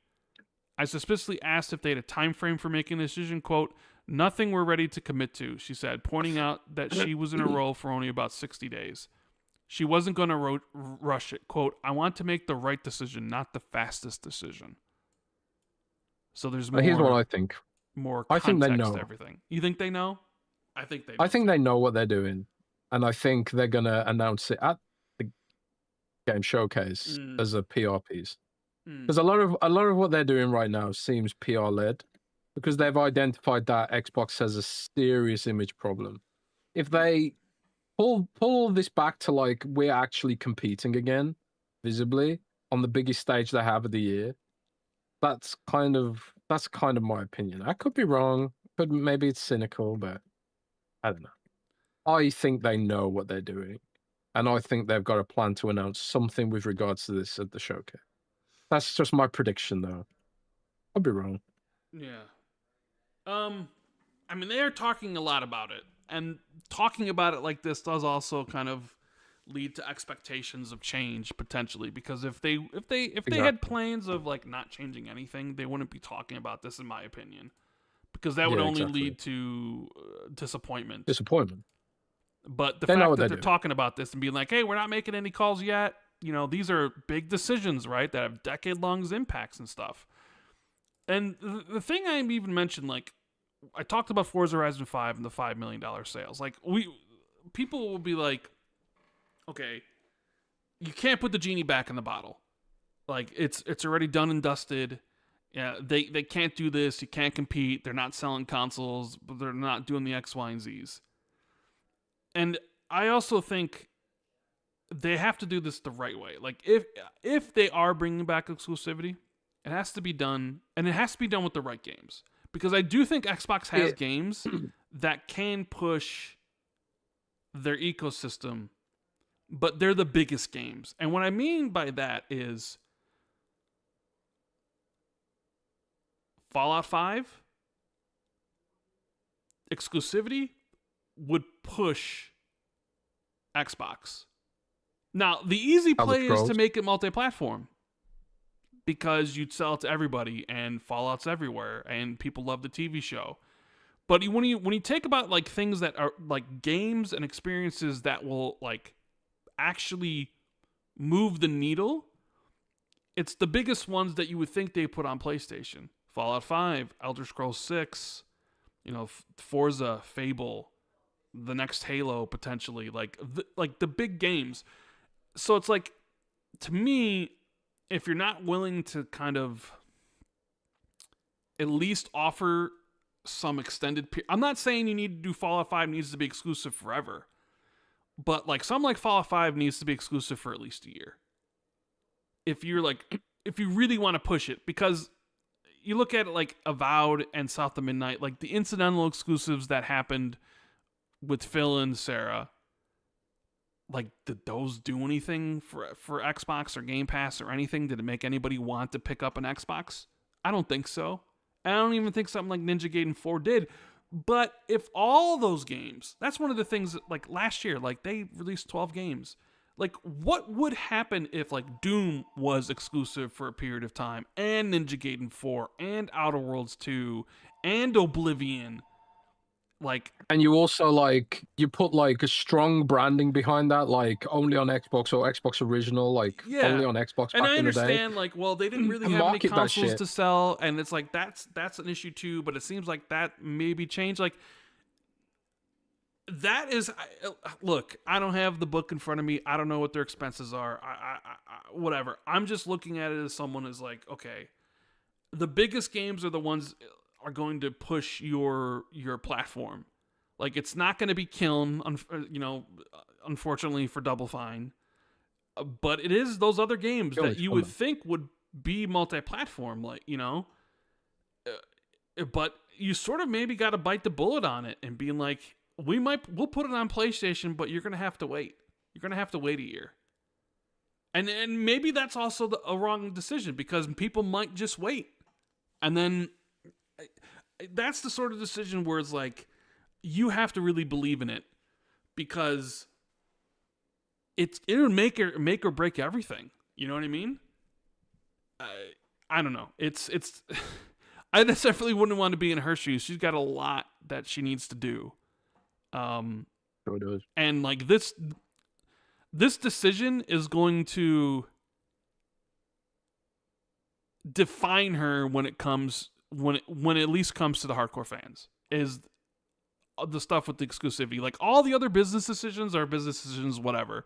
I suspiciously asked if they had a time frame for making a decision. Quote, nothing we're ready to commit to, she said, pointing out that she was in a role for only about 60 days. She wasn't going to rush it. Quote, I want to make the right decision, not the fastest decision. So there's more. Here's what I think. More context, I think they know. To everything. You think they know? I think they know. I think they know what they're doing. And I think they're going to announce it at the game showcase as a PR piece. Because a lot of what they're doing right now seems PR led, because they've identified that Xbox has a serious image problem. If they pull this back to like, we're actually competing again visibly on the biggest stage they have of the year, that's kind of my opinion. I could be wrong, but maybe it's cynical, but I don't know. I think they know what they're doing, and I think they've got a plan to announce something with regards to this at the showcase. That's just my prediction, though. I'll be wrong. Yeah. I mean, they are talking a lot about it, and talking about it like this does also kind of lead to expectations of change potentially, because if they had plans of like not changing anything, they wouldn't be talking about this, in my opinion, because that would only lead to disappointment. But the fact that they're talking about this and being like, hey, we're not making any calls yet, you know, these are big decisions, right, that have decade-long impacts and stuff. And the thing I even mentioned, like, I talked about Forza Horizon 5 and the $5 million sales. Like, people will be like, okay, you can't put the genie back in the bottle. Like, it's already done and dusted. Yeah, they can't do this. You can't compete. They're not selling consoles, but they're not doing the X, Y, and Z's. And I also think they have to do this the right way. Like, if they are bringing back exclusivity, it has to be done, and it has to be done with the right games. Because I do think Xbox has games that can push their ecosystem, but they're the biggest games. And what I mean by that is Fallout 5 exclusivity would push Xbox. Now, the easy play is to make it multi-platform, because you'd sell it to everybody, and Fallout's everywhere, and people love the TV show. But when you take about like things that are like games and experiences that will like actually move the needle, it's the biggest ones that you would think they put on PlayStation. Fallout 5, Elder Scrolls 6, you know, Forza, Fable, the next Halo potentially, like the big games. So it's like, to me, if you're not willing to kind of at least offer some extended I'm not saying you need to do Fallout 5 needs to be exclusive forever, but like something like Fallout 5 needs to be exclusive for at least a year. If you really want to push it, because you look at it like Avowed and South of Midnight, like the incidental exclusives that happened with Phil and Sarah, like, did those do anything for Xbox or Game Pass or anything? Did it make anybody want to pick up an Xbox? I don't think so. I don't even think something like Ninja Gaiden 4 did. But if all those games, that's one of the things that, like, last year, like, they released 12 games. Like, what would happen if, like, Doom was exclusive for a period of time, and Ninja Gaiden 4, and Outer Worlds 2, and Oblivion? Like, and you also like you put like a strong branding behind that, like only on Xbox or Xbox original, like only on Xbox. And back I understand, in the day. like, well, they didn't really have any consoles to sell, and it's like that's an issue too. But it seems like that maybe changed. Like, that is, look, I don't have the book in front of me. I don't know what their expenses are. I whatever. I'm just looking at it as someone is like, okay, the biggest games are the ones are going to push your platform. Like, it's not going to be Kilm, you know, unfortunately for Double Fine, but it is those other games that you would think would be multi-platform, like, you know. But you sort of maybe got to bite the bullet on it and being like, we'll put it on PlayStation, but you're going to have to wait. You're going to have to wait a year. And maybe that's also a wrong decision, because people might just wait. And then that's the sort of decision where it's like, you have to really believe in it, because it'll make or break everything. You know what I mean? I don't know. It's I definitely wouldn't want to be in her shoes. She's got a lot that she needs to do. Sure does. And like this decision is going to define her when it at least comes to the hardcore fans, is the stuff with the exclusivity. Like, all the other business decisions are business decisions, whatever.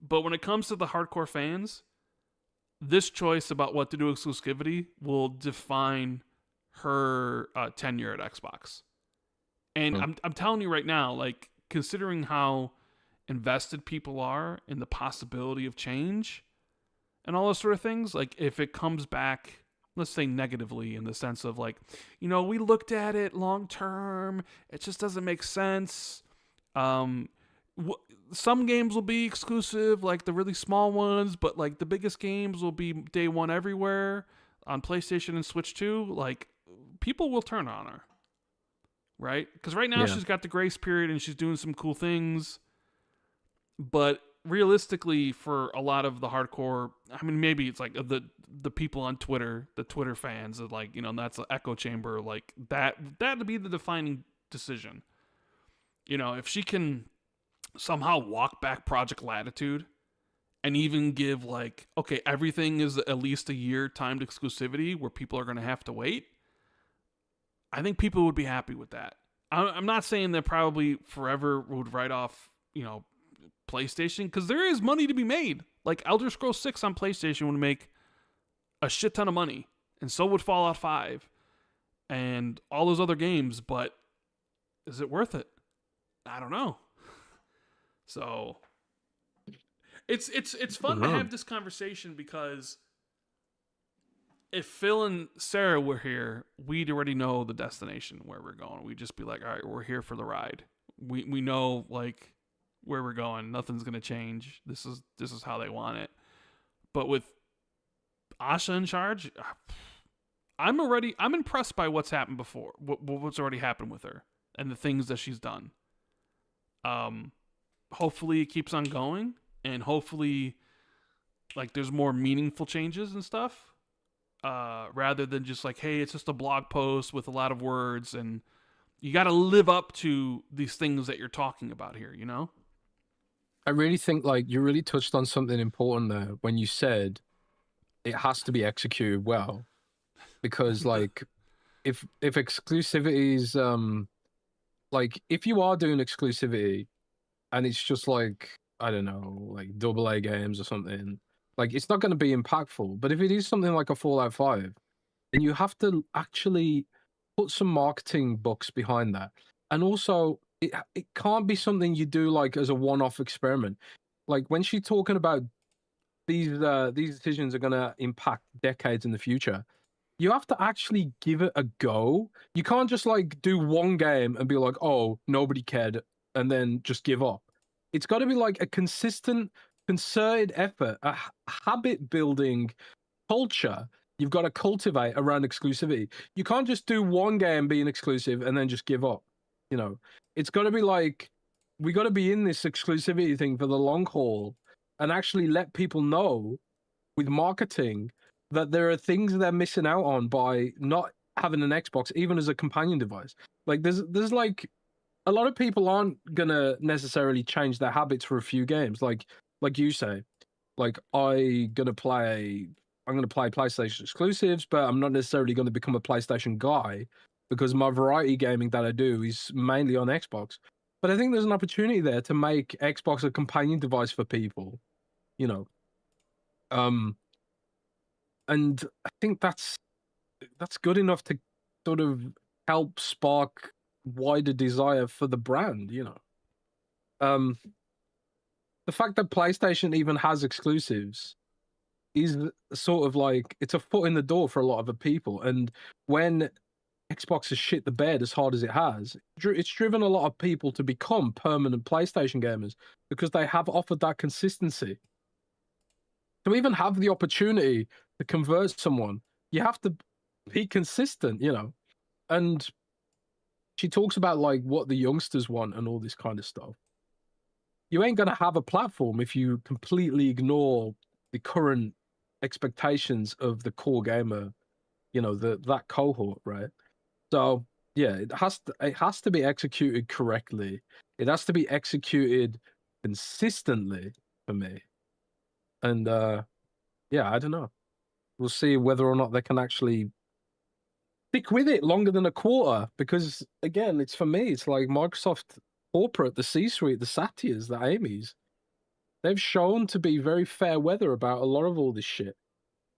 But when it comes to the hardcore fans, this choice about what to do with exclusivity will define her tenure at Xbox. And I'm telling you right now, like, considering how invested people are in the possibility of change and all those sort of things, like, if it comes back, let's say negatively, in the sense of like, you know, we looked at it long term, it just doesn't make sense. Some games will be exclusive, like the really small ones, but like the biggest games will be day one everywhere on PlayStation and Switch too. Like, people will turn on her. right? Because right now she's got the grace period and she's doing some cool things. But realistically, for a lot of the hardcore, I mean, maybe it's like the people on Twitter, the Twitter fans, are like, that's an echo chamber. Like that'd be the defining decision. If she can somehow walk back Project Latitude and even give like, okay, everything is at least a year timed exclusivity where people are going to have to wait, I think people would be happy with that. I'm not saying that probably forever would write off, PlayStation, because there is money to be made. Like Elder Scrolls 6 on PlayStation would make a shit ton of money, and so would Fallout 5 and all those other games, but is it worth it? I don't know. So it's fun to have this conversation, because if Phil and Sarah were here, we'd already know the destination where we're going. We'd just be like, all right, we're here for the ride. We know like where we're going. Nothing's gonna change. This is how they want it. But with Asha in charge, I'm impressed by what's happened before. What's already happened with her and the things that she's done. Hopefully it keeps on going, and hopefully like there's more meaningful changes and stuff. Rather than just like, hey, it's just a blog post with a lot of words, and you got to live up to these things that you're talking about here, I really think like you really touched on something important there when you said it has to be executed well, because like if exclusivity is like if you are doing exclusivity and it's just like, I don't know, like AA games or something, like it's not going to be impactful. But if it is something like a Fallout 5, then you have to actually put some marketing books behind that. And also it can't be something you do like as a one-off experiment. Like when she's talking about these decisions are going to impact decades in the future, you have to actually give it a go. You can't just like do one game and be like, oh, nobody cared, and then just give up. It's got to be like a consistent, concerted effort, a habit building culture you've got to cultivate around exclusivity. You can't just do one game being exclusive and then just give up. It's got to be like, we got to be in this exclusivity thing for the long haul and actually let people know with marketing that there are things they're missing out on by not having an Xbox, even as a companion device. Like there's like a lot of people aren't gonna necessarily change their habits for a few games. Like you say, like I'm gonna play PlayStation exclusives, but I'm not necessarily going to become a PlayStation guy because my variety gaming that I do is mainly on Xbox. But I think there's an opportunity there to make Xbox a companion device for people, and I think that's good enough to sort of help spark wider desire for the brand, The fact that PlayStation even has exclusives is sort of like, it's a foot in the door for a lot of the people. And when Xbox has shit the bed as hard as it has, it's driven a lot of people to become permanent PlayStation gamers because they have offered that consistency. To even have the opportunity to convert someone, you have to be consistent, And she talks about like what the youngsters want and all this kind of stuff. You ain't going to have a platform if you completely ignore the current expectations of the core gamer, that cohort, right? So yeah, it has to be executed correctly. It has to be executed consistently for me. And yeah, I don't know. We'll see whether or not they can actually stick with it longer than a quarter, because again, it's for me, it's like Microsoft corporate, the C-suite, the Satyas, the Amy's. They've shown to be very fair weather about a lot of all this shit.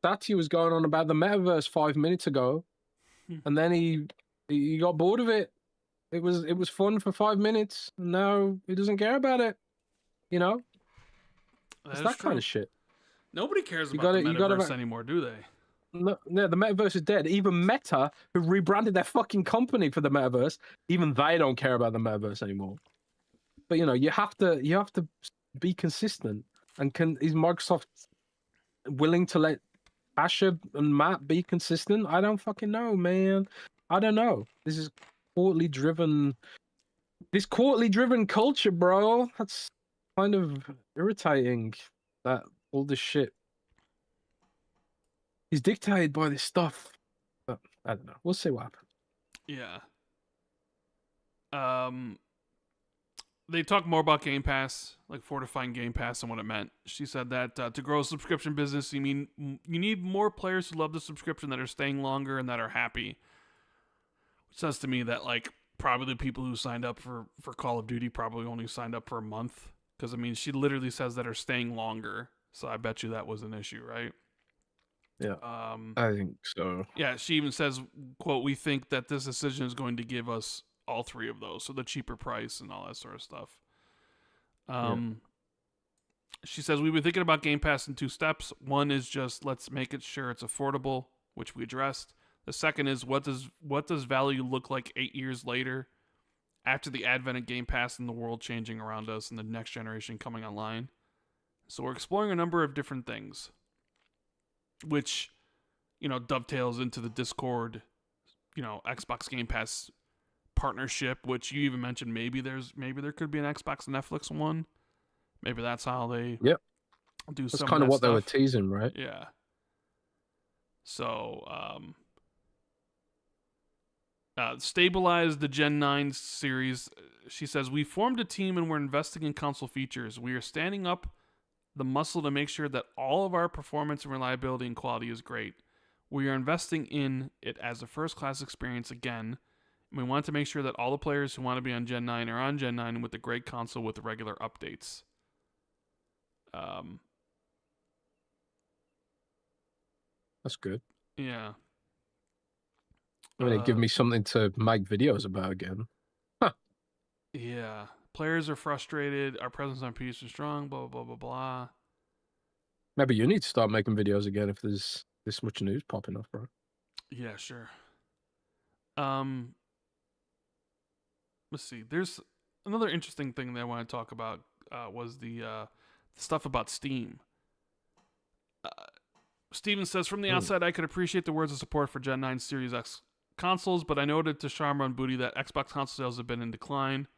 Satya was going on about the metaverse 5 minutes ago, and then he got bored of it. It was fun for 5 minutes, and now he doesn't care about it. It's that kind of shit. Nobody cares about the metaverse anymore, do they? No, the metaverse is dead. Even Meta, who rebranded their fucking company for the metaverse, even they don't care about the metaverse anymore. But you have to be consistent. And is Microsoft willing to let Asha and Matt be consistent? I don't fucking know, man. I don't know. This is quarterly driven culture, bro. That's kind of irritating. That all this shit is dictated by this stuff. But I don't know. We'll see what happens. Yeah. They talk more about Game Pass, like fortifying Game Pass and what it meant. She said that to grow a subscription business, you need more players who love the subscription, that are staying longer and that are happy. Which says to me that like probably the people who signed up for Call of Duty probably only signed up for a month, because I mean she literally says that are staying longer. So I bet you that was an issue, right? Yeah, I think so. Yeah, she even says, "quote We think that this decision is going to give us all three of those, so the cheaper price and all that sort of stuff." She says, "We've been thinking about Game Pass in two steps. One is just let's make it sure it's affordable, which we addressed. The second is what does value look like 8 years later, after the advent of Game Pass and the world changing around us and the next generation coming online. So we're exploring a number of different things, which, dovetails into the Discord, Xbox Game Pass partnership, which you even mentioned. Maybe there could be an Xbox Netflix one. Maybe that's how they do that's some kind of what stuff they were teasing, right? Yeah. So stabilize the Gen 9 series. She says, we formed a team and we're investing in console features. We are standing up the muscle to make sure that all of our performance and reliability and quality is great. We are investing in it as a first-class experience again. And we want to make sure that all the players who want to be on Gen 9 are on Gen 9 with a great console with regular updates. That's good. Yeah. I mean, it give me something to make videos about again. Huh. Yeah. Players are frustrated. Our presence on PC is strong. Blah, blah, blah, blah, blah. Maybe you need to start making videos again if there's this much news popping up, bro. Yeah, sure. Let's see. There's another interesting thing that I want to talk about. Was the stuff about Steam. Steven says, from the outside, I could appreciate the words of support for Gen 9 Series X consoles, but I noted to Sharma and Booty that Xbox console sales have been in decline.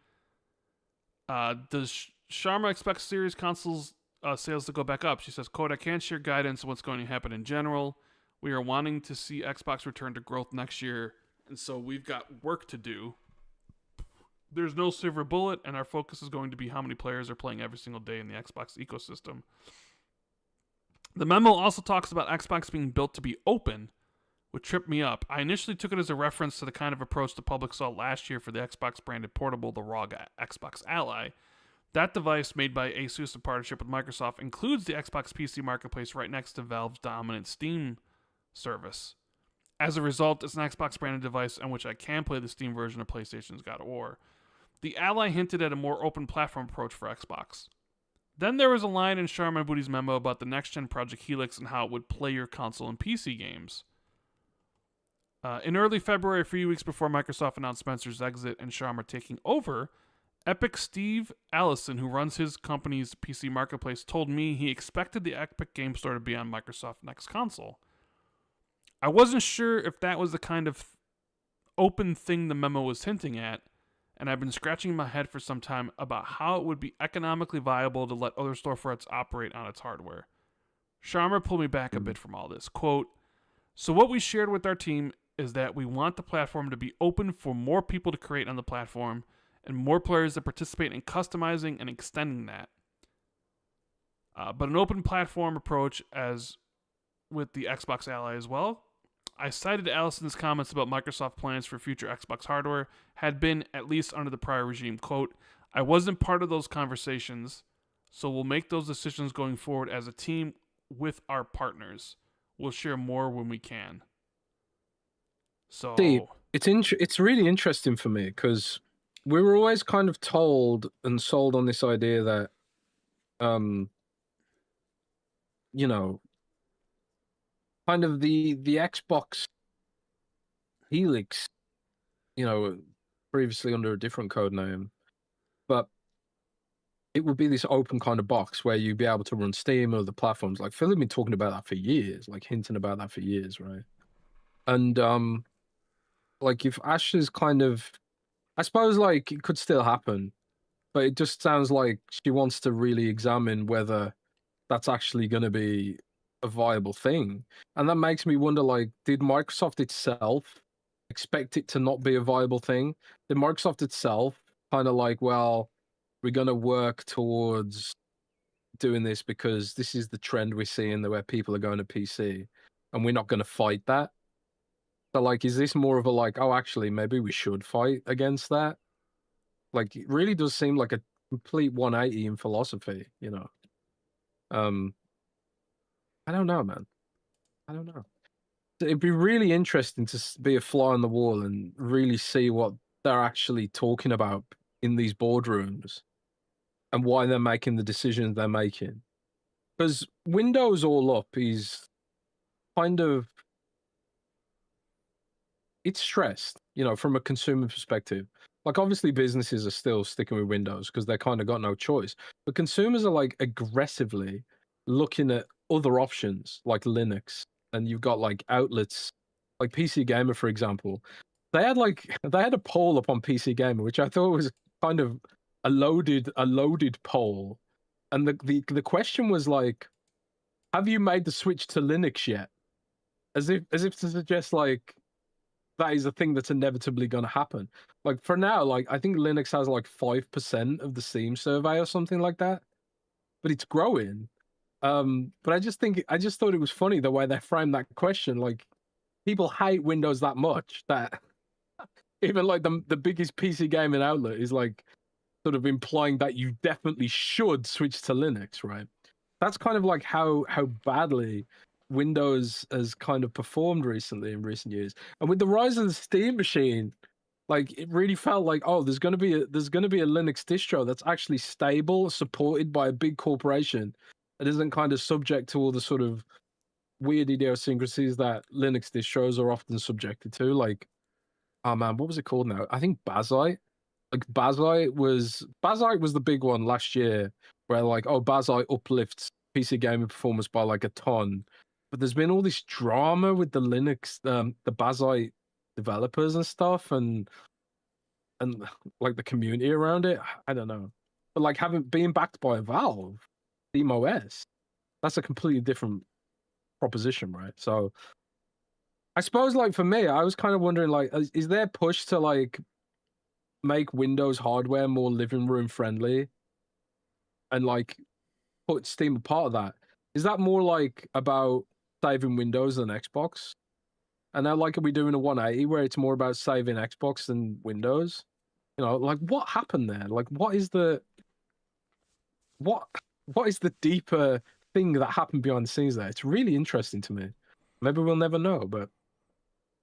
Does Sharma expect Series consoles sales to go back up? She says, quote, I can't share guidance on what's going to happen in general. We are wanting to see Xbox return to growth next year, and so we've got work to do. There's no silver bullet, and our focus is going to be how many players are playing every single day in the Xbox ecosystem. The memo also talks about Xbox being built to be open, which tripped me up. I initially took it as a reference to the kind of approach the public saw last year for the Xbox-branded portable, the ROG Xbox Ally. That device, made by Asus in partnership with Microsoft, includes the Xbox PC Marketplace right next to Valve's dominant Steam service. As a result, it's an Xbox-branded device on which I can play the Steam version of PlayStation's God of War. The Ally hinted at a more open platform approach for Xbox. Then there was a line in Sharma and Booty's memo about the next-gen Project Helix and how it would play your console and PC games. In early February, a few weeks before Microsoft announced Spencer's exit and Sharma taking over, Epic Steve Allison, who runs his company's PC Marketplace, told me he expected the Epic Game Store to be on Microsoft's next console. I wasn't sure if that was the kind of open thing the memo was hinting at, and I've been scratching my head for some time about how it would be economically viable to let other storefronts operate on its hardware. Sharma pulled me back a bit from all this. Quote, so what we shared with our team is that we want the platform to be open for more people to create on the platform and more players to participate in customizing and extending that. But an open platform approach as with the Xbox Ally as well. I cited Allison's comments about Microsoft plans for future Xbox hardware had been, at least under the prior regime, quote, I wasn't part of those conversations, so we'll make those decisions going forward as a team with our partners. We'll share more when we can. So see, it's really interesting for me because we were always kind of told and sold on this idea that, kind of the Xbox Helix, previously under a different code name, but it would be this open kind of box where you'd be able to run Steam or the platforms. Like Phil had been talking about that for years, like hinting about that for years, right? And like if Asha's kind of I suppose like it could still happen, but it just sounds like she wants to really examine whether that's actually going to be a viable thing. And that makes me wonder, like, did Microsoft itself expect it to not be a viable thing? Did Microsoft itself kind of like, well, we're going to work towards doing this because this is the trend we're seeing where people are going to PC and we're not going to fight that? So, like, is this more of a like, oh, actually, maybe we should fight against that? Like, it really does seem like a complete 180 in philosophy, you know? I don't know, man. I don't know. It'd be really interesting to be a fly on the wall and really see what they're actually talking about in these boardrooms and why they're making the decisions they're making. Because Windows all up is kind of, it's stressed, you know, from a consumer perspective. Like, obviously, businesses are still sticking with Windows because they kind of got no choice. But consumers are like aggressively looking at other options like Linux, and you've got like outlets like PC Gamer, for example. They had a poll up on PC Gamer, which I thought was kind of a loaded poll, and the question was like, "Have you made the switch to Linux yet?" As if to suggest like that is a thing that's inevitably going to happen. Like for now, like I think Linux has like 5% of the Steam survey or something like that, but it's growing. But I just thought it was funny the way they framed that question. Like people hate Windows that much that even like the biggest PC gaming outlet is like sort of implying that you definitely should switch to Linux, right? That's kind of like how badly Windows has kind of performed recently in recent years. And with the rise of the Steam machine, like it really felt like, oh, there's gonna be a Linux distro that's actually stable, supported by a big corporation that isn't kind of subject to all the sort of weird idiosyncrasies that Linux distros are often subjected to. Like, oh man, what was it called now? I think Bazite. Like Bazite was the big one last year, where like, oh, Bazite uplifts PC gaming performance by like a ton. But there's been all this drama with the Linux, the Bazite developers and stuff, and like the community around it. I don't know, but like being backed by Valve, SteamOS, that's a completely different proposition, right? So I suppose like for me, I was kind of wondering like, is there push to like make Windows hardware more living room friendly and like put Steam a part of that? Is that more like about saving Windows than Xbox? And now like are we doing a 180 where it's more about saving Xbox than Windows? You know, like what happened there? Like what is the deeper thing that happened behind the scenes there? It's really interesting to me. Maybe we'll never know, but it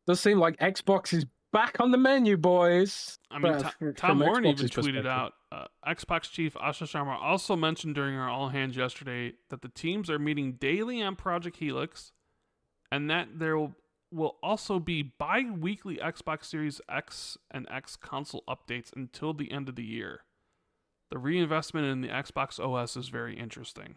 does seem like Xbox is back on the menu, boys. I mean, Tom Warren even tweeted out, Xbox chief Asha Sharma also mentioned during our all hands yesterday that the teams are meeting daily on Project Helix, and that there will also be bi-weekly Xbox Series X and X console updates until the end of the year. The reinvestment in the Xbox OS is very interesting.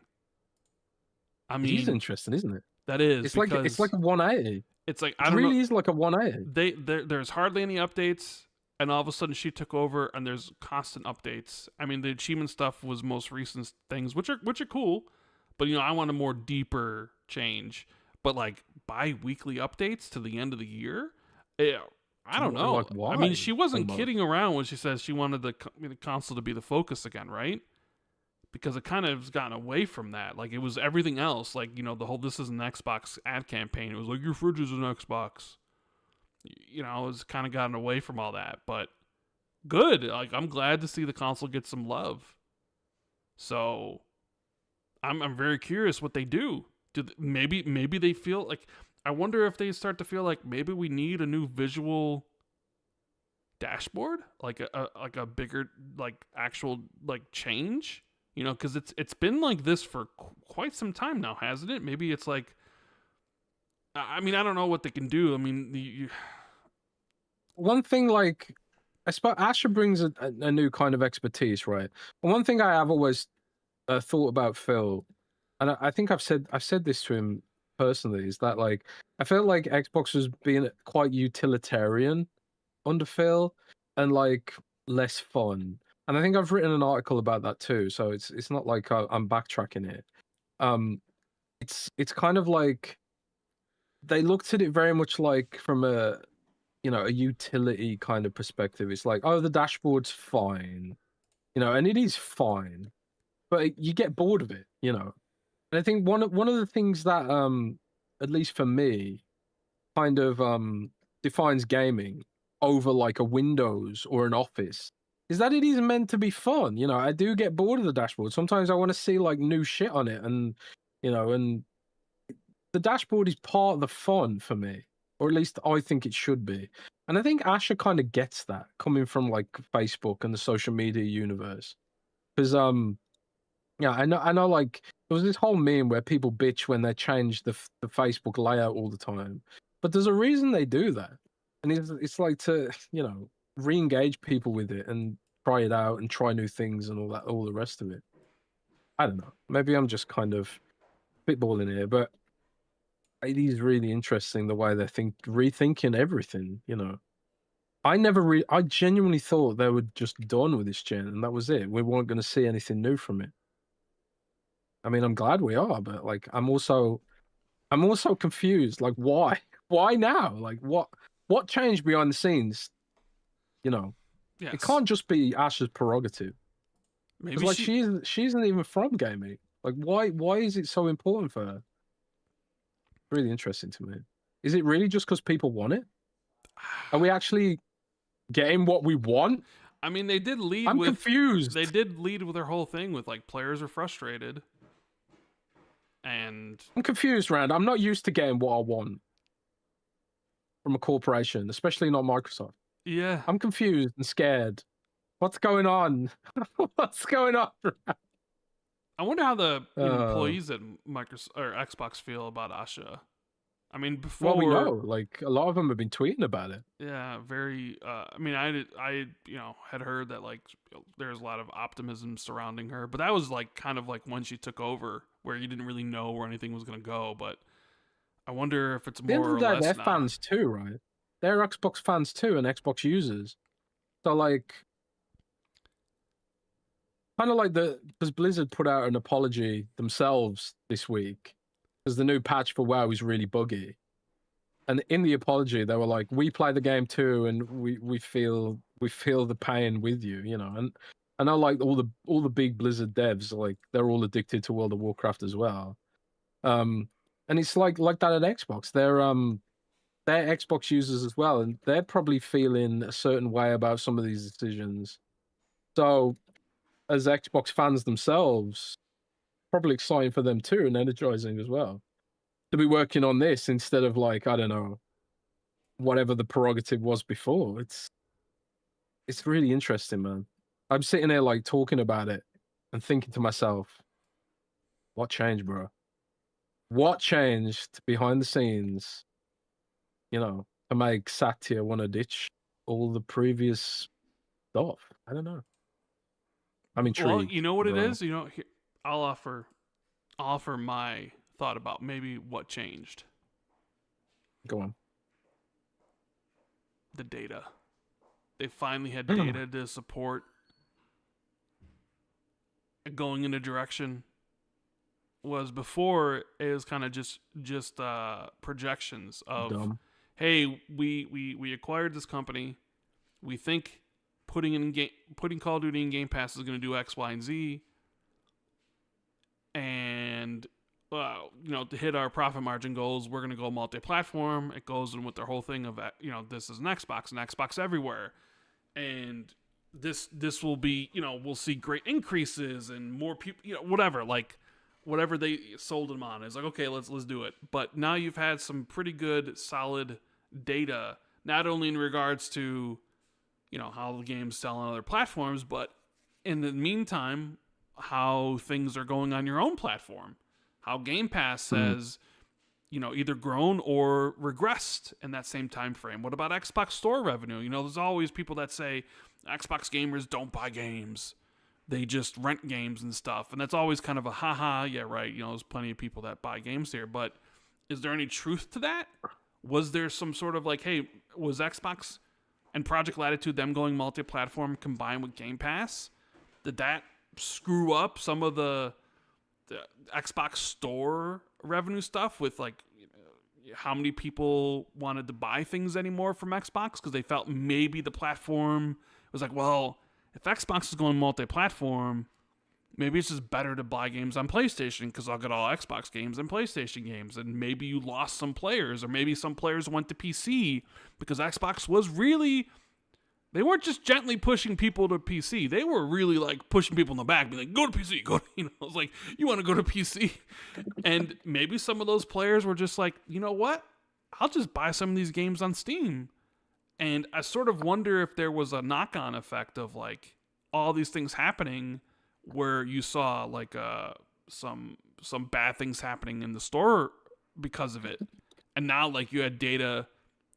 I mean, it is interesting, isn't it? That is. It's like a 180. It's like it really is like a 180. There's hardly any updates, and all of a sudden she took over, and there's constant updates. I mean, the achievement stuff was most recent things, which are cool, but you know, I want a more deeper change. But like bi-weekly updates to the end of the year, I don't know. Like, why? I mean, she wasn't kidding around when she says she wanted the console to be the focus again, right? Because it kind of has gotten away from that. Like, it was everything else. Like, you know, the whole "this is an Xbox" ad campaign. It was like, your fridge is an Xbox. You know, it's kind of gotten away from all that. But good. Like, I'm glad to see the console get some love. So, I'm very curious what they do. Maybe they feel like, I wonder if they start to feel like maybe we need a new visual dashboard, like a bigger, like actual like change. You know, because it's been like this for quite some time now, hasn't it? Maybe it's like, I mean, I don't know what they can do. I mean, one thing, like, I suppose Asha brings a new kind of expertise, right? And one thing I have always thought about Phil, and I think I've said this to him personally, is that like I felt like Xbox was being quite utilitarian under Phil, and like less fun. And I think I've written an article about that too. So it's not like I'm backtracking it. It's kind of like they looked at it very much like from a a utility kind of perspective. It's like, oh, the dashboard's fine, and it is fine, but you get bored of it, And I think one of the things that at least for me kind of defines gaming over like a Windows or an Office is that it is meant to be fun. I do get bored of the dashboard. Sometimes I want to see like new shit on it, and and the dashboard is part of the fun for me, or at least I think it should be. And I think Asha kind of gets that coming from like Facebook and the social media universe, because yeah, I know. Like there was this whole meme where people bitch when they change the Facebook layout all the time, but there's a reason they do that, and it's like to re-engage people with it and try it out and try new things and all the rest of it. I don't know. Maybe I'm just kind of spitballing here, but it is really interesting the way they're rethinking everything. I genuinely thought they were just done with this gen and that was it. We weren't going to see anything new from it. I mean, I'm glad we are, but like, I'm also confused. Like, why? Why now? Like, what changed behind the scenes? Yes. It can't just be Asha's prerogative. Maybe like she isn't even from gaming. Like, why is it so important for her? Really interesting to me. Is it really just because people want it? Are we actually getting what we want? I mean, they did lead I'm confused. They did lead with their whole thing with like players are frustrated. And I'm confused, Rand. I'm not used to getting what I want from a corporation, especially not Microsoft. Yeah. I'm confused and scared. What's going on? What's going on? I wonder how the employees at Microsoft or Xbox feel about Asha. I mean, before well, we know, like a lot of them have been tweeting about it. Yeah, very. I mean, I had heard that like there's a lot of optimism surrounding her, but that was like kind of like when she took over, where you didn't really know where anything was gonna go. But I wonder if it's more or less. They're now. fans too, right? They're Xbox fans too, and Xbox users. So like, kind of like because Blizzard put out an apology themselves this week because the new patch for WoW is really buggy. And in the apology, they were like, "We play the game too, and we feel the pain with you," And I know like all the big Blizzard devs, like they're all addicted to World of Warcraft as well. And it's like that at Xbox. They're Xbox users as well, and they're probably feeling a certain way about some of these decisions. So, as Xbox fans themselves, probably exciting for them too, and energizing as well to be working on this instead of like, I don't know, whatever the prerogative was before. It's really interesting, man. I'm sitting there like talking about it and thinking to myself, what changed, bro? What changed behind the scenes, to make Satya want to ditch all the previous stuff? I don't know. I'm intrigued. Well, you know what it is? I'll offer my thought about maybe what changed. Go on. The data. They finally had data to support going in a direction. Was before it was kind of just projections of Dumb. Hey, we acquired this company. We think putting Call of Duty in Game Pass is going to do X, Y, and Z. And to hit our profit margin goals, we're going to go multi-platform. It goes in with their whole thing of this is an Xbox everywhere, and this will be we'll see great increases and more people whatever they sold them on is like, okay, let's do it. But now you've had some pretty good solid data, not only in regards to how the games sell on other platforms, but in the meantime how things are going on your own platform, how Game Pass has either grown or regressed in that same time frame. What about Xbox Store revenue? There's always people that say Xbox gamers don't buy games, they just rent games and stuff, and that's always kind of a haha, yeah, right, there's plenty of people that buy games here, but is there any truth to that? Was there some sort of like, hey, was Xbox and Project Latitude, them going multi-platform combined with Game Pass, did that screw up some of the Xbox Store revenue stuff with like how many people wanted to buy things anymore from Xbox because they felt maybe the platform was like, well, if Xbox is going multi-platform, maybe it's just better to buy games on PlayStation because I'll get all Xbox games and PlayStation games. And maybe you lost some players, or maybe some players went to PC because Xbox was really... They weren't just gently pushing people to PC. They were really like pushing people in the back, being like, go to PC, go to, you know, I was like, you want to go to PC? And maybe some of those players were just like, you know what? I'll just buy some of these games on Steam. And I sort of wonder if there was a knock-on effect of like all these things happening where you saw like some bad things happening in the store because of it. And now like you had data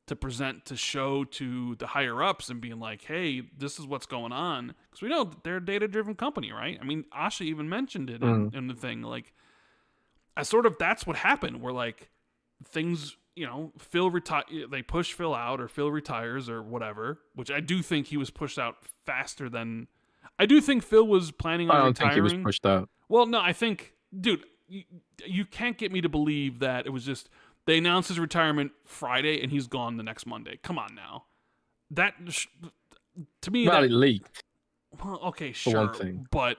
to present, to show to the higher ups and being like, hey, this is what's going on. Because we know that they're a data-driven company, right? I mean, Asha even mentioned it in the thing. Like, that's what happened, where like things, you know, they push Phil out, or Phil retires or whatever, which I do think he was pushed out faster than... I do think Phil was planning on retiring. I don't think he was pushed out. Well, no, I think, dude, you can't get me to believe that it was just... They announced his retirement Friday, and he's gone the next Monday. Come on now. That, to me... Well, it leaked. Well, okay, sure. For one thing. But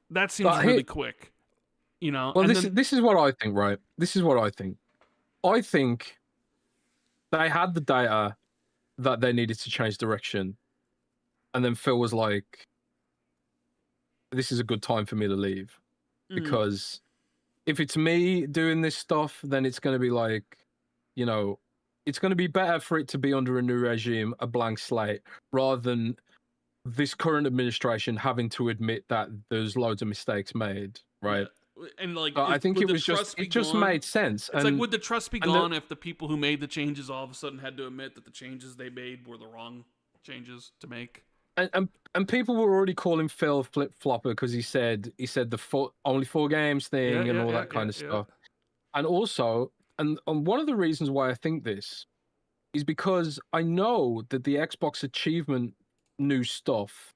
that seems really quick. You know? Well, this is what I think, right? This is what I think. I think they had the data that they needed to change direction. And then Phil was like, this is a good time for me to leave. Because... if it's me doing this stuff, then it's going to be like, you know, it's going to be better for it to be under a new regime, a blank slate, rather than this current administration having to admit that there's loads of mistakes made, right? Yeah. And like, I think it just made sense. It's like, would the trust be gone if the people who made the changes all of a sudden had to admit that the changes they made were the wrong changes to make? And people were already calling Phil flip flopper because he said the only 4 games thing and all that kind of stuff. And also, and one of the reasons why I think this is because I know that the Xbox achievement new stuff,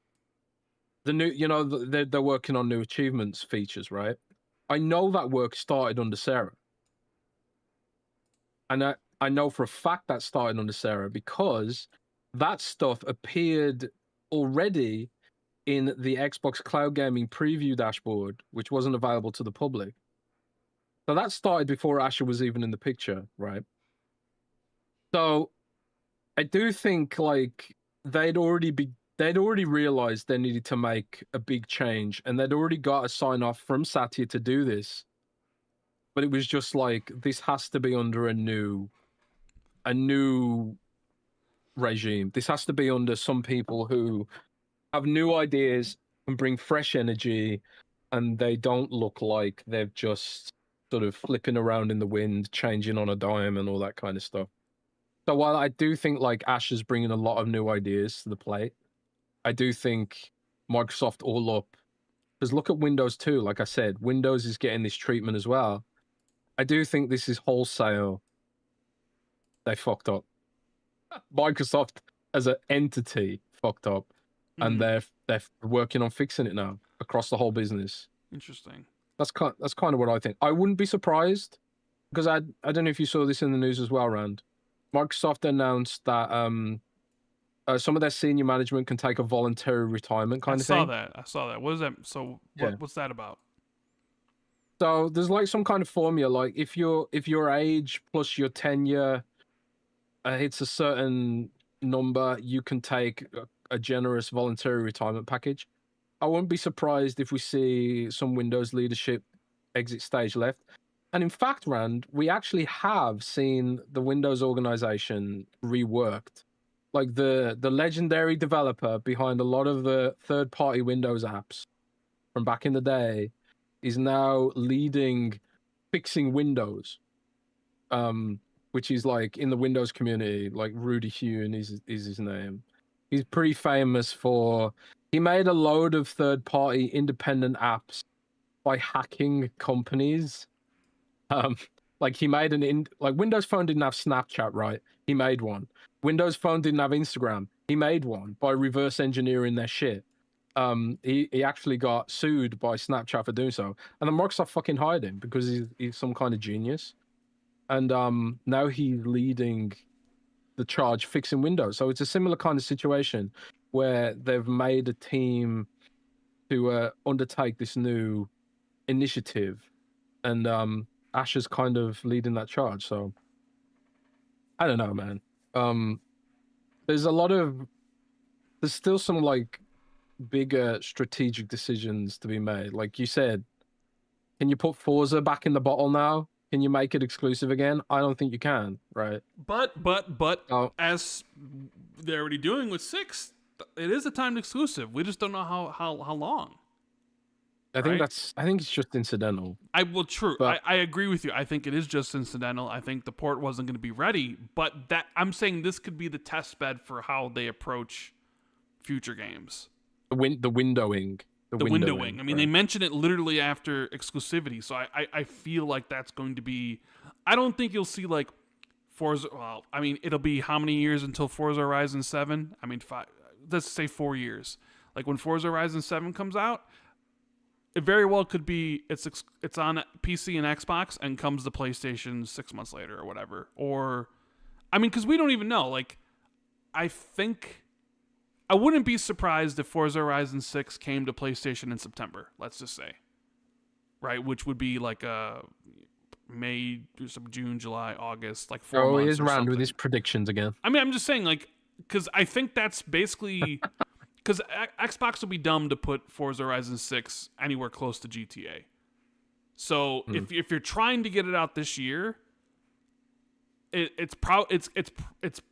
the new, you know, they're working on new achievements features, right? I know that work started under Sarah, and I know for a fact that started under Sarah because that stuff appeared already in the Xbox Cloud Gaming preview dashboard, which wasn't available to the public. So that started before Asha was even in the picture, right? So I do think like they'd already realized they needed to make a big change, and they'd already got a sign off from Satya to do this. But it was just like, this has to be under a new regime. This has to be under some people who have new ideas and bring fresh energy, and they don't look like they're just sort of flipping around in the wind, changing on a dime and all that kind of stuff. So while I do think like Ash is bringing a lot of new ideas to the plate, I do think Microsoft all up, because look at Windows 2. Like I said, Windows is getting this treatment as well. I do think this is wholesale. They fucked up. Microsoft as an entity fucked up, and they're working on fixing it now across the whole business. Interesting. That's kind of what I think. I wouldn't be surprised, because I don't know if you saw this in the news as well, Rand. Microsoft announced that some of their senior management can take a voluntary retirement kind of thing. I saw that. What is that? So what's that about? So there's like some kind of formula, like if your age plus your tenure hits a certain number, you can take a generous voluntary retirement package. I wouldn't be surprised if we see some Windows leadership exit stage left. And in fact, Rand, we actually have seen the Windows organization reworked. Like the legendary developer behind a lot of the third-party Windows apps from back in the day is now leading fixing Windows. Which is like in the Windows community, like Rudy Hune is his name. He's pretty famous for, he made a load of third-party independent apps by hacking companies. Like he made like Windows Phone didn't have Snapchat, right? He made one. Windows Phone didn't have Instagram. he made one by reverse engineering their shit. He actually got sued by Snapchat for doing so, and then Microsoft fucking hired him because he's some kind of genius, and now he's leading the charge fixing Windows. So it's a similar kind of situation where they've made a team to undertake this new initiative, and Asha's kind of leading that charge. So I don't know, man. There's still some like bigger strategic decisions to be made. Like you said, can you put Forza back in the bottle now? Can you make it exclusive again? I don't think you can, right? But as they're already doing with 6, it is a timed exclusive. We just don't know how long. I think it's just incidental. True. But I agree with you. I think it is just incidental. I think the port wasn't going to be ready, but I'm saying this could be the test bed for how they approach future games. The windowing. The windowing. I mean, they mentioned it literally after exclusivity, so I feel like that's going to be... I don't think you'll see, like, Forza... Well, I mean, it'll be how many years until Forza Horizon 7? I mean, let's say 4 years. Like, when Forza Horizon 7 comes out, it very well could be it's on PC and Xbox and comes to PlayStation 6 months later or whatever. Or, I mean, because we don't even know. Like, I think... I wouldn't be surprised if Forza Horizon 6 came to PlayStation in September, let's just say. Right? Which would be like May, June, July, August, like 4 months. Oh, he is around with his predictions again. I mean, I'm just saying, like, because I think that's basically... Because Xbox would be dumb to put Forza Horizon 6 anywhere close to GTA. So if you're trying to get it out this year... It's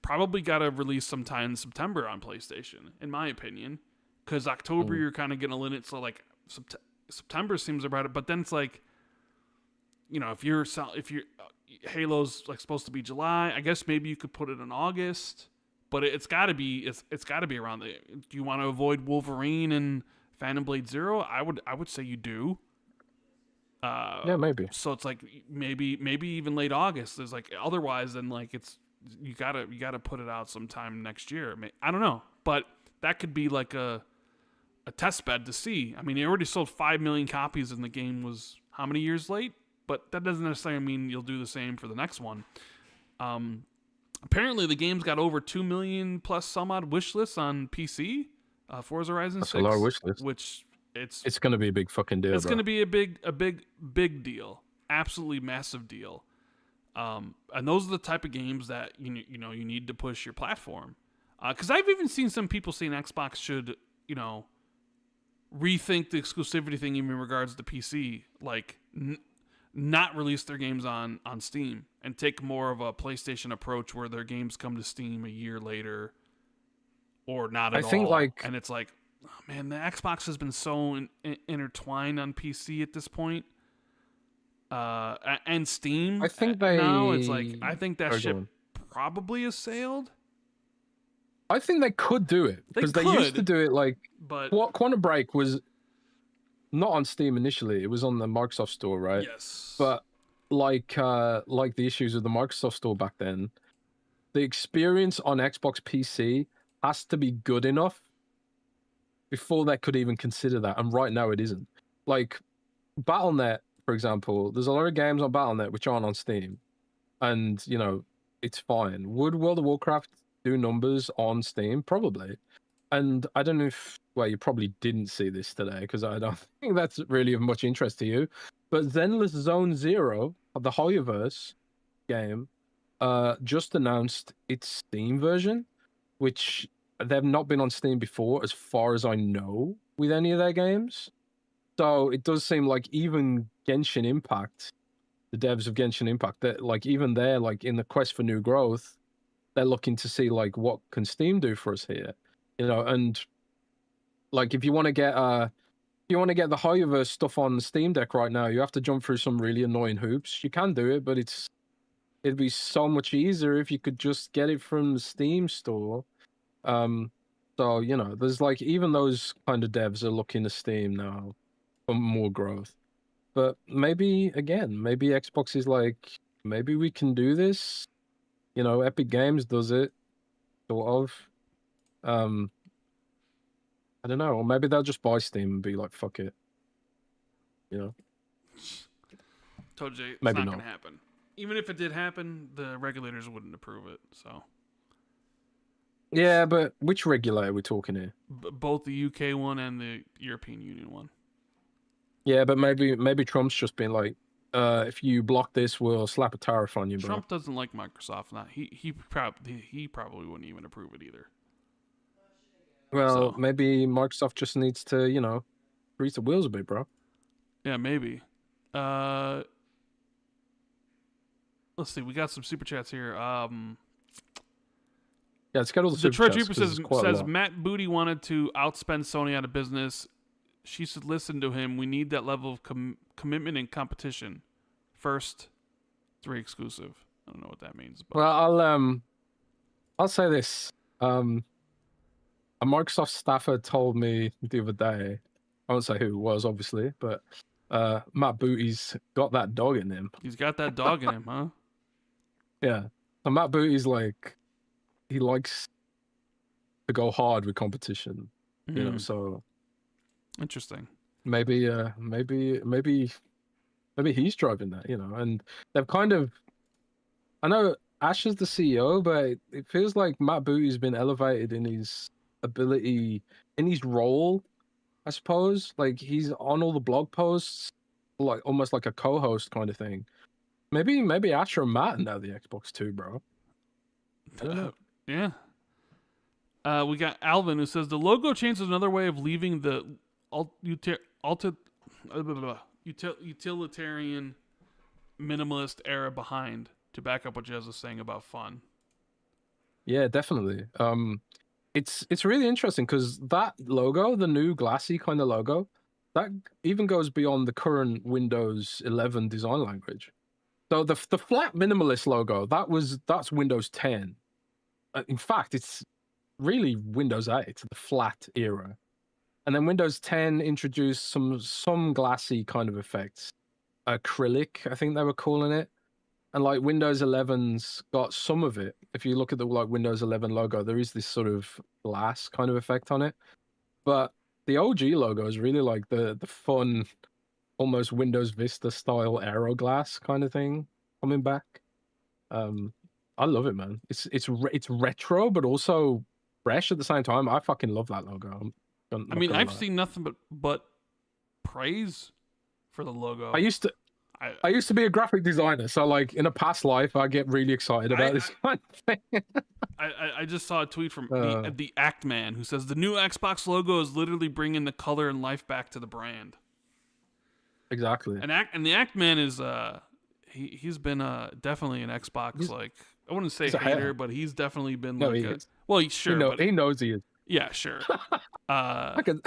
probably got to release sometime in September on PlayStation, in my opinion, because October you're kind of getting a limit. So like September seems about it, but then it's like, you know, if you're Halo's like supposed to be July, I guess maybe you could put it in August, but it's got to be around the. Do you want to avoid Wolverine and Phantom Blade Zero? I would say you do. Yeah, maybe. So it's like maybe even late August. There's like otherwise, then like it's you gotta put it out sometime next year. I don't know, but that could be like a test bed to see. I mean, it already sold 5 million copies, and the game was how many years late? But that doesn't necessarily mean you'll do the same for the next one. Apparently, the game's got over 2 million plus some odd wish lists on PC. Forza Horizon 6, that's a lot of wish lists. Which it's going to be a big fucking deal. It's going to be a big deal, absolutely massive deal. And those are the type of games that you need to push your platform. Because I've even seen some people saying Xbox should rethink the exclusivity thing even in regards to PC, like not release their games on Steam and take more of a PlayStation approach where their games come to Steam a year later or not at all. I think and it's like, oh man, the Xbox has been so intertwined on PC at this point, and Steam. I think now it's like I think that ship probably has sailed. I think they could do it because they used to do it like. But Quantum Break was not on Steam initially; it was on the Microsoft Store, right? Yes. But like the issues with the Microsoft Store back then, the experience on Xbox PC has to be good enough before they could even consider that, and right now it isn't. Like Battle.net, for example, there's a lot of games on Battle.net which aren't on Steam, and it's fine. Would World of Warcraft do numbers on Steam? Probably. And I don't know if you probably didn't see this today because I don't think that's really of much interest to you, but Zenless Zone Zero of the Hoyoverse game just announced its Steam version, which they've not been on Steam before, as far as I know, with any of their games. So it does seem like even Genshin Impact, the devs of Genshin Impact, that like even they're like in the quest for new growth, they're looking to see like what can Steam do for us here, and like if you want to get the Hoyoverse stuff on the Steam Deck right now, you have to jump through some really annoying hoops. You can do it, but it'd be so much easier if you could just get it from the Steam store. So there's like even those kind of devs are looking to Steam now for more growth. But maybe Xbox is like, maybe we can do this. Epic Games does it, sort of. I don't know, or maybe they'll just buy Steam and be like, fuck it. You know? Told you, it's maybe not going to happen. Even if it did happen, the regulators wouldn't approve it, so. Yeah, but which regulator are we talking here? Both the UK one and the European Union one. Yeah, but maybe Trump's just been like, if you block this, we'll slap a tariff on you, bro. Trump doesn't like Microsoft. Not he probably wouldn't even approve it either. Well, maybe Microsoft just needs to, grease the wheels a bit, bro. Yeah, maybe. Let's see. We got some super chats here. Yeah, let's get all the super chats. Says Matt Booty wanted to outspend Sony out of business. She should listen to him. We need that level of commitment and competition. First, 3 exclusive. I don't know what that means. But... Well, I'll say this. A Microsoft staffer told me the other day. I won't say who it was, obviously, but Matt Booty's got that dog in him. He's got that dog in him, huh? Yeah. So Matt Booty's like, he likes to go hard with competition, so. Interesting. Maybe he's driving that, and they've kind of, I know Asha's the CEO, but it feels like Matt Booty's been elevated in his ability, in his role, I suppose. Like, he's on all the blog posts, like almost like a co-host kind of thing. Maybe Asha and Matt know the Xbox too, bro. I don't know. Yeah. We got Alvin who says the logo change is another way of leaving the utilitarian minimalist era behind, to back up what Jez was saying about fun. Yeah, definitely. It's really interesting because that logo, the new glassy kind of logo, that even goes beyond the current Windows 11 design language. So the flat minimalist logo, that's Windows 10. In fact, it's really Windows 8, the flat era. And then Windows 10 introduced some glassy kind of effects. Acrylic, I think they were calling it. And like Windows 11's got some of it. If you look at the Windows 11 logo, there is this sort of glass kind of effect on it. But the OG logo is really like the fun, almost Windows Vista style aero glass kind of thing coming back. I love it, man. It's retro, but also fresh at the same time. I fucking love that logo. I've seen nothing but praise for the logo. I used to be a graphic designer, so like in a past life, I get really excited about this kind of thing. I just saw a tweet from the Act Man who says the new Xbox logo is literally bringing the color and life back to the brand. Exactly. And the Act Man is he's been definitely an Xbox, like, I wouldn't say hater, but he's definitely been sure. He knows he is. Yeah, sure. I can.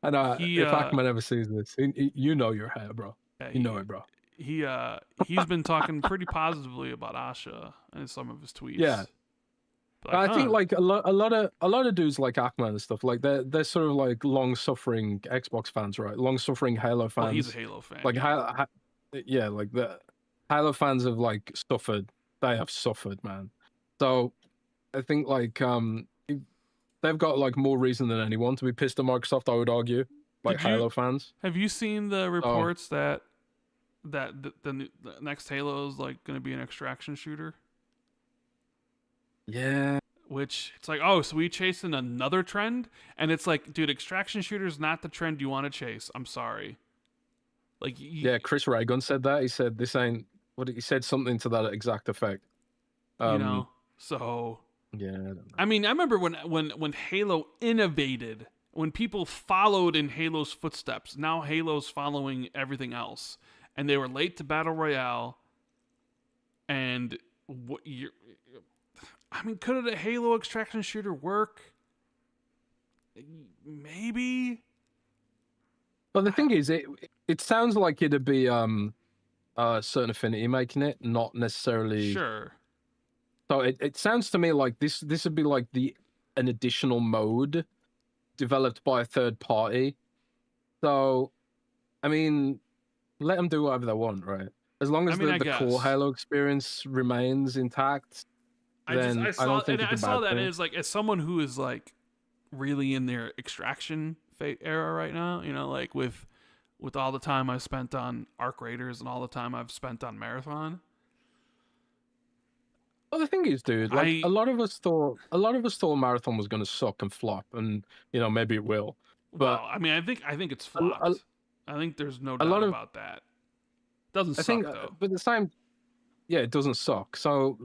And if Ackman ever sees this, you know your hair, bro. Yeah, you know it, bro. He's been talking pretty positively about Asha in some of his tweets. Yeah, like, I think like a lot of dudes like Ackman and stuff, like they're sort of like long suffering Xbox fans, right? Long suffering Halo fans. Well, he's a Halo fan. Like like the Halo fans have like suffered. They have suffered, man. So I think like they've got like more reason than anyone to be pissed at Microsoft, I would argue. Like Halo fans. Have you seen the reports that the next Halo is like going to be an extraction shooter? Yeah. Which it's like, oh, so we chasing another trend, and it's like, dude, extraction shooter is not the trend you want to chase. I'm sorry. Like, yeah, Chris Raygun said that. He said this ain't. He said something to that exact effect. So. Yeah, I don't know. I mean, I remember when Halo innovated, when people followed in Halo's footsteps. Now Halo's following everything else, and they were late to Battle Royale. And could a Halo extraction shooter work? Maybe. But the thing is, it sounds like it'd be Certain Affinity making it, not necessarily. Sure. So it sounds to me like this would be like an additional mode developed by a third party. So, I mean, let them do whatever they want, right? As long as the core Halo experience remains intact, then I don't think it's a bad that thing. as like as someone who is like really in their extraction era right now, you know, like with all the time I spent on Arc Raiders and all the time I've spent on Marathon. Well, the thing is, dude, like a lot of us thought Marathon was going to suck and flop, and you know maybe it will. But well, I mean, I think it's flopped. I think there's no doubt about that. Doesn't suck though. But the same, yeah, it doesn't suck. So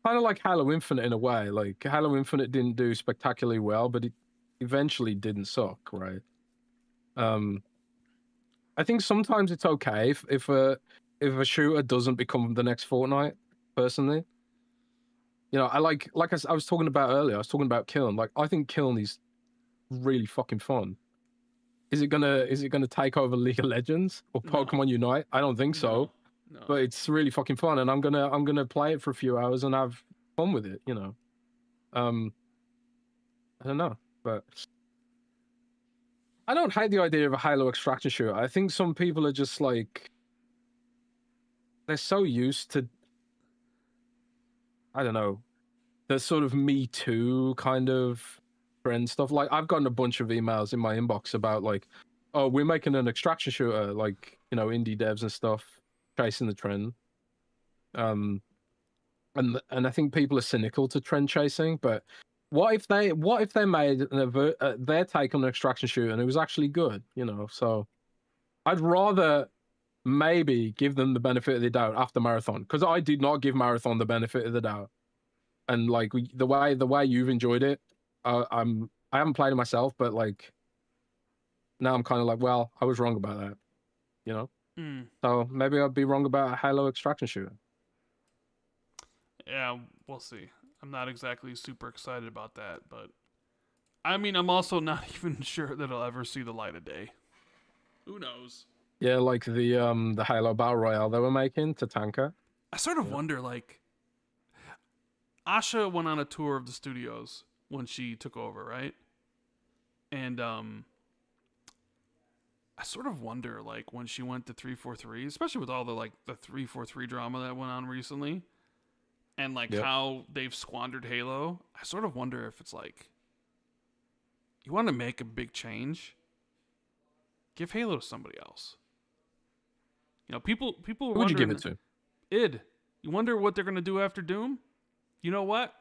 kind of like Halo Infinite in a way. Like Halo Infinite didn't do spectacularly well, but it eventually didn't suck, right? I think sometimes it's okay if a shooter doesn't become the next Fortnite. Personally, you know, I was talking about earlier. I was talking about Kilm. Like I think Kilm is really fucking fun. Is it gonna take over League of Legends or Pokemon Unite? I don't think so. No. But it's really fucking fun, and I'm gonna play it for a few hours and have fun with it. You know, I don't know, but I don't hate the idea of a Halo extraction shooter. I think some people are just like they're so used to, I don't know, the sort of Me Too kind of trend stuff. Like I've gotten a bunch of emails in my inbox about like, oh, we're making an extraction shooter, like, you know, indie devs and stuff chasing the trend. And I think people are cynical to trend chasing, but what if they made their take on an extraction shooter and it was actually good, you know? So I'd rather maybe give them the benefit of the doubt after Marathon, because I did not give Marathon the benefit of the doubt. And like the way you've enjoyed it, I haven't played it myself, but like now I'm kind of like, well, I was wrong about that, you know. So maybe I'll be wrong about a Halo extraction shooter. Yeah, we'll see. I'm not exactly super excited about that, but I mean, I'm also not even sure that it'll ever see the light of day. Who knows? Yeah, like the Halo Battle Royale they were making, Tatanka. I sort of wonder, like, Asha went on a tour of the studios when she took over, right? And I sort of wonder, like, when she went to 343, especially with all the like the 343 drama that went on recently, and like how they've squandered Halo. I sort of wonder if it's like, you want to make a big change, give Halo to somebody else. You know, people. Who would you give it to? id. You wonder what they're gonna do after Doom. You know what?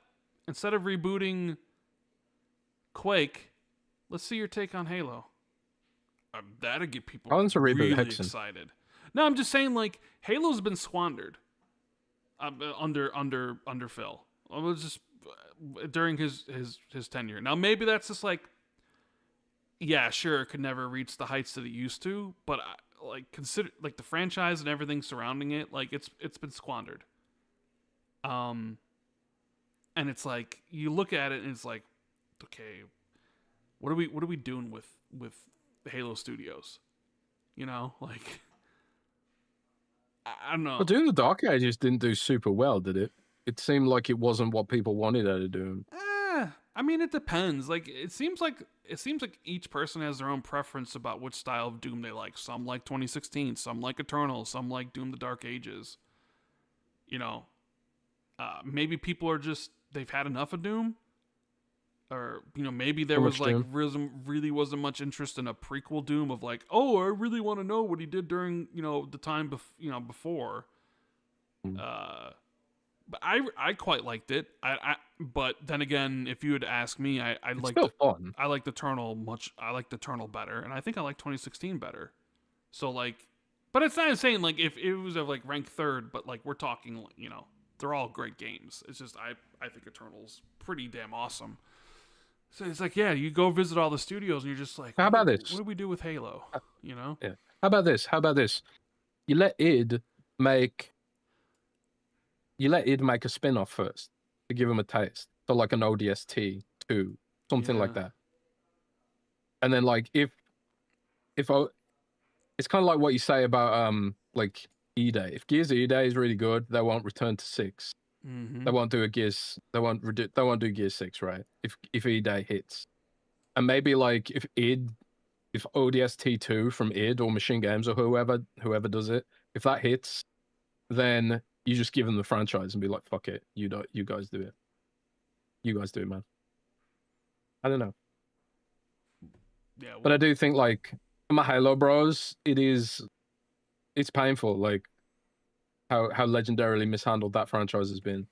Instead of rebooting Quake, let's see your take on Halo. That'd get people really excited. No, I'm just saying, like, Halo's been squandered under Phil. It was just during his tenure. Now maybe that's just like, yeah, sure, it could never reach the heights that it used to, but like consider like the franchise and everything surrounding it, like it's been squandered. And it's like you look at it and it's like, okay, what are we doing with the Halo Studios? You know, like I don't know. But Doom the Dark Ages didn't do super well, did it? It seemed like it wasn't what people wanted out of Doom. I mean, it depends. Like it seems like each person has their own preference about which style of Doom they like. Some like 2016, some like Eternal, some like Doom the Dark Ages. You know, maybe people are just they've had enough of Doom, or you know, maybe there was like really wasn't much interest in a prequel Doom of like, oh, I really want to know what he did during the time before. But I quite liked it. But then again, if you had asked me, I liked fun. I liked Eternal better, and I think I like 2016 better. So like, but it's not saying like if it was like ranked third, but like we're talking, they're all great games. It's just I think Eternal's pretty damn awesome. So it's like, yeah, you go visit all the studios and you're just like, how about this? What do we do with Halo? Yeah. How about this? You let id make a spin-off first to give them a taste. So like an ODST 2, something like that. And then like if it's kind of like what you say about like E-Day. If Gears E-Day is really good, they won't return to 6. Mm-hmm. They won't do a Gears. They won't do Gears 6, right? If E-Day hits, and maybe like if ODST 2 from id or Machine Games or whoever does it, if that hits, then you just give them the franchise and be like, fuck it, you guys do it. you guys do, man. I don't know. Yeah, but I do think like for my Halo bros, it's painful like how legendarily mishandled that franchise has been.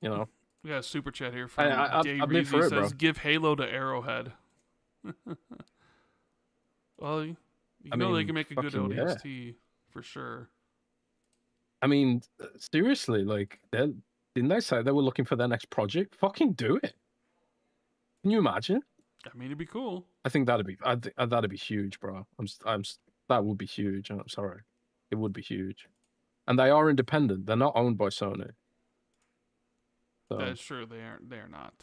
You know. We got a super chat here from Dave I've Reeves. lived through it, says, bro. "Give Halo to Arrowhead." Well, you know they can make a good ODST for sure. I mean, seriously, like, didn't they say they were looking for their next project? Fucking do it. Can you imagine? I mean, it'd be cool. I think that'd be huge, bro. That would be huge. I'm sorry, it would be huge. And they are independent. They're not owned by Sony. So. That's true. They are not.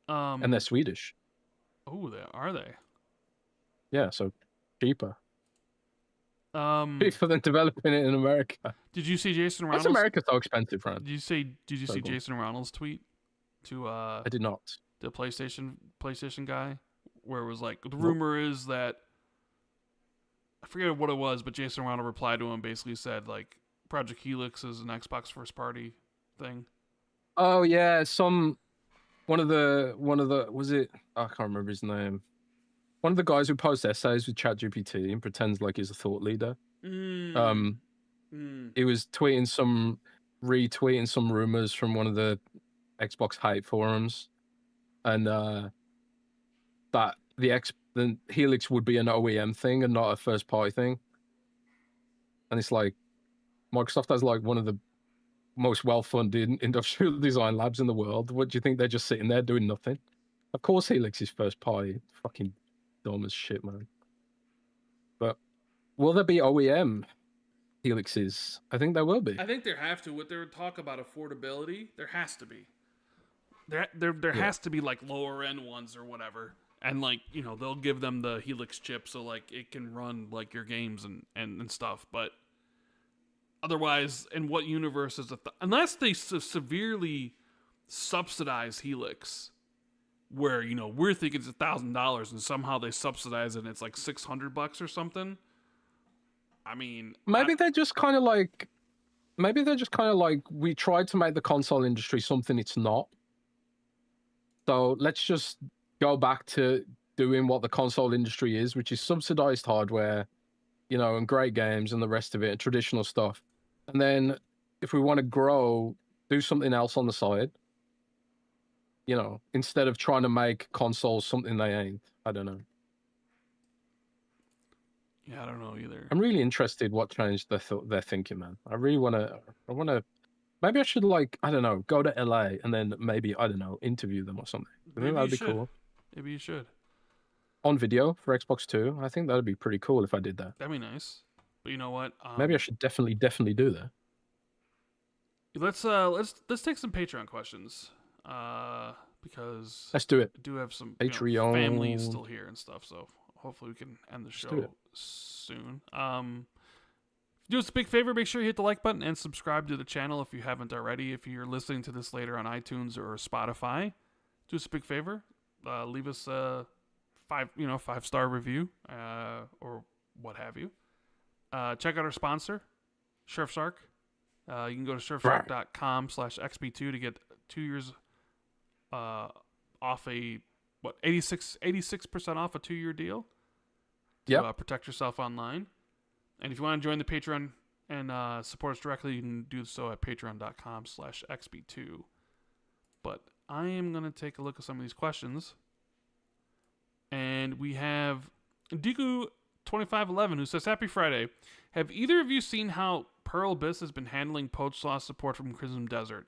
And they're Swedish. Oh, are they? Yeah, so cheaper. Cheaper than developing it in America. Did you see Jason Ronald's? Why's America so expensive, Rand? Did you see Jason Ronald's tweet to I did not. The PlayStation guy, where it was like the rumor is that I forget what it was, but Jason Ronald replied to him, basically said like Project Helix is an Xbox first party thing. Oh yeah, one of the was it? I can't remember his name. One of the guys who posts essays with ChatGPT and pretends like he's a thought leader. He was retweeting some rumors from one of the Xbox hype forums, and that the Helix would be an OEM thing and not a first party thing. And it's like Microsoft has like one of the most well-funded industrial design labs in the world. What do you think? They're just sitting there doing nothing? Of course Helix is first party. Fucking dumb as shit, man. But will there be OEM Helixes? I think there will be. I think there have to. With their talk about affordability, there has to be. There has to be like lower end ones or whatever. And like, you know, they'll give them the Helix chip so like it can run like your games and stuff. But otherwise, in what universe is it? Unless they severely subsidize Helix, where, you know, we're thinking it's $1,000 and somehow they subsidize it and it's like $600 or something. I mean, maybe they're just kind of like we tried to make the console industry something it's not. So let's just go back to doing what the console industry is, which is subsidized hardware, you know, and great games and the rest of it, and traditional stuff. And then if we want to grow, do something else on the side, you know, instead of trying to make consoles something they ain't. I don't know. Yeah, I don't know either. I'm really interested what changed their thinking, man. I want to, maybe I should, like, I don't know, go to LA and then maybe, I don't know, interview them or something. I think that'd be cool. Maybe you should. On video for Xbox 2. I think that'd be pretty cool if I did that. That'd be nice. But you know what? Maybe I should definitely do that. Let's take some Patreon questions. Because let's do it. I do have some Patreon family still here and stuff, so hopefully we can end the show soon. Do us a big favor, make sure you hit the like button and subscribe to the channel if you haven't already. If you're listening to this later on iTunes or Spotify, do us a big favor. Leave us a 5-star review, or what have you. Check out our sponsor, Surfshark. You can go to surfshark.com/XB2 to get 2 years off 86% off a 2-year deal to protect yourself online. And if you want to join the Patreon and support us directly, you can do so at patreon.com/XB2. But I am going to take a look at some of these questions. And we have Diku2511 who says, Happy Friday. Have either of you seen how Pearl Abyss has been handling post-loss support from Crimson Desert?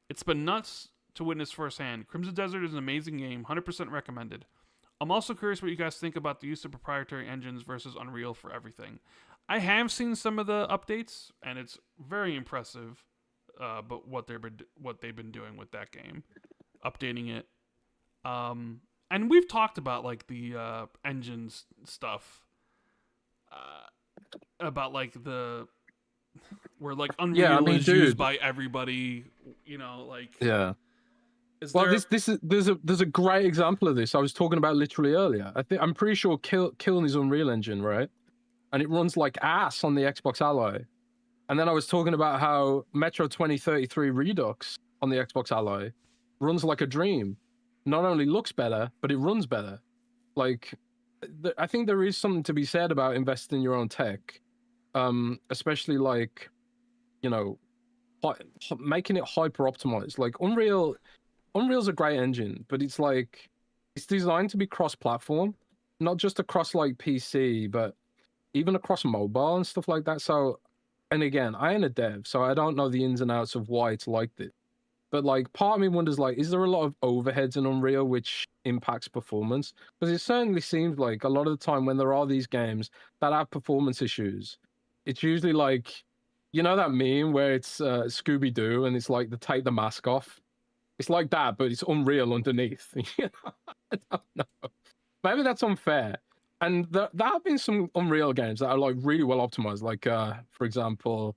It's been nuts to witness firsthand. Crimson Desert is an amazing game, 100% recommended. I'm also curious what you guys think about the use of proprietary engines versus Unreal for everything. I have seen some of the updates, and it's very impressive. But what they've been doing with that game, updating it, and we've talked about like the engines stuff, about like where like Unreal is used by everybody, you know, like there's a great example of this. I was talking about literally earlier. I'm pretty sure Kilm is Unreal Engine, right? And it runs like ass on the Xbox Ally. And then I was talking about how Metro 2033 Redux on the Xbox Ally runs like a dream. Not only looks better, but it runs better. Like, I think there is something to be said about investing in your own tech, especially like, you know, making it hyper optimized. Like Unreal's a great engine, but it's like it's designed to be cross-platform, not just across like PC, but even across mobile and stuff like that. So, and again, I ain't a dev, so I don't know the ins and outs of why it's like this. But like, part of me wonders, like, is there a lot of overheads in Unreal which impacts performance? Because it certainly seems like a lot of the time when there are these games that have performance issues, it's usually like, you know, that meme where it's Scooby-Doo and it's like the take the mask off. It's like that, but it's Unreal underneath. I don't know. Maybe that's unfair. And there have been some Unreal games that are like really well optimized. Like, for example,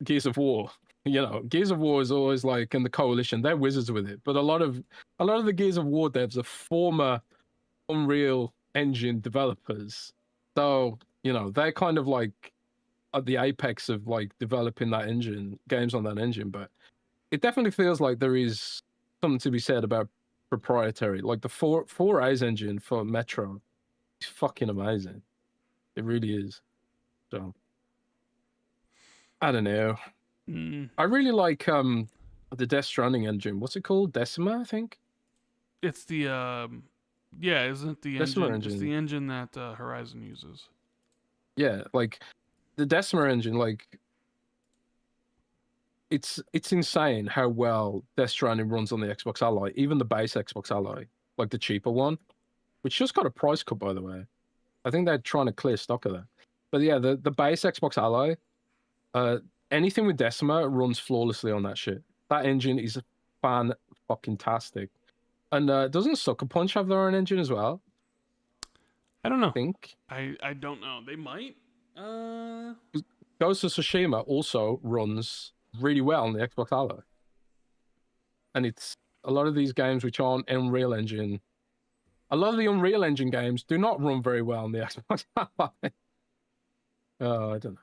Gears of War. You know, Gears of War is always like in the Coalition. They're wizards with it. But a lot of the Gears of War devs are former Unreal Engine developers. So, you know, they're kind of like at the apex of like developing that engine, games on that engine. But it definitely feels like there is something to be said about proprietary. Like the 4A's engine for Metro is fucking amazing. It really is. So I don't know. I really like the Death Stranding engine. What's it called? Decima, I think. It's the yeah, isn't the Decima engine? It's the engine that Horizon uses. Yeah, like the Decima engine, like it's insane how well Death Stranding runs on the Xbox Ally, even the base Xbox Ally, like the cheaper one, which just got a price cut, by the way. I think they're trying to clear stock of that. But yeah, the base Xbox Ally, anything with Decima runs flawlessly on that shit. That engine is fan-fucking-tastic. And doesn't Sucker Punch have their own engine as well? I don't know. I think. I don't know. They might. Ghost of Tsushima also runs really well on the Xbox Ally. And it's a lot of these games which aren't Unreal Engine. A lot of the Unreal Engine games do not run very well on the Xbox Ally. I don't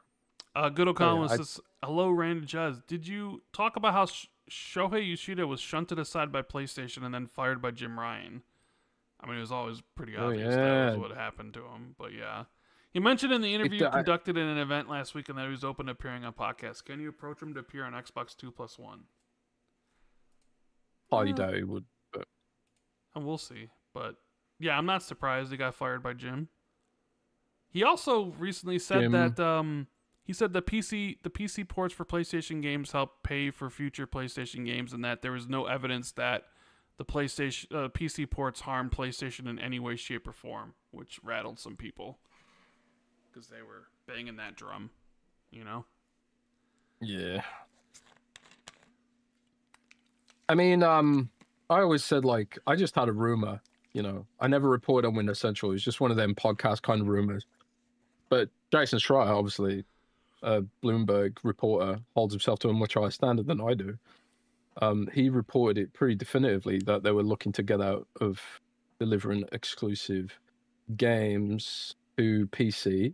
know. Good O'Connell says, hello, Rand Jez. Did you talk about how Shohei Yoshida was shunted aside by PlayStation and then fired by Jim Ryan? I mean, it was always pretty obvious that was what happened to him. But yeah. He mentioned in the interview conducted in an event last week and that he was open to appearing on podcasts. Can you approach him to appear on Xbox 2+1? Highly doubt he would. But... And we'll see. But yeah, I'm not surprised he got fired by Jim. He also recently said that he said the PC ports for PlayStation games help pay for future PlayStation games, and that there was no evidence that the PlayStation PC ports harmed PlayStation in any way, shape, or form, which rattled some people because they were banging that drum, you know. Yeah. I mean, I always said, like, I just had a rumor, you know. I never reported on Windows Central. It was just one of them podcast kind of rumors. But Jason Schreier, obviously, a Bloomberg reporter, holds himself to a much higher standard than I do. He reported it pretty definitively that they were looking to get out of delivering exclusive games to PC.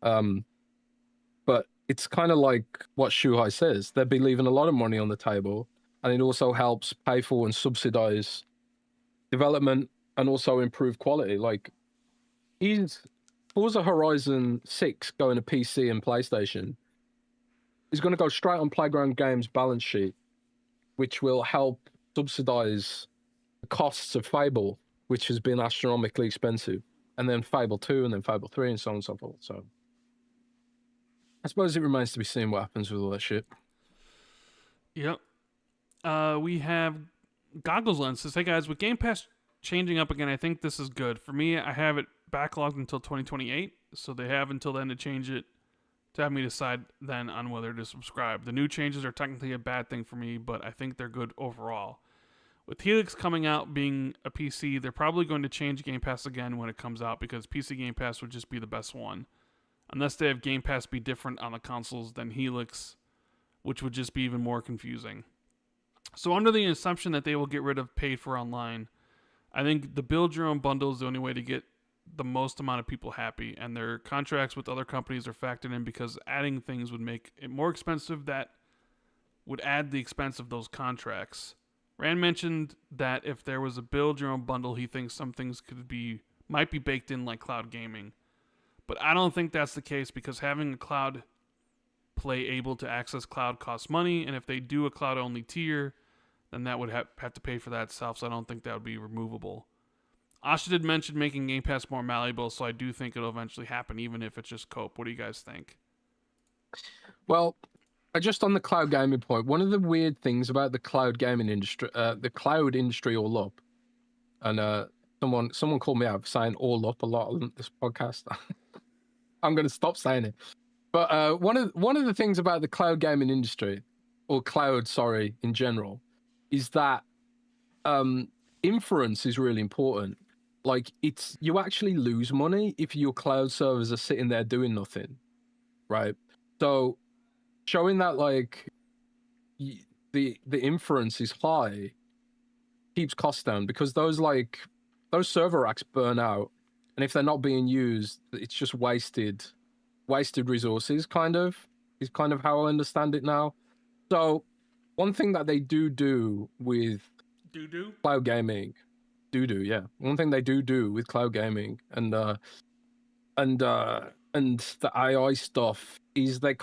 But it's kind of like what Shuhai says. They'd be leaving a lot of money on the table, and it also helps pay for and subsidize development and also improve quality. Like, Forza Horizon 6 going to PC and PlayStation is going to go straight on Playground Games' balance sheet, which will help subsidize the costs of Fable, which has been astronomically expensive, and then Fable 2, and then Fable 3, and so on and so forth. So I suppose it remains to be seen what happens with all that shit. Yep. We have Goggles Lens says, hey guys, with Game Pass changing up again, I think this is good. For me, I have it backlogged until 2028, so they have until then to change it to have me decide then on whether to subscribe. The new changes are technically a bad thing for me, but I think they're good overall. With Helix coming out being a PC, they're probably going to change Game Pass again when it comes out because PC Game Pass would just be the best one. Unless they have Game Pass be different on the consoles than Helix, which would just be even more confusing. So under the assumption that they will get rid of paid for online, I think the build your own bundle is the only way to get the most amount of people happy, and their contracts with other companies are factored in because adding things would make it more expensive that would add the expense of those contracts. Rand mentioned that if there was a build your own bundle, he thinks some things might be baked in like cloud gaming. But I don't think that's the case because having a cloud play able to access cloud costs money, and if they do a cloud only tier, then that would have to pay for that itself, so I don't think that would be removable. Asha did mention making Game Pass more malleable, so I do think it'll eventually happen, even if it's just cope. What do you guys think? Well, just on the cloud gaming point, one of the weird things about the cloud gaming industry, the cloud industry all up, and someone called me out for saying all up a lot on this podcast. I'm going to stop saying it. But one of the things about the cloud gaming industry, or cloud, sorry, in general, is that inference is really important. Like, you actually lose money if your cloud servers are sitting there doing nothing, right? So showing that like the inference is high keeps costs down, because those server racks burn out, and if they're not being used, it's just wasted resources, is kind of how I understand it now. So one thing that they do with cloud gaming, yeah, one thing they do with cloud gaming and the AI stuff is they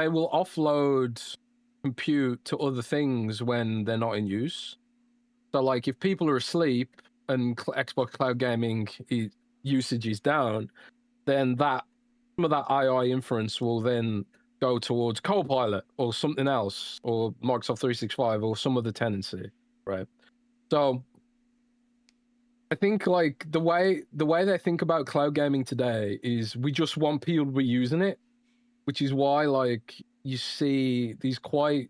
will offload compute to other things when they're not in use. So like if people are asleep and Xbox cloud gaming usage is down, then some of that AI inference will then go towards Copilot or something else, or Microsoft 365 or some other tenancy, right? So I think like the way they think about cloud gaming today is we just want people to be using it, which is why like you see these quite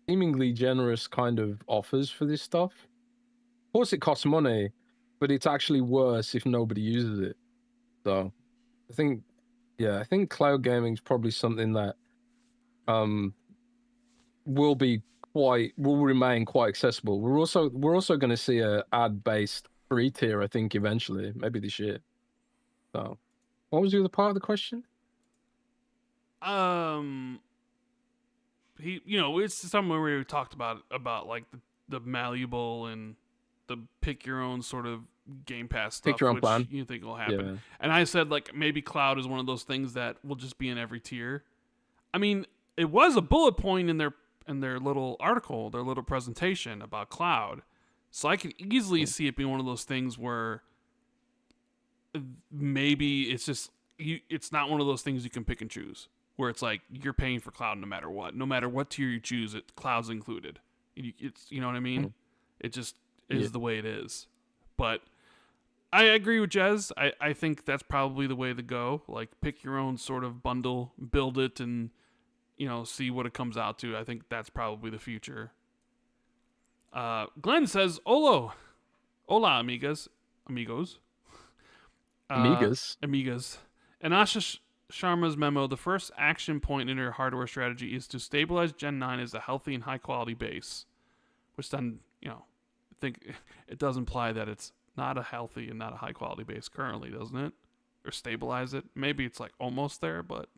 seemingly generous kind of offers for this stuff. Of course, it costs money, but it's actually worse if nobody uses it. So I think cloud gaming is probably something that will remain quite accessible. We're also going to see a ad-based free tier, I think, eventually, maybe this year. So, what was the other part of the question? It's somewhere where we talked about like the malleable and the pick your own sort of Game Pass stuff, which plan. You think will happen. Yeah. And I said like maybe cloud is one of those things that will just be in every tier. I mean, it was a bullet point in their little article, their little presentation about cloud. So I could easily see it being one of those things where maybe it's not one of those things you can pick and choose, where it's like you're paying for cloud no matter what tier you choose, cloud's included. It's, you know what I mean? Mm. It just is the way it is. But I agree with Jez. I think that's probably the way to go. Like pick your own sort of bundle, build it, and see what it comes out to. I think that's probably the future. Glenn says, hola amigos. Amigas. And Asha Sharma's memo, the first action point in her hardware strategy is to stabilize Gen 9 as a healthy and high quality base. Which then, I think it does imply that it's not a healthy and not a high quality base currently, doesn't it? Or stabilize it. Maybe it's like almost there, but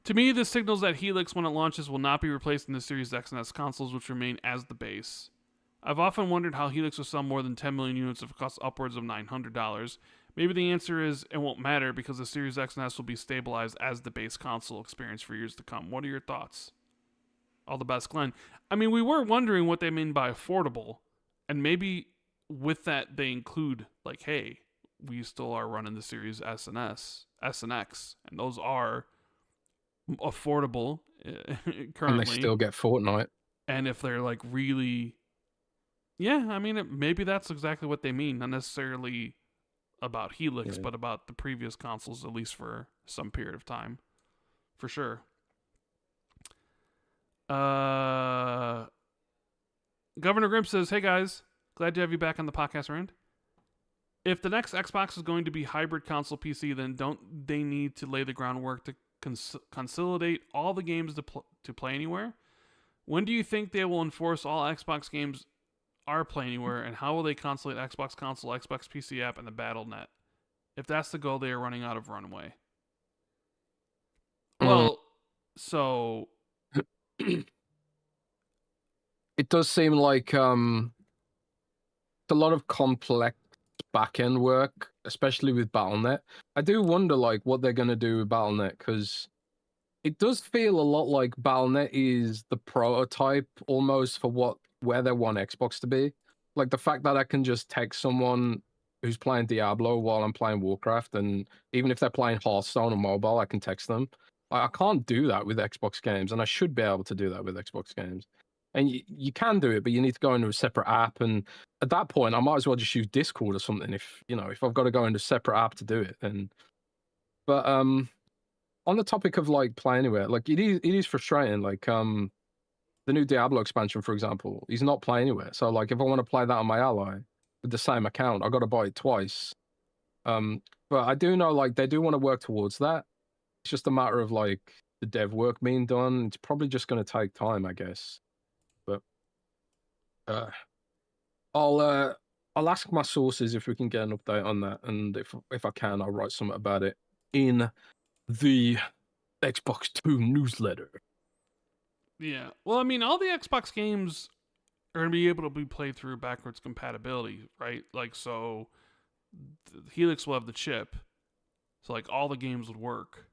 to me, this signals that Helix, when it launches, will not be replaced in the Series X and S consoles, which remain as the base. I've often wondered how Helix will sell more than 10 million units if it costs upwards of $900. Maybe the answer is it won't matter because the Series X and S will be stabilized as the base console experience for years to come. What are your thoughts? All the best, Glenn. I mean, we were wondering what they mean by affordable, and maybe with that they include, like, hey, we still are running the Series S and X, and those are affordable currently. And they still get Fortnite. And if they're like really, yeah, I mean, maybe that's exactly what they mean. Not necessarily about Helix, but about the previous consoles, at least for some period of time, for sure. Governor Grimp says, hey guys, glad to have you back on the podcast, Rand. If the next Xbox is going to be hybrid console PC, then don't they need to lay the groundwork to consolidate all the games to play anywhere? When do you think they will enforce all Xbox games are play anywhere, and how will they consolidate Xbox console, Xbox PC app, and the Battle.net? If that's the goal, they are running out of runway. Well, so it does seem like it's a lot of complex back-end work, especially with Battle.net. I do wonder like what they're gonna do with Battle.net, because it does feel a lot like Battle.net is the prototype almost for where they want Xbox to be. Like the fact that I can just text someone who's playing Diablo while I'm playing Warcraft, and even if they're playing Hearthstone on mobile, I can text them. I can't do that with Xbox games, and I should be able to do that with Xbox games. And you can do it, but you need to go into a separate app. And at that point, I might as well just use Discord or something. If I've got to go into a separate app to do it, then. But on the topic of like Play Anywhere, like it is frustrating. Like the new Diablo expansion, for example, is not Play Anywhere. So like if I want to play that on my Ally with the same account, I got to buy it twice. But I do know like they do want to work towards that. It's just a matter of like the dev work being done. It's probably just going to take time, I guess. But I'll ask my sources if we can get an update on that, and if I can, I'll write something about it in the Xbox 2 newsletter. Yeah. Well, I mean, all the Xbox games are going to be able to be played through backwards compatibility, right? Like, so Helix will have the chip. So, like, all the games would work.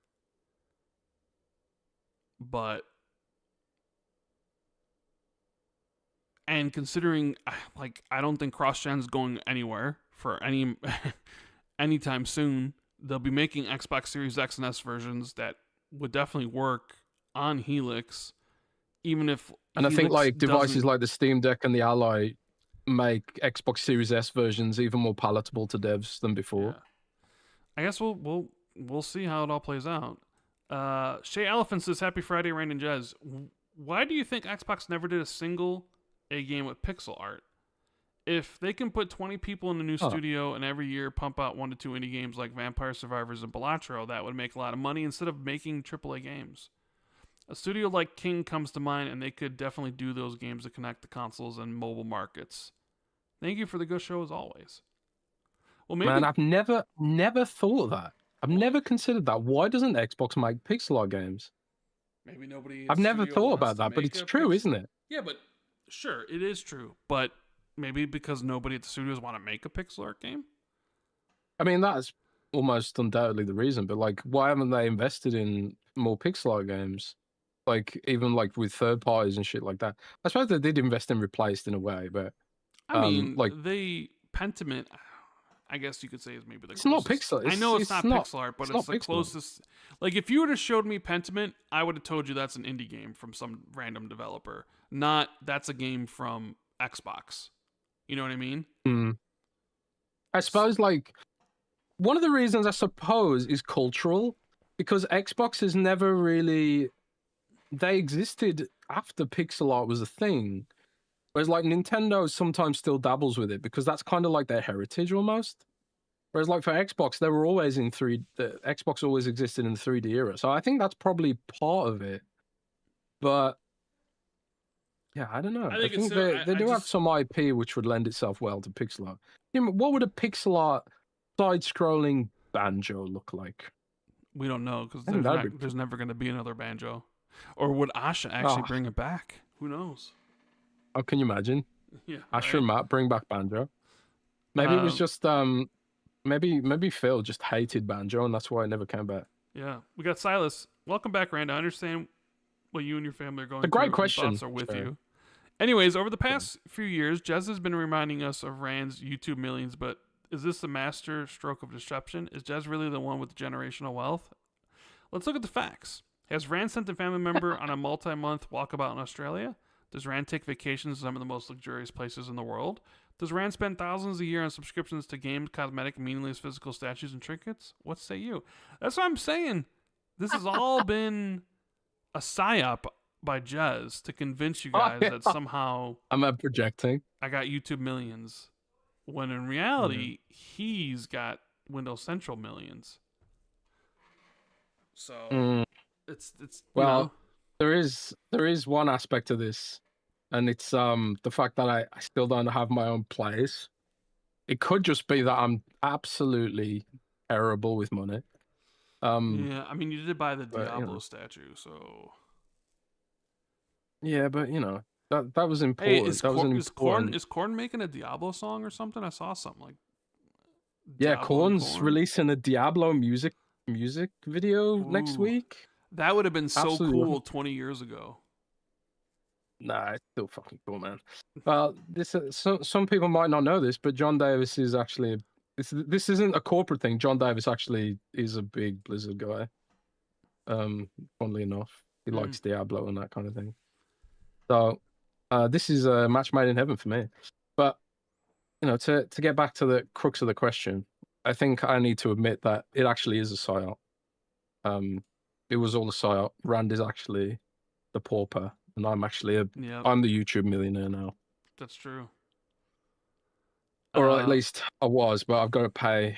But, and considering, like, I don't think cross-gen's going anywhere for anytime soon. They'll be making Xbox Series X and S versions that would definitely work on Helix. Even if and Helix I think like devices like the Steam Deck and the Ally make Xbox Series S versions even more palatable to devs than before. Yeah. I guess we'll see how it all plays out. Shay Elephant says, "Happy Friday, Rand Jez. Why do you think Xbox never did a single A game with pixel art? If they can put 20 people in a new studio and every year pump out 1 to 2 indie games like Vampire Survivors and Balatro, that would make a lot of money instead of making AAA games. A studio like King comes to mind, and they could definitely do those games to connect the consoles and mobile markets. Thank you for the good show as always." Well, maybe... Man, I've never thought of that. I've never considered that. Why doesn't Xbox make pixel art games? Maybe nobody. I've never thought about that, but it's true, isn't it? Yeah, but sure, it is true. But maybe because nobody at the studios want to make a pixel art game. I mean, that's almost undoubtedly the reason. But like, why haven't they invested in more pixel art games? Like even like with third parties and shit like that. I suppose they did invest in Replaced in a way, but I mean, like Pentiment, I guess you could say is maybe the it's closest. Not pixel. I know it's not pixel art, but it's the closest. Like if you would have showed me Pentiment, I would have told you that's an indie game from some random developer. Not that's a game from Xbox. You know what I mean? I suppose like one of the reasons I suppose is cultural, because Xbox has never really... They existed after pixel art was a thing. Whereas like Nintendo sometimes still dabbles with it because that's kind of like their heritage almost. Whereas like for Xbox, they were always in Xbox always existed in the 3D era. So I think that's probably part of it. But yeah, I don't know. I think they do have some IP which would lend itself well to pixel art. What would a pixel art side-scrolling Banjo look like? We don't know because there's never going to be another Banjo. Or would Asha actually bring it back? Who knows? Oh, can you imagine? Yeah, Asha and Matt bring back Banjo. Maybe it was just maybe Phil just hated Banjo and that's why it never came back. Yeah, we got Silas. Welcome back, Rand. I understand what you and your family are going through. A great question. Thoughts are with you. Anyways, over the past few years, Jez has been reminding us of Rand's YouTube millions, but is this the master stroke of deception? Is Jez really the one with generational wealth? Let's look at the facts. Has Rand sent a family member on a multi-month walkabout in Australia? Does Rand take vacations to some of the most luxurious places in the world? Does Rand spend thousands a year on subscriptions to games, cosmetic, meaningless physical statues, and trinkets? What say you? That's what I'm saying. This has all been a psyop by Jez to convince you guys that somehow I'm projecting. I got YouTube millions, when in reality he's got Windows Central millions. So it's well, there is one aspect to this, and it's the fact that I still don't have my own place. It could just be that I'm absolutely terrible with money. Yeah, I mean you did buy the Diablo statue, so yeah, but That was important. That was an important. Is Korn making a Diablo song or something? I saw something like Yeah, Korn's releasing a Diablo music video next week. That would have been so cool 20 years ago. Nah, it's still fucking cool, man. Well, this some people might not know this, but John Davis is actually this isn't a corporate thing. John Davis actually is a big Blizzard guy. Funnily enough, he likes Diablo and that kind of thing. So, this is a match made in heaven for me. But you know, to get back to the crux of the question, I think I need to admit that it actually is a psyop. It was all a psyop. Rand is actually the pauper, and I'm actually I'm the YouTube millionaire now. That's true. Or at least I was, but I've got to pay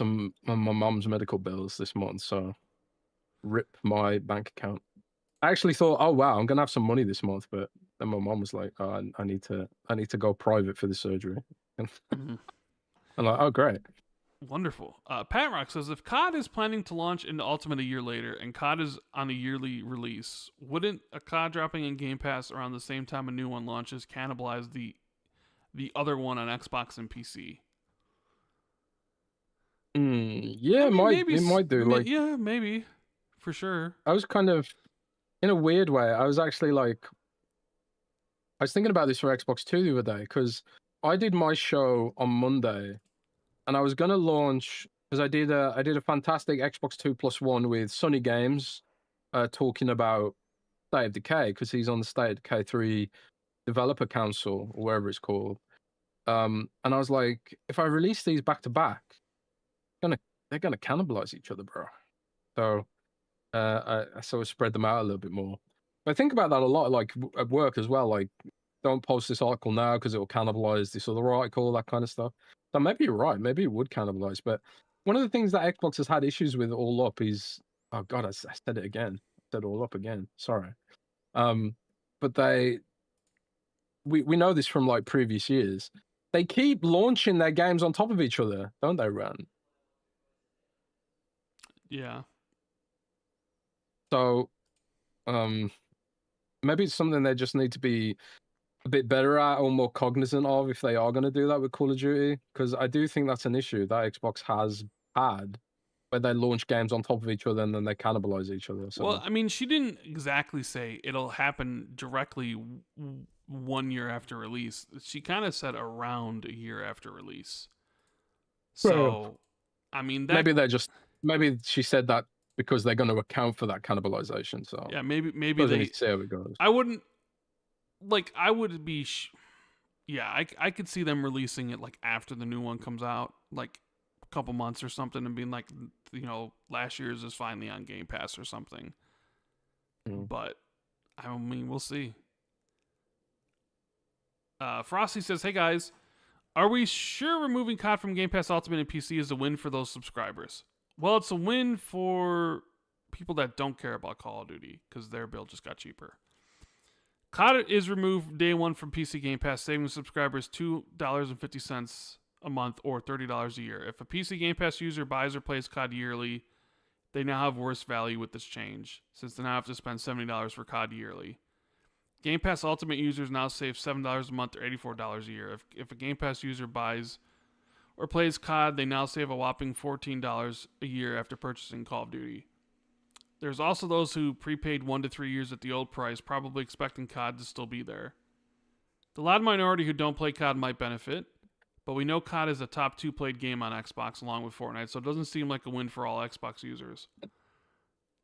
my mum's medical bills this month, so rip my bank account. I actually thought, oh wow, I'm gonna have some money this month, but then my mom was like, oh, I need to go private for the surgery. I'm like, oh great. Wonderful. Pat Rock says, if COD is planning to launch into Ultimate a year later and COD is on a yearly release, wouldn't a COD dropping in Game Pass around the same time a new one launches cannibalize the other one on Xbox and PC? Yeah, I mean, it might do. Like, yeah, maybe, for sure. I was kind of, in a weird way, I was actually like, I was thinking about this for Xbox 2 the other day, because I did my show on Monday, and I was gonna launch, because I did a fantastic Xbox 2 plus one with Sunny Games, talking about State of Decay, because he's on the State of Decay 3 Developer Council, or wherever it's called. And I was like, if I release these back to back, they're gonna cannibalize each other, bro. So I sort of spread them out a little bit more. But I think about that a lot, like at work as well. Like, don't post this article now because it will cannibalize this other article, that kind of stuff. So maybe you're right. Maybe it would cannibalize. But one of the things that Xbox has had issues with all up is, oh god, I said it again. I said all up again. Sorry. But we know this from like previous years. They keep launching their games on top of each other, don't they, Rand? Yeah. So, maybe it's something they just need to be a bit better at or more cognizant of if they are going to do that with Call of Duty, because I do think that's an issue that Xbox has had, where they launch games on top of each other and then they cannibalize each other. So. Well, I mean, she didn't exactly say it'll happen directly 1 year after release. She kind of said around a year after release. So, I mean, maybe she said that because they're going to account for that cannibalization. So yeah, maybe they see how it goes. I wouldn't like. I would be. Yeah, I could see them releasing it like after the new one comes out, like a couple months or something, and being like, you know, last year's is finally on Game Pass or something. But I mean, we'll see. Frosty says, "Hey guys, are we sure removing COD from Game Pass Ultimate and PC is a win for those subscribers?" Well, it's a win for people that don't care about Call of Duty because their bill just got cheaper. COD is removed day one from PC Game Pass, saving subscribers $2.50 a month or $30 a year. If a PC Game Pass user buys or plays COD yearly, they now have worse value with this change, since they now have to spend $70 for COD yearly. Game Pass Ultimate users now save $7 a month or $84 a year. If a Game Pass user buys or plays COD, they now save a whopping $14 a year after purchasing Call of Duty. There's also those who prepaid 1 to 3 years at the old price, probably expecting COD to still be there. The loud minority who don't play COD might benefit, but we know COD is a top 2 played game on Xbox along with Fortnite, so it doesn't seem like a win for all Xbox users.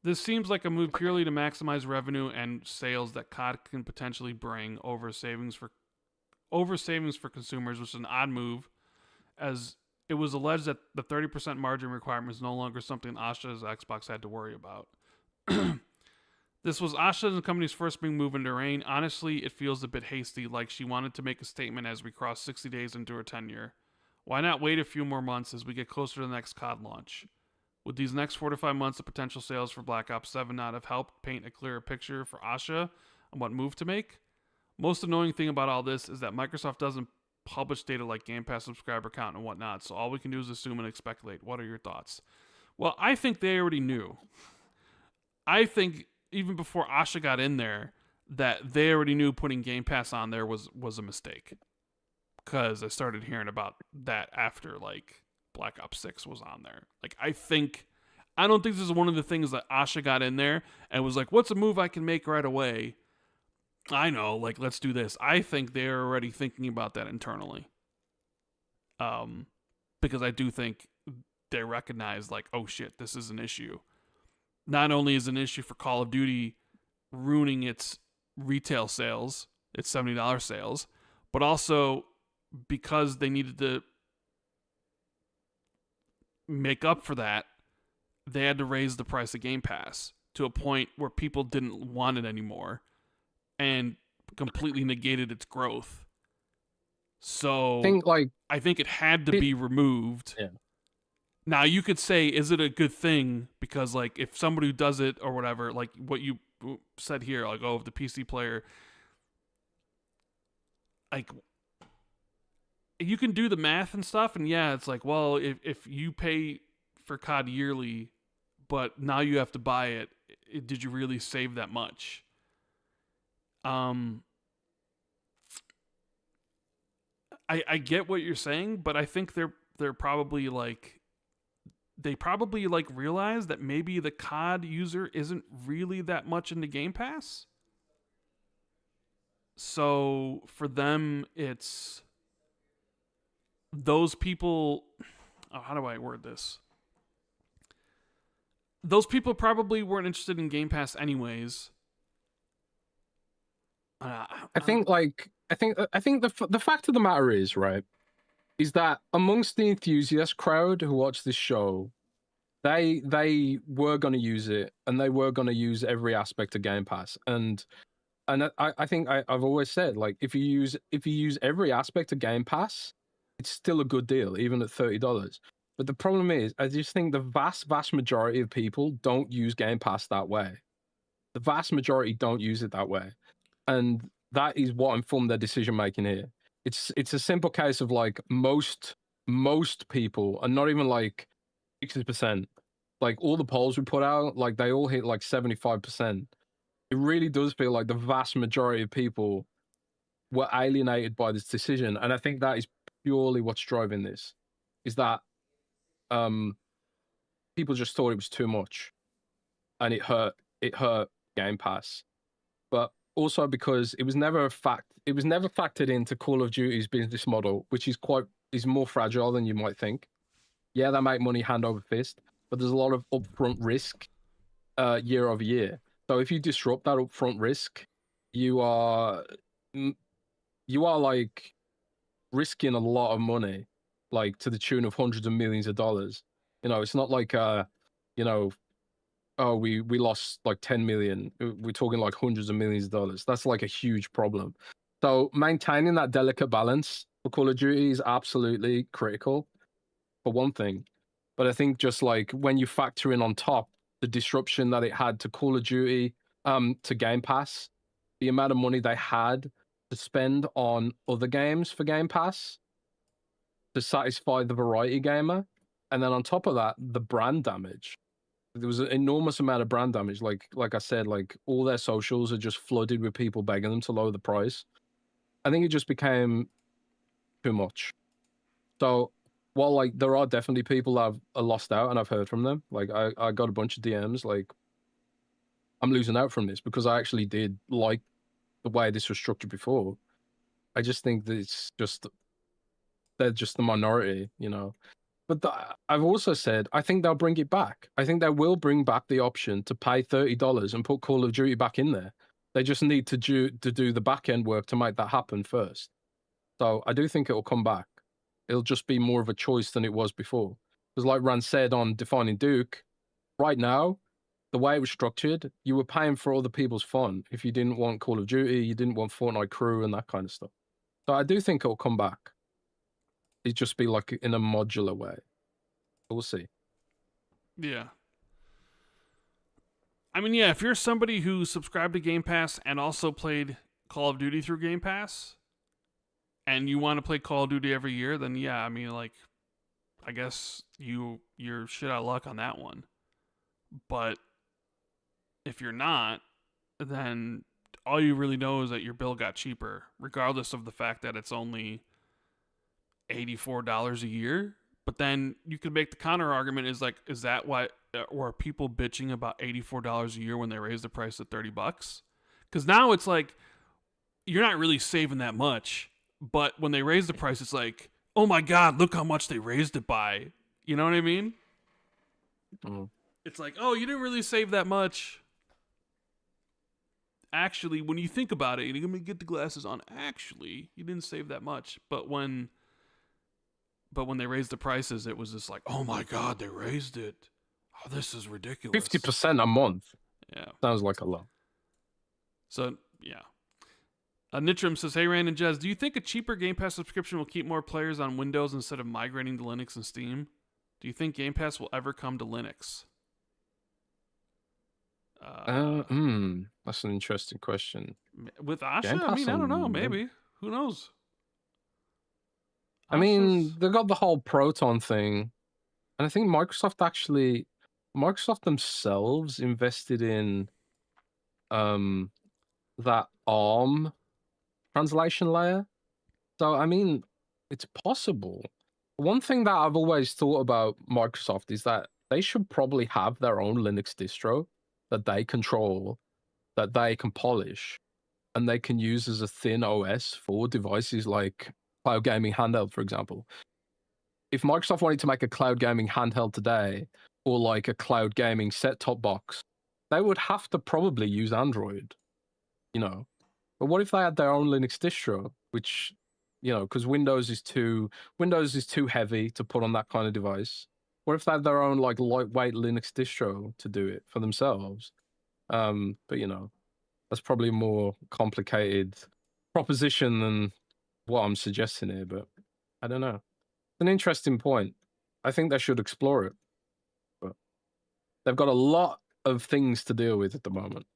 This seems like a move purely to maximize revenue and sales that COD can potentially bring over savings for consumers, which is an odd move, as it was alleged that the 30% margin requirement is no longer something Asha's Xbox had to worry about. This was Asha and the company's first big move into reign. Honestly, it feels a bit hasty, like she wanted to make a statement as we cross 60 days into her tenure. Why not wait a few more months as we get closer to the next COD launch? Would these next 4 to 5 months of potential sales for Black Ops 7 not have helped paint a clearer picture for Asha on what move to make? Most annoying thing about all this is that Microsoft doesn't publish data like Game Pass subscriber count and whatnot, so all we can do is assume and speculate. What are your thoughts? Well, I think they already knew. I think even before Asha got in there, that they already knew putting Game Pass on there was a mistake. Because I started hearing about that after like Black Ops 6 was on there. Like I don't think this is one of the things that Asha got in there and was like, what's a move I can make right away? I know, like, let's do this. I think they're already thinking about that internally. Because I do think they recognize, like, oh shit, this is an issue. Not only is it an issue for Call of Duty ruining its retail sales, its $70 sales, but also because they needed to make up for that, they had to raise the price of Game Pass to a point where people didn't want it anymore and completely negated its growth. So I think it had to be removed. Yeah. Now you could say, is it a good thing? Because like if somebody who does it or whatever, like what you said here, like, oh, if the PC player, like, you can do the math and stuff, and yeah, it's like, well, if you pay for COD yearly, but now you have to buy it, did you really save that much? I get what you're saying, but I think they're probably like, they probably like realize that maybe the COD user isn't really that much into Game Pass. So for them, it's those people. Oh, how do I word this? Those people probably weren't interested in Game Pass anyways. I think the fact of the matter is, right, is that amongst the enthusiast crowd who watch this show, they were going to use it, and they were going to use every aspect of Game Pass, and I think I've always said, like, if you use every aspect of Game Pass, it's still a good deal, even at $30. But the problem is, I just think the vast majority of people don't use Game Pass that way. The vast majority don't use it that way, and that is what informed their decision making here. It's a simple case of like most people, and not even like 60%. Like all the polls we put out, like they all hit like 75%. It really does feel like the vast majority of people were alienated by this decision, and I think that is purely what's driving this. Is that people just thought it was too much, and it hurt Game Pass, but also because it was never factored into Call of Duty's business model, which is more fragile than you might think. Yeah, they make money hand over fist, but there's a lot of upfront risk year over year. So if you disrupt that upfront risk, you are like risking a lot of money, like to the tune of hundreds of millions of dollars. It's not like oh, we lost like 10 million. We're talking like hundreds of millions of dollars. That's like a huge problem. So maintaining that delicate balance for Call of Duty is absolutely critical, for one thing. But I think just like when you factor in on top the disruption that it had to Call of Duty, to Game Pass, the amount of money they had to spend on other games for Game Pass to satisfy the variety gamer, and then on top of that, the brand damage. There was an enormous amount of brand damage. Like I said, like all their socials are just flooded with people begging them to lower the price. I think it just became too much. So while like there are definitely people that are lost out, and I've heard from them, like I got a bunch of DMs like, I'm losing out from this because I actually did like the way this was structured before. I just think that they're just the minority, But I've also said, I think they'll bring it back. I think they will bring back the option to pay $30 and put Call of Duty back in there. They just need to do the back end work to make that happen first. So I do think it will come back. It'll just be more of a choice than it was before. Because like Rand said on Defining Duke, right now, the way it was structured, you were paying for other people's fun. If you didn't want Call of Duty, you didn't want Fortnite Crew and that kind of stuff. So I do think it'll come back. It'd just be like in a modular way. We'll see. Yeah. I mean, yeah, if you're somebody who subscribed to Game Pass and also played Call of Duty through Game Pass, and you want to play Call of Duty every year, then yeah, I mean, like, I guess you're shit out of luck on that one. But if you're not, then all you really know is that your bill got cheaper, regardless of the fact that it's only $84 a year. But then you could make the counter argument is that why, or are people bitching about $84 a year when they raise the price to $30? Because now it's like, you're not really saving that much. But when they raise the price, it's like, oh my God, look how much they raised it by. You know what I mean? It's like, oh, you didn't really save that much. Actually, when you think about it, you're going to get the glasses on. Actually, you didn't save that much. But when they raised the prices, it was just like, oh my God, they raised it. Oh, this is ridiculous. 50% a month. Yeah. Sounds like a lot. So, yeah. Nitram says, hey, Rand and Jez, do you think a cheaper Game Pass subscription will keep more players on Windows instead of migrating to Linux and Steam? Do you think Game Pass will ever come to Linux? That's an interesting question. With Asha? I mean, I don't know. Maybe. Who knows? I mean, they got the whole Proton thing. And I think Microsoft themselves invested in that ARM translation layer. So, I mean, it's possible. One thing that I've always thought about Microsoft is that they should probably have their own Linux distro that they control, that they can polish, and they can use as a thin OS for devices like cloud gaming handheld, for example. If Microsoft wanted to make a cloud gaming handheld today, or like a cloud gaming set-top box, they would have to probably use Android, you know. But what if they had their own Linux distro, which, you know, because Windows is too heavy to put on that kind of device. What if they had their own like lightweight Linux distro to do it for themselves? But you know, that's probably a more complicated proposition than what I'm suggesting here. But I don't know. It's an interesting point. I think they should explore it, but they've got a lot of things to deal with at the moment.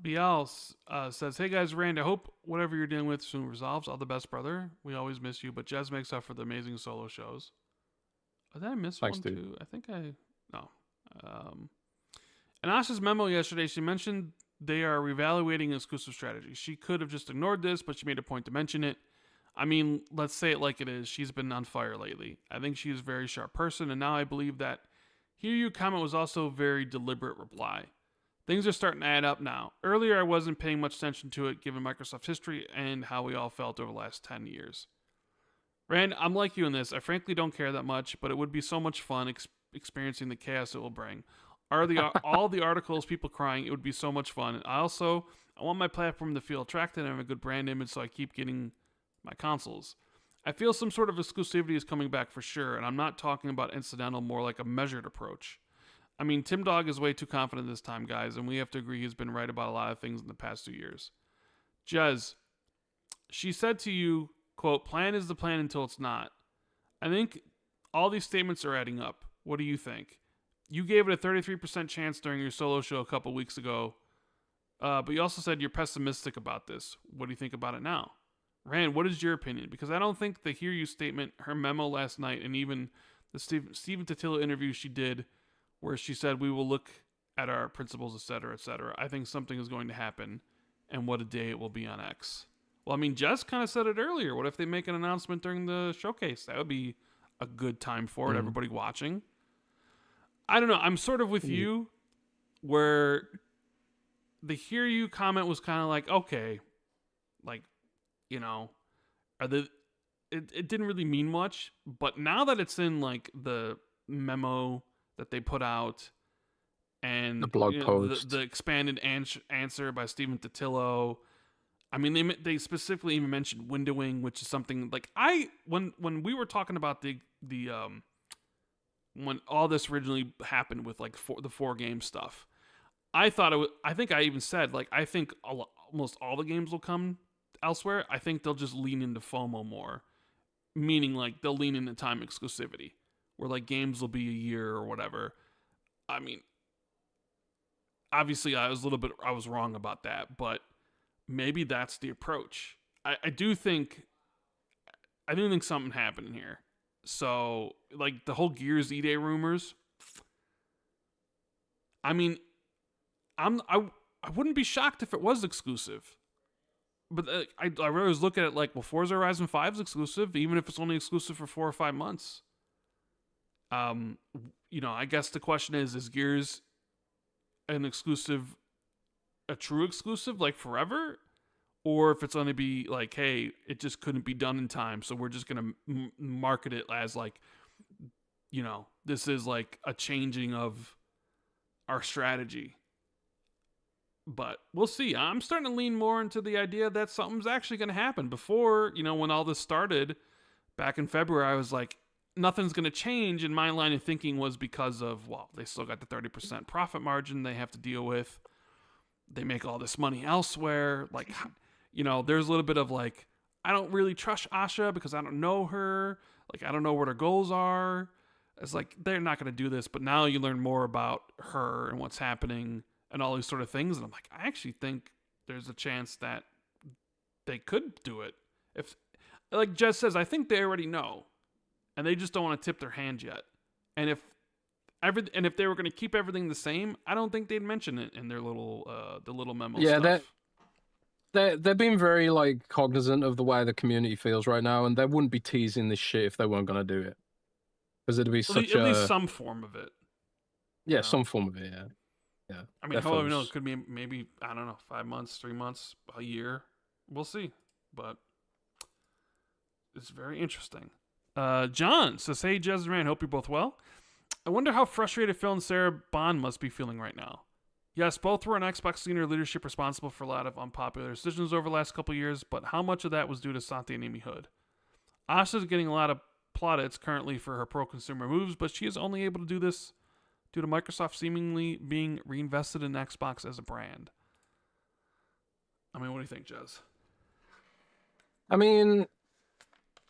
Bial says, hey guys, Rand, I hope whatever you're dealing with soon resolves. All the best, brother. We always miss you, but Jez makes up for the amazing solo shows. Did I miss one too? I think no. In Asha's memo yesterday, she mentioned they are reevaluating exclusive strategy. She could have just ignored this, but she made a point to mention it. I mean, let's say it like it is. She's been on fire lately. I think she's a very sharp person, and now I believe that Hear You comment was also a very deliberate reply. Things are starting to add up now. Earlier, I wasn't paying much attention to it, given Microsoft's history and how we all felt over the last 10 years. Rand, I'm like you in this. I frankly don't care that much, but it would be so much fun experiencing the chaos it will bring. All the articles, people crying, it would be so much fun. I want my platform to feel attractive and have a good brand image, so I keep getting my consoles. I feel some sort of exclusivity is coming back for sure, and I'm not talking about incidental, more like a measured approach. I mean, Tim Dog is way too confident this time, guys, and we have to agree he's been right about a lot of things in the past 2 years. Jez, she said to you, quote, plan is the plan until it's not. I think all these statements are adding up. What do you think? You gave it a 33% chance during your solo show a couple weeks ago, but you also said you're pessimistic about this. What do you think about it now? Rand, what is your opinion? Because I don't think the Hear You statement, her memo last night, and even the Stephen Totilo interview she did, where she said we will look at our principles, etc., etc. I think something is going to happen, and what a day it will be on X. Well, I mean, Jess kind of said it earlier. What if they make an announcement during the showcase? That would be a good time for it, everybody watching. I don't know. I'm sort of with you, where the Hear You comment was kind of like, okay, like, you know, it didn't really mean much, but now that it's in like the memo that they put out and the blog post, the expanded answer by Stephen Totilo, I mean, they specifically even mentioned windowing, which is something like when we were talking about the when all this originally happened with like the 4-game stuff, I think I even said, like, I think almost all the games will come elsewhere. I think they'll just lean into FOMO more, meaning like they'll lean into time exclusivity, where like games will be a year or whatever. I mean, obviously I was wrong about that, but maybe that's the approach. I do think something happened here. So like the whole Gears E-Day rumors, I mean, I wouldn't be shocked if it was exclusive. But I always look at it like, well, Forza Horizon 5 is exclusive, even if it's only exclusive for 4 or 5 months. I guess the question is Gears an exclusive, a true exclusive, like forever? Or if it's only be like, hey, it just couldn't be done in time, so we're just going to market it as like, this is like a changing of our strategy. But we'll see. I'm starting to lean more into the idea that something's actually going to happen. Before, when all this started back in February, I was like, nothing's going to change. And my line of thinking was because of, well, they still got the 30% profit margin they have to deal with. They make all this money elsewhere. Like, there's a little bit of like, I don't really trust Asha because I don't know her. Like, I don't know what her goals are. It's like, they're not going to do this. But now you learn more about her and what's happening and all these sort of things. And I'm like, I actually think there's a chance that they could do it. If, like Jez says, I think they already know. And they just don't want to tip their hand yet. And if they were going to keep everything the same, I don't think they'd mention it in their little the little memo stuff. They're being very like cognizant of the way the community feels right now, and they wouldn't be teasing this shit if they weren't going to do it. Because it'd be at least some form of it. Yeah, some form of it, yeah. Yeah. I mean, how do we know? It could be maybe, I don't know, 5 months, 3 months, a year. We'll see. But it's very interesting. John says, hey, Jez and Rand, hope you're both well. I wonder how frustrated Phil and Sarah Bond must be feeling right now. Yes, both were on Xbox senior leadership responsible for a lot of unpopular decisions over the last couple years, but how much of that was due to Santi and Amy Hood? Asha's getting a lot of plaudits currently for her pro-consumer moves, but she is only able to do this due to Microsoft seemingly being reinvested in Xbox as a brand. I mean, what do you think, Jez? I mean,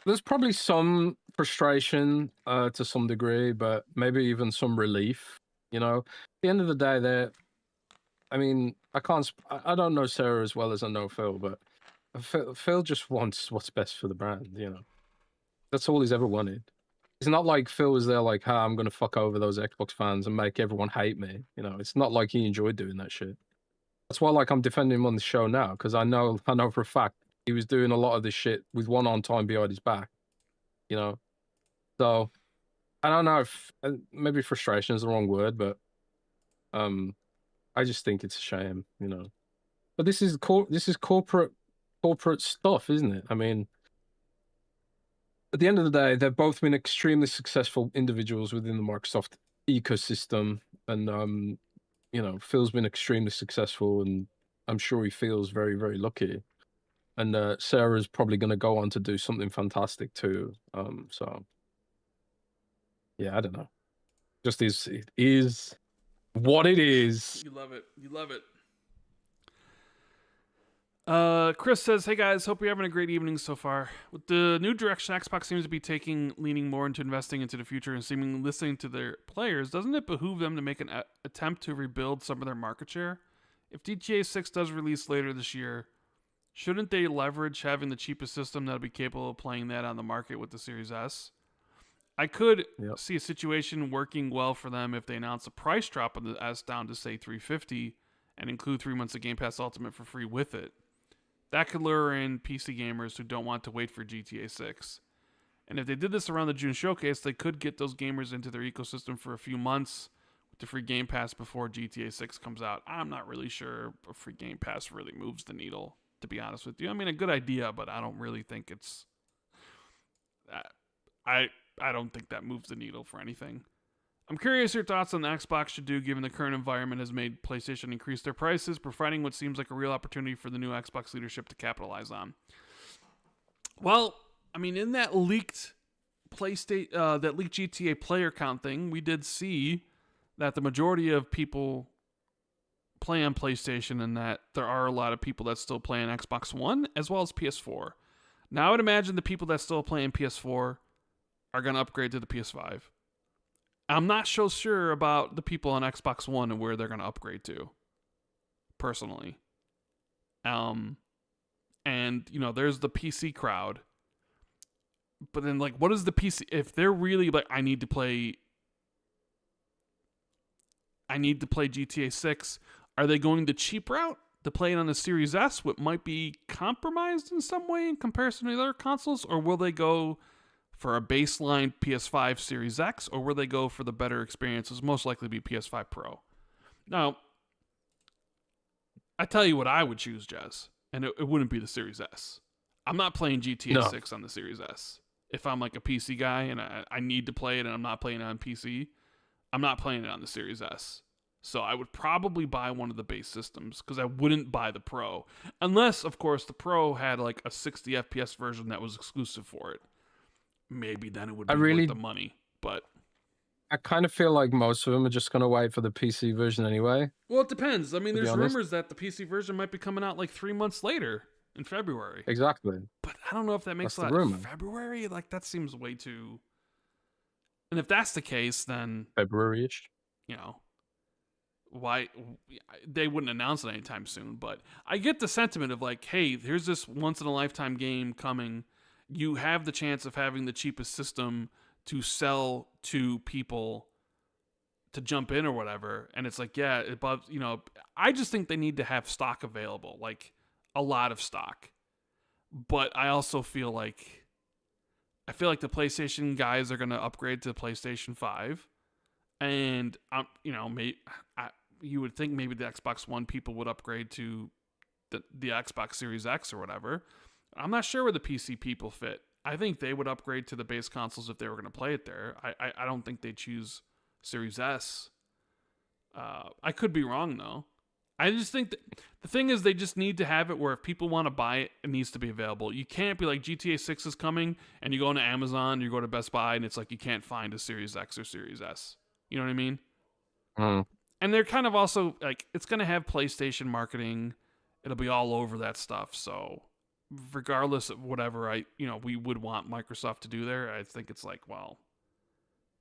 there's probably some frustration to some degree, but maybe even some relief. At the end of the day, I don't know Sarah as well as I know Phil, but Phil just wants what's best for the brand. That's all he's ever wanted. It's not like Phil was there like, I'm going to fuck over those Xbox fans and make everyone hate me. It's not like he enjoyed doing that shit. That's why, like, I'm defending him on the show now, because I know for a fact he was doing a lot of this shit with one arm tied behind his back. So I don't know if maybe frustration is the wrong word, but I just think it's a shame, But this is corporate stuff, isn't it? I mean, at the end of the day, they've both been extremely successful individuals within the Microsoft ecosystem, and Phil's been extremely successful, and I'm sure he feels very, very lucky. And Sarah's probably going to go on to do something fantastic too. So yeah, I don't know. Just it is what it is. You love it. You love it. Chris says, hey guys, hope you're having a great evening so far. With the new direction Xbox seems to be taking, leaning more into investing into the future and seemingly listening to their players, doesn't it behoove them to make an attempt to rebuild some of their market share? If GTA 6 does release later this year, shouldn't they leverage having the cheapest system that'll be capable of playing that on the market with the Series S? I could see a situation working well for them if they announce a price drop on the S down to, say, $350 and include 3 months of Game Pass Ultimate for free with it. That could lure in PC gamers who don't want to wait for GTA 6. And if they did this around the June showcase, they could get those gamers into their ecosystem for a few months with the free Game Pass before GTA 6 comes out. I'm not really sure a free Game Pass really moves the needle, to be honest with you. I mean, a good idea, but I don't really think it's... I don't think that moves the needle for anything. I'm curious your thoughts on the Xbox should do given the current environment has made PlayStation increase their prices, providing what seems like a real opportunity for the new Xbox leadership to capitalize on. Well, I mean, in that leaked GTA player count thing, we did see that the majority of people play on PlayStation and that there are a lot of people that still play on Xbox One as well as PS4. Now, I would imagine the people that still play on PS4 are going to upgrade to the PS5. I'm not so sure about the people on Xbox One and where they're going to upgrade to, personally. And, there's the PC crowd. But then, like, what is the PC... If they're really, like, I need to play GTA 6, Are they going the cheap route to play it on the Series S, what might be compromised in some way in comparison to other consoles, or will they go for a baseline PS5 Series X, or will they go for the better experiences, most likely be PS5 Pro? Now, I tell you what I would choose, Jez, and it wouldn't be the Series S. I'm not playing GTA 6 on the Series S. If I'm like a PC guy and I need to play it and I'm not playing it on PC, I'm not playing it on the Series S. So I would probably buy one of the base systems because I wouldn't buy the Pro. Unless, of course, the Pro had like a 60 FPS version that was exclusive for it. Maybe then it would be worth the money. But I kind of feel like most of them are just going to wait for the PC version anyway. Well, it depends. I mean, there's rumors that the PC version might be coming out like 3 months later in February. Exactly. But I don't know if that makes a lot of February. Like, that seems way too... And if that's the case, then... February-ish. You know... Why they wouldn't announce it anytime soon, but I get the sentiment of like, hey, here's this once in a lifetime game coming. You have the chance of having the cheapest system to sell to people to jump in or whatever. And it's like, yeah, above, you know, I just think they need to have stock available, like a lot of stock. But I also feel like the PlayStation guys are going to upgrade to PlayStation 5. And, you know, you would think maybe the Xbox One people would upgrade to the Xbox Series X or whatever. I'm not sure where the PC people fit. I think they would upgrade to the base consoles if they were going to play it there. I don't think they'd choose Series S. I could be wrong, though. I just think that the thing is they just need to have it where if people want to buy it, it needs to be available. You can't be like GTA 6 is coming and you go into Amazon, you go to Best Buy, and it's like you can't find a Series X or Series S. You know what I mean? And they're kind of also like, it's going to have PlayStation marketing. It'll be all over that stuff. So regardless of whatever we would want Microsoft to do there, I think it's like, well,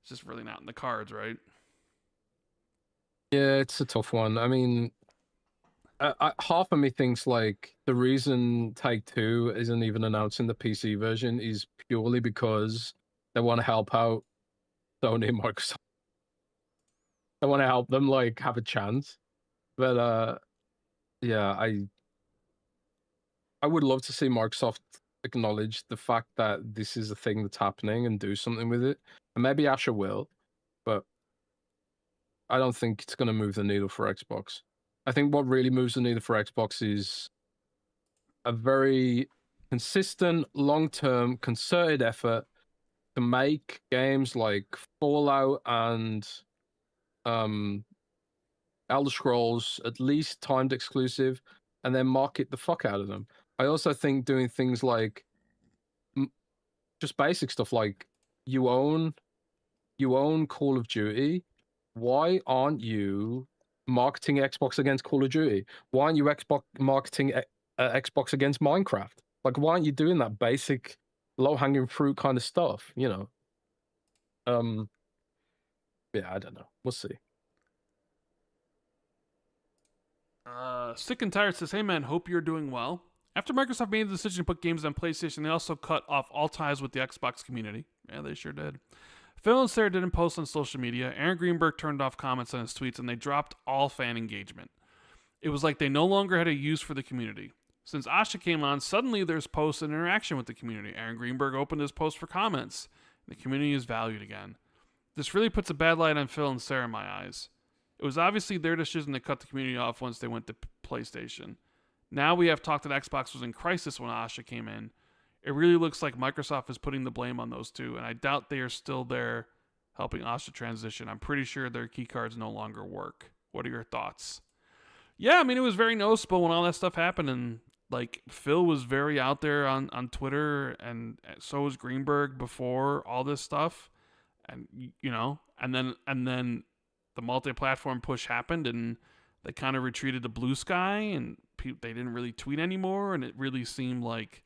it's just really not in the cards, right? Yeah, it's a tough one. I mean, half of me thinks like the reason Take-Two isn't even announcing the PC version is purely because they want to help out Sony and Microsoft. I want to help them like have a chance, but yeah, I would love to see Microsoft acknowledge the fact that this is a thing that's happening and do something with it. And maybe Asha will, but I don't think it's going to move the needle for Xbox. I think what really moves the needle for Xbox is a very consistent, long-term, concerted effort to make games like Fallout and Elder Scrolls at least timed exclusive, and then market the fuck out of them. I also think doing things like just basic stuff like you own Call of Duty. Why aren't you marketing Xbox against Call of Duty? Why aren't you marketing Xbox against Minecraft? Like, why aren't you doing that basic low-hanging fruit kind of stuff? You know. Yeah, I don't know. We'll see. Sick and Tired says, hey man, hope you're doing well. After Microsoft made the decision to put games on PlayStation, they also cut off all ties with the Xbox community. Yeah, they sure did. Phil and Sarah didn't post on social media. Aaron Greenberg turned off comments on his tweets, and they dropped all fan engagement. It was like they no longer had a use for the community. Since Asha came on, suddenly there's posts and interaction with the community. Aaron Greenberg opened his post for comments. The community is valued again. This really puts a bad light on Phil and Sarah in my eyes. It was obviously their decision to cut the community off once they went to PlayStation. Now we have talked that Xbox was in crisis when Asha came in. It really looks like Microsoft is putting the blame on those two, and I doubt they are still there helping Asha transition. I'm pretty sure their keycards no longer work. What are your thoughts? Yeah, I mean, it was very noticeable when all that stuff happened, and like Phil was very out there on Twitter, and so was Greenberg before all this stuff, and you know, and then the multi-platform push happened, and they kind of retreated to Blue Sky, and they didn't really tweet anymore, and it really seemed like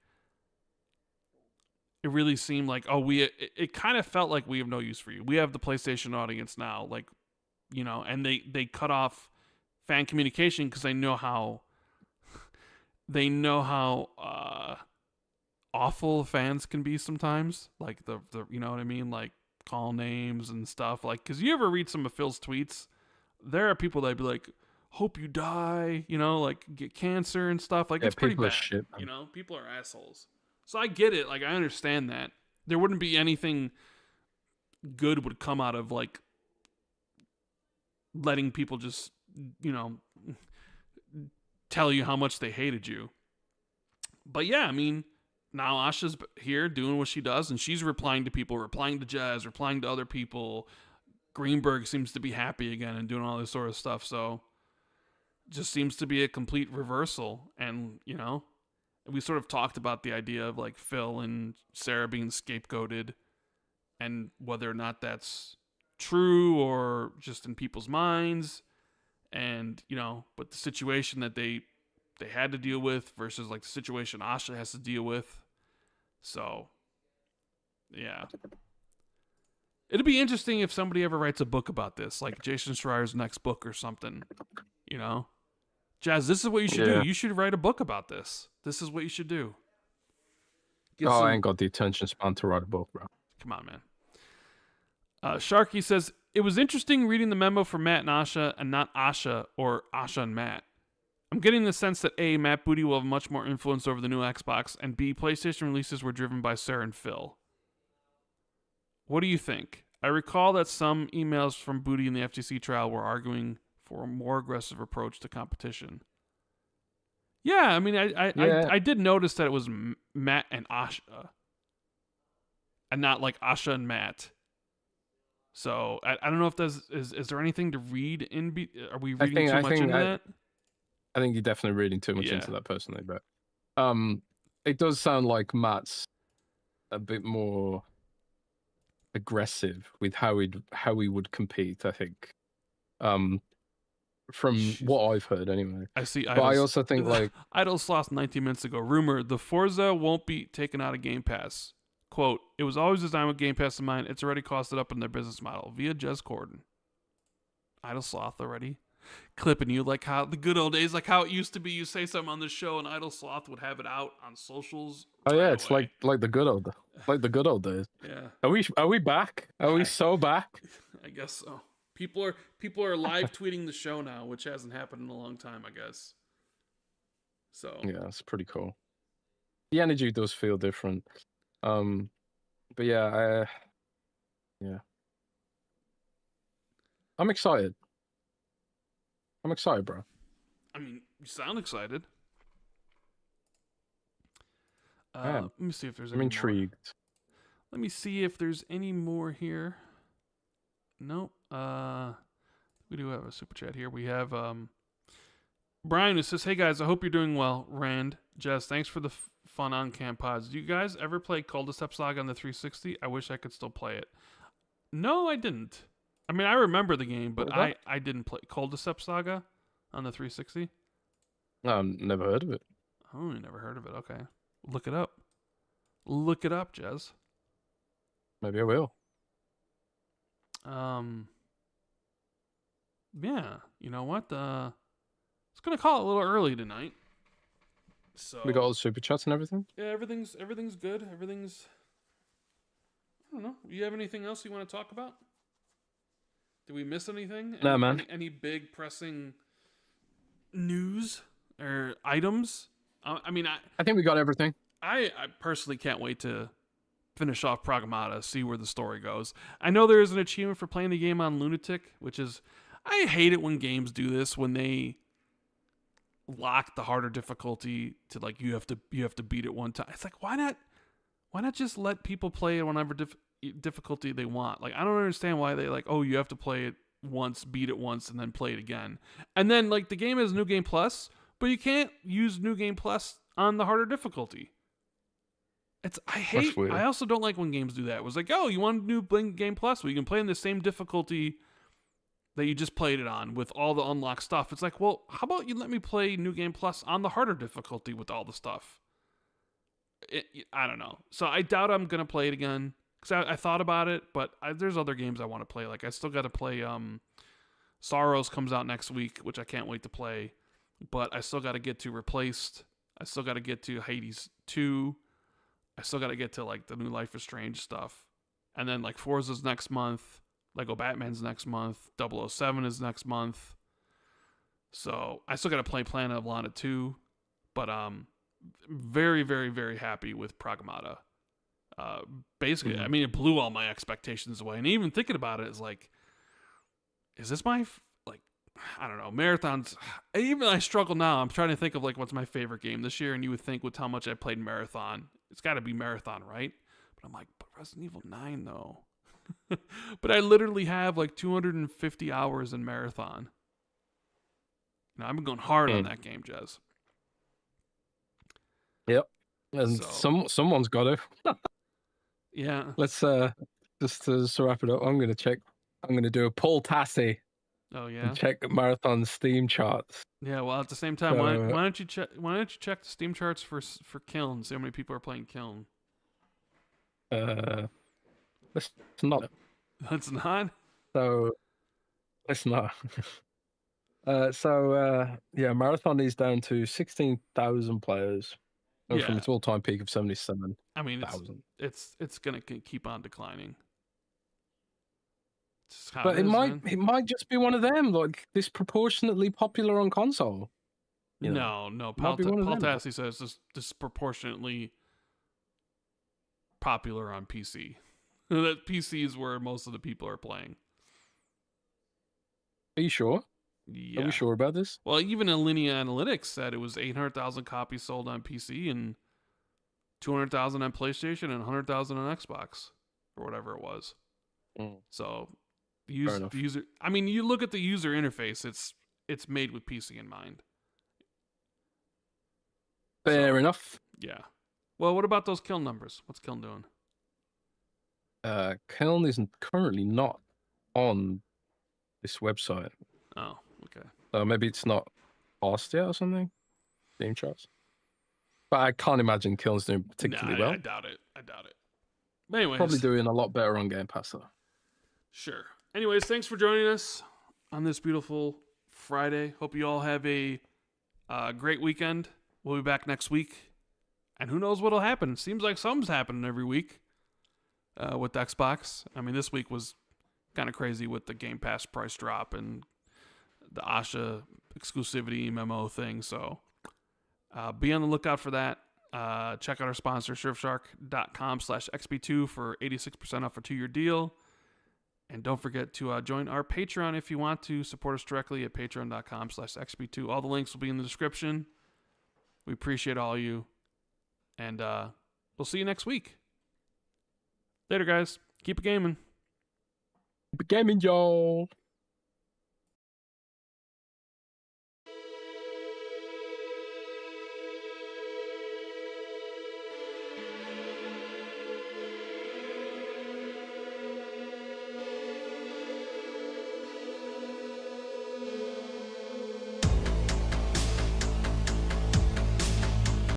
it kind of felt like we have no use for you. We have the PlayStation audience now, like, you know, and they cut off fan communication because they know how awful fans can be sometimes. Like the you know what I mean, like call names and stuff. Like, because you ever read some of Phil's tweets, there are people that'd be like, hope you die, like get cancer and stuff. Like, it's pretty bad. Shit, people are assholes. So I get it. Like, I understand that. There wouldn't be anything good would come out of, like, letting people just, tell you how much they hated you. But yeah, I mean, now Asha's here doing what she does, and she's replying to people, replying to Jez, replying to other people. Greenberg seems to be happy again and doing all this sort of stuff. So just seems to be a complete reversal. And, we sort of talked about the idea of, like, Phil and Sarah being scapegoated and whether or not that's true or just in people's minds. And, but the situation that they had to deal with versus, like, the situation Asha has to deal with. So, yeah. It'd be interesting if somebody ever writes a book about this, like Jason Schreier's next book or something, Jez, this is what you should do. You should write a book about this. This is what you should do. I ain't got the attention span to write a book, bro. Come on, man. Sharky says, it was interesting reading the memo from Matt and Asha and not Asha or Asha and Matt. I'm getting the sense that A, Matt Booty will have much more influence over the new Xbox, and B, PlayStation releases were driven by Sarah and Phil. What do you think? I recall that some emails from Booty in the FTC trial were arguing for a more aggressive approach to competition. Yeah, I mean, I did notice that it was Matt and Asha, and not like Asha and Matt. So I don't know if is there anything to read in? Are we reading too much into that? I think you're definitely reading too much into that personally, but it does sound like Matt's a bit more aggressive with how he would compete. I think, from what I've heard anyway. I see. But I also think like Idle Sloth 19 minutes ago. Rumor: the Forza won't be taken out of Game Pass. Quote: it was always designed with Game Pass in mind. It's already costed up in their business model via Jez Corden. Idle Sloth already clipping you like how the good old days, like how it used to be. You say something on the show, and Idle Sloth would have it out on socials. Oh yeah, it's like the good old days. Yeah. Are we back? Are we so back? I guess so. People are live tweeting the show now, which hasn't happened in a long time, I guess. So yeah, it's pretty cool. The energy does feel different. But yeah, I'm excited. Bro. I mean, you sound excited. Let me see if there's any intrigued. More. Let me see if there's any more here. Nope. We do have a super chat here. We have Brian who says, "Hey guys, I hope you're doing well. Rand, Jez, thanks for the fun on cam pods. Do you guys ever play Cul-de-Sac Saga on the 360? I wish I could still play it." No, I didn't. I mean, I remember the game, but I didn't play Cul-de-Sac Saga on the 360. No, never heard of it. Oh, you never heard of it? Okay, look it up. Look it up, Jez. Maybe I will. Yeah, you know what? It's gonna call it a little early tonight. So we got all the super chats and everything. Yeah, everything's good. Everything's. I don't know. You have anything else you want to talk about? Did we miss anything? No, man. Any big pressing news or items? I mean, I think we got everything. I personally can't wait to finish off Pragmata, see where the story goes. I know there is an achievement for playing the game on Lunatic, which is, I hate it when games do this, when they lock the harder difficulty to like you have to beat it one time. It's like, why not just let people play it whenever difficulty they want? Like, I don't understand why they like, oh, you have to play it once, beat it once, and then play it again. And then like the game has New Game Plus, but you can't use New Game Plus on the harder difficulty. I also don't like when games do that. It was like, oh, you want New Game Plus? Well, you can play in the same difficulty that you just played it on with all the unlocked stuff. It's like, well, how about you let me play New Game Plus on the harder difficulty with all the stuff? I don't know. So I doubt I'm going to play it again. Because I thought about it, but there's other games I want to play. Like, I still got to play Sorrows comes out next week, which I can't wait to play. But I still got to get to Replaced. I still got to get to Hades 2. I still got to get to, like, the new Life is Strange stuff. And then, like, Forza's next month. Lego Batman's next month. 007 is next month. So I still got to play Planet of Lana 2, but very, very, very happy with Pragmata. Basically, I mean, it blew all my expectations away. And even thinking about it is like, is this my I don't know, marathons? Even I struggle now. I'm trying to think of like what's my favorite game this year, and you would think with how much I played Marathon, it's got to be Marathon, right? But I'm like, but Resident Evil 9 though. But I literally have like 250 hours in Marathon. I've been going hard on that game, Jez. Yep, and someone's got to. Yeah. Let's just to wrap it up. I'm gonna do a Paul Tassi. Oh yeah. Check Marathon Steam charts. Yeah. Well, at the same time, why don't you check? Why don't you check the Steam charts for Kilm? See how many people are playing Kilm. Let's not. That's not. So let's not. Yeah, Marathon is down to 16,000 players. From its all-time peak of 77,000. I mean, it's gonna keep on declining. But it might just be one of them, like disproportionately popular on console. No. Paul Tassi says it's disproportionately popular on PC. That PC is where most of the people are playing. Are you sure? Yeah. Are we sure about this? Well, even Alinea Analytics said it was 800,000 copies sold on PC and 200,000 on PlayStation and 100,000 on Xbox or whatever it was. So the user. I mean, you look at the user interface; it's made with PC in mind. Fair enough. Yeah. Well, what about those Kilm numbers? What's Kilm doing? Kilm isn't currently not on this website. Oh, okay. So maybe it's not passed yet or something. Game charts. But I can't imagine Kilm's doing particularly well. I doubt it. But anyways, probably doing a lot better on Game Pass though. Sure. Anyways, thanks for joining us on this beautiful Friday. Hope you all have a great weekend. We'll be back next week. And who knows what'll happen. Seems like something's happening every week with Xbox. I mean, this week was kind of crazy with the Game Pass price drop and the Asha exclusivity memo thing. So be on the lookout for that. Check out our sponsor, surfshark.com/XB2 for 86% off a 2-year deal. And don't forget to join our Patreon if you want to support us directly at patreon.com/XB2. All the links will be in the description. We appreciate all of you. And we'll see you next week. Later, guys. Keep it gaming. Keep it gaming, y'all.